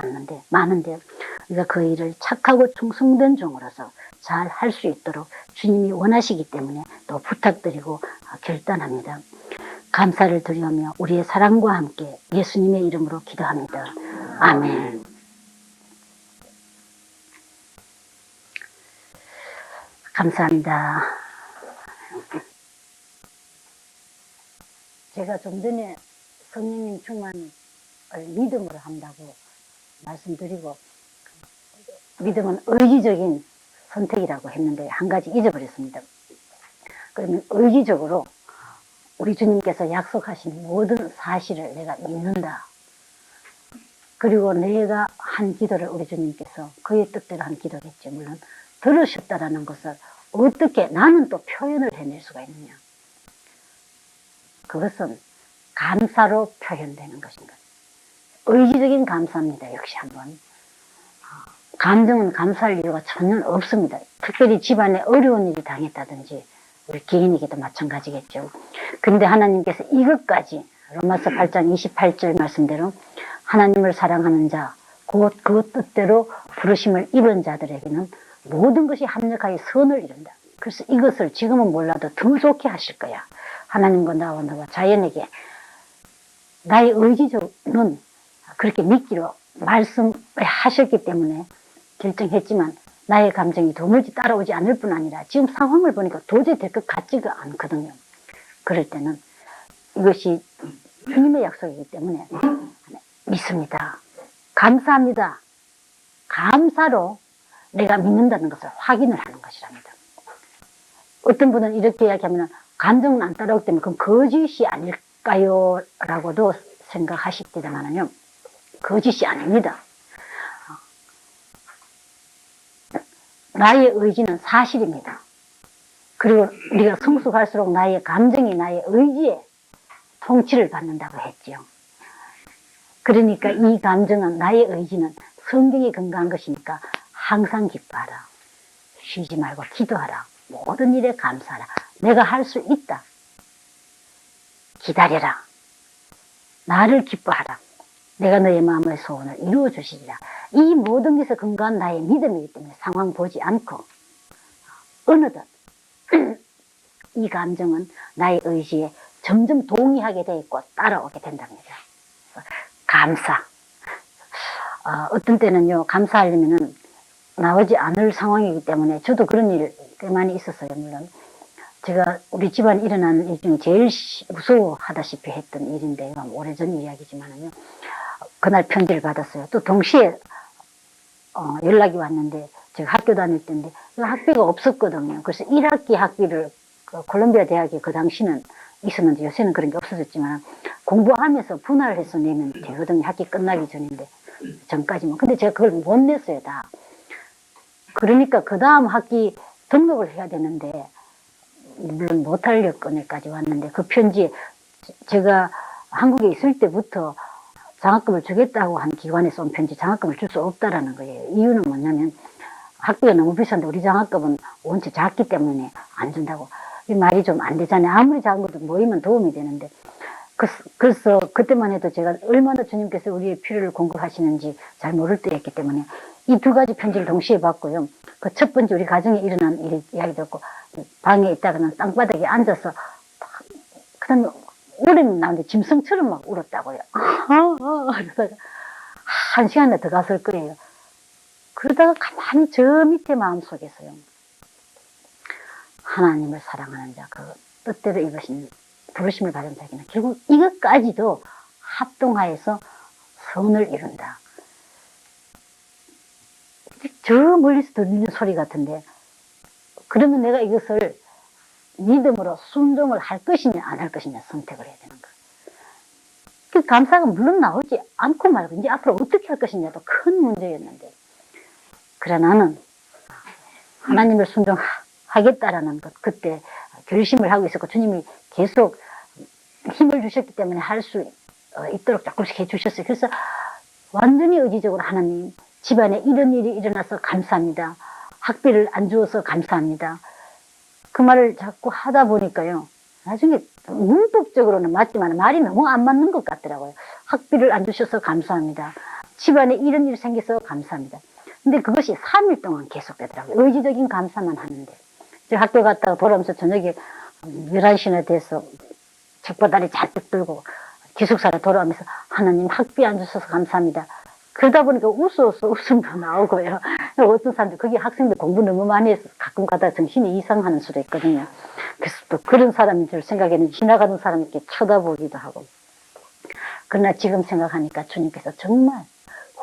많은데 우리가 그 일을 착하고 충성된 종으로서 잘 할 수 있도록 주님이 원하시기 때문에 또 부탁드리고 결단합니다. 감사를 드리며 우리의 사랑과 함께 예수님의 이름으로 기도합니다. 아멘. 감사합니다. 제가 좀 전에 성령님 충만을 믿음으로 한다고 말씀드리고 믿음은 의지적인 선택이라고 했는데 한 가지 잊어버렸습니다. 그러면 의지적으로 우리 주님께서 약속하신 모든 사실을 내가 믿는다. 그리고 내가 한 기도를 우리 주님께서 그의 뜻대로 한 기도겠죠. 물론 들으셨다라는 것을 어떻게 나는 또 표현을 해낼 수가 있느냐. 그것은 감사로 표현되는 것인가. 의지적인 감사입니다. 역시 한번. 감정은 감사할 이유가 전혀 없습니다. 특별히 집안에 어려운 일이 당했다든지 우리 개인에게도 마찬가지겠죠. 근데 하나님께서 이것까지 로마서 8장 28절 말씀대로 하나님을 사랑하는 자, 곧 그 뜻대로 부르심을 입은 자들에게는 모든 것이 합력하여 선을 이룬다. 그래서 이것을 지금은 몰라도 더 좋게 하실 거야. 하나님과 나와 자연에게 나의 의지는 그렇게 믿기로 말씀하셨기 때문에 결정했지만 나의 감정이 도무지 따라오지 않을 뿐 아니라 지금 상황을 보니까 도저히 될 것 같지가 않거든요. 그럴 때는 이것이 주님의 약속이기 때문에 믿습니다. 감사합니다. 감사로 내가 믿는다는 것을 확인을 하는 것이랍니다. 어떤 분은 이렇게 이야기하면 감정은 안 따라오기 때문에 그럼 거짓이 아닐까요? 라고도 생각하시겠지만요. 거짓이 아닙니다. 나의 의지는 사실입니다. 그리고 우리가 성숙할수록 나의 감정이 나의 의지에 통치를 받는다고 했지요. 그러니까 이 감정은, 나의 의지는 성경에 근거한 것이니까 항상 기뻐하라. 쉬지 말고 기도하라. 모든 일에 감사하라. 내가 할 수 있다. 기다려라. 나를 기뻐하라. 내가 너의 마음의 소원을 이루어 주시리라. 이 모든 것에 근거한 나의 믿음이기 때문에 상황 보지 않고 어느덧 이 감정은 나의 의지에 점점 동의하게 돼 있고 따라오게 된답니다. 감사. 어떤 때는요, 감사하려면은 나오지 않을 상황이기 때문에 저도 그런 일 꽤 많이 있었어요. 물론 제가 우리 집안에 일어나는 일 중에 제일 무서워하다시피 했던 일인데, 오래전 이야기지만은요, 그날 편지를 받았어요. 또 동시에 연락이 왔는데, 제가 학교 다닐 때인데 그 학비가 없었거든요. 그래서 1학기 학비를 콜롬비아 대학에 그 당시는 있었는데 요새는 그런 게 없어졌지만 공부하면서 분할을 해서 내면 되거든요. 학기 끝나기 전인데, 전까지만. 근데 제가 그걸 못 냈어요, 다. 그러니까 그 다음 학기 등록을 해야 되는데, 물론 못할 여건에까지 왔는데, 그 편지에 제가 한국에 있을 때부터 장학금을 주겠다고 한 기관에서 온 편지, 장학금을 줄 수 없다라는 거예요. 이유는 뭐냐면 학비가 너무 비싼데 우리 장학금은 원체 작기 때문에 안 준다고. 이 말이 좀 안 되잖아요. 아무리 작은 것도 모이면 도움이 되는데. 그래서 그때만 해도 제가 얼마나 주님께서 우리의 필요를 공급하시는지 잘 모를 때였기 때문에 이 두 가지 편지를 동시에 받고요. 그 첫 번째 우리 가정에 일어난 일 이야기 듣고 방에 있다가는 땅바닥에 앉아서 그다음에 울음이 나오는데 짐승처럼 막 울었다고요. 그러다가 1시간이나 더 갔을 거예요. 그러다가 가만히 저 밑에 마음속에서요, 하나님을 사랑하는 자, 그 뜻대로 입으신 부르심을 받은 자에게는 결국 이것까지도 합동하여서 선을 이룬다. 저 멀리서 들리는 소리 같은데, 그러면 내가 이것을 믿음으로 순종을 할 것이냐 안 할 것이냐 선택을 해야 되는 거예요. 그 감사가 물론 나오지 않고 말고 이제 앞으로 어떻게 할 것이냐도 큰 문제였는데, 그래 나는 하나님을 순종하겠다라는 것, 그때 결심을 하고 있었고 주님이 계속 힘을 주셨기 때문에 할 수 있도록 조금씩 해주셨어요. 그래서 완전히 의지적으로 하나님, 집안에 이런 일이 일어나서 감사합니다. 학비를 안 주어서 감사합니다. 그 말을 자꾸 하다 보니까요, 나중에 문법적으로는 맞지만 말이 너무 안 맞는 것 같더라고요. 학비를 안 주셔서 감사합니다. 집안에 이런 일이 생겨서 감사합니다. 근데 그것이 3일 동안 계속되더라고요. 의지적인 감사만 하는데. 제가 학교 갔다가 돌아오면서 저녁에 11시나 돼서 책바다리 잔뜩 들고 기숙사로 돌아오면서 하나님 학비 안 주셔서 감사합니다. 그러다 보니까 웃음도 나오고요. 어떤 사람들, 거기 학생들 공부 너무 많이 해서 가끔 가다가 정신이 이상하는 수도 있거든요. 그래서 또 그런 사람인 줄 생각에는 지나가는 사람 이렇게 쳐다보기도 하고. 그러나 지금 생각하니까 주님께서 정말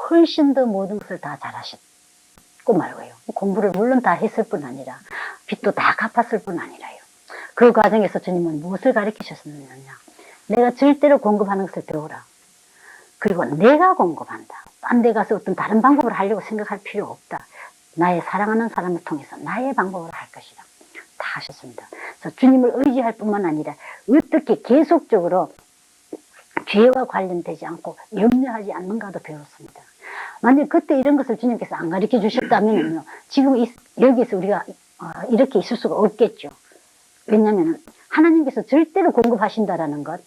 훨씬 더 모든 것을 다 잘하셨고 말고요. 공부를 물론 다 했을 뿐 아니라 빚도 다 갚았을 뿐 아니라요. 그 과정에서 주님은 무엇을 가르치셨느냐. 내가 절대로 공급하는 것을 배우라. 그리고 내가 공급한다. 딴 데 가서 어떤 다른 방법을 하려고 생각할 필요 없다. 나의 사랑하는 사람을 통해서 나의 방법으로 할 것이다. 다 하셨습니다. 그래서 주님을 의지할 뿐만 아니라 어떻게 계속적으로 죄와 관련되지 않고 염려하지 않는가도 배웠습니다. 만약 그때 이런 것을 주님께서 안 가르쳐 주셨다면요, 지금 여기서 우리가 이렇게 있을 수가 없겠죠. 왜냐하면 하나님께서 절대로 공급하신다라는 것,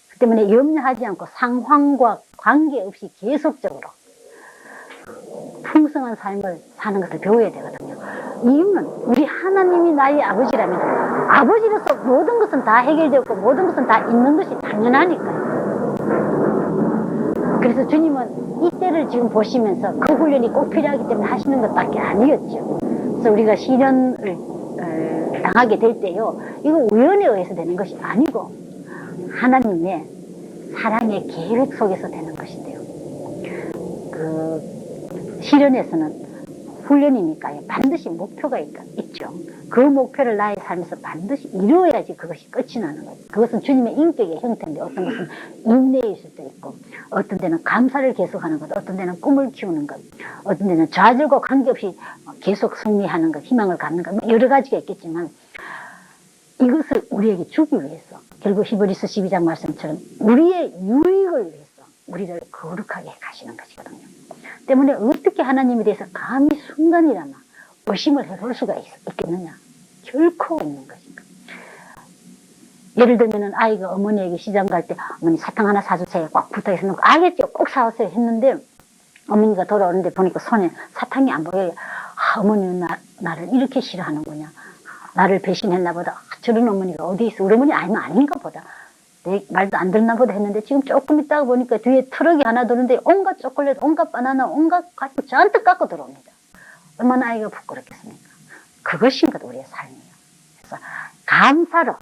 그 때문에 염려하지 않고 상황과 관계없이 계속적으로 풍성한 삶을 사는 것을 배워야 되거든요. 이유는 우리 하나님이 나의 아버지라면 아버지로서 모든 것은 다 해결되었고 모든 것은 다 있는 것이 당연하니까요. 그래서 주님은 이때를 지금 보시면서 그 훈련이 꼭 필요하기 때문에 하시는 것밖에 아니었죠. 그래서 우리가 시련을 당하게 될 때요, 이거 우연에 의해서 되는 것이 아니고 하나님의 사랑의 계획 속에서 되는 것인데요. 그 시련에서는 훈련이니까요, 반드시 목표가 있죠. 그 목표를 나의 삶에서 반드시 이루어야지 그것이 끝이 나는 거예요. 그것은 주님의 인격의 형태인데, 어떤 것은 인내일 수도 있고, 어떤 데는 감사를 계속하는 것, 어떤 데는 꿈을 키우는 것, 어떤 데는 좌절과 관계없이 계속 승리하는 것, 희망을 갖는 것, 여러 가지가 있겠지만 이것을 우리에게 주기 위해서 결국 히브리서 12장 말씀처럼 우리의 유익을 위해서 우리를 거룩하게 가시는 것이거든요. 때문에 어떻게 하나님에 대해서 감히 순간이라나 의심을 해볼 수가 있겠느냐? 결코 없는 것입니다. 예를 들면 아이가 어머니에게 시장 갈 때 어머니 사탕 하나 사주세요. 꽉 붙어있는 거 알겠죠? 꼭 사오세요 했는데 어머니가 돌아오는데 보니까 손에 사탕이 안 보여요. 어머니는 나를 이렇게 싫어하는구나. 나를 배신했나 보다. 저런 어머니가 어디 있어? 우리 어머니 아니면 아닌가 보다. 내 말도 안 듣나 보다 했는데 지금 조금 있다가 보니까 뒤에 트럭이 하나 도는데 온갖 초콜릿, 온갖 바나나, 온갖 과일 잔뜩 갖고 들어옵니다. 얼마나 아이가 부끄럽겠습니까? 그것인 것 우리의 삶이에요. 그래서 감사로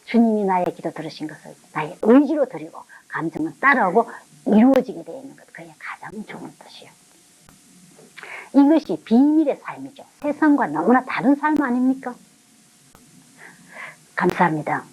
주님이 나의 기도 들으신 것을 나의 의지로 드리고 감정은 따라오고 이루어지게 되어 있는 것. 그게 가장 좋은 뜻이에요. 이것이 비밀의 삶이죠. 세상과 너무나 다른 삶 아닙니까? 감사합니다.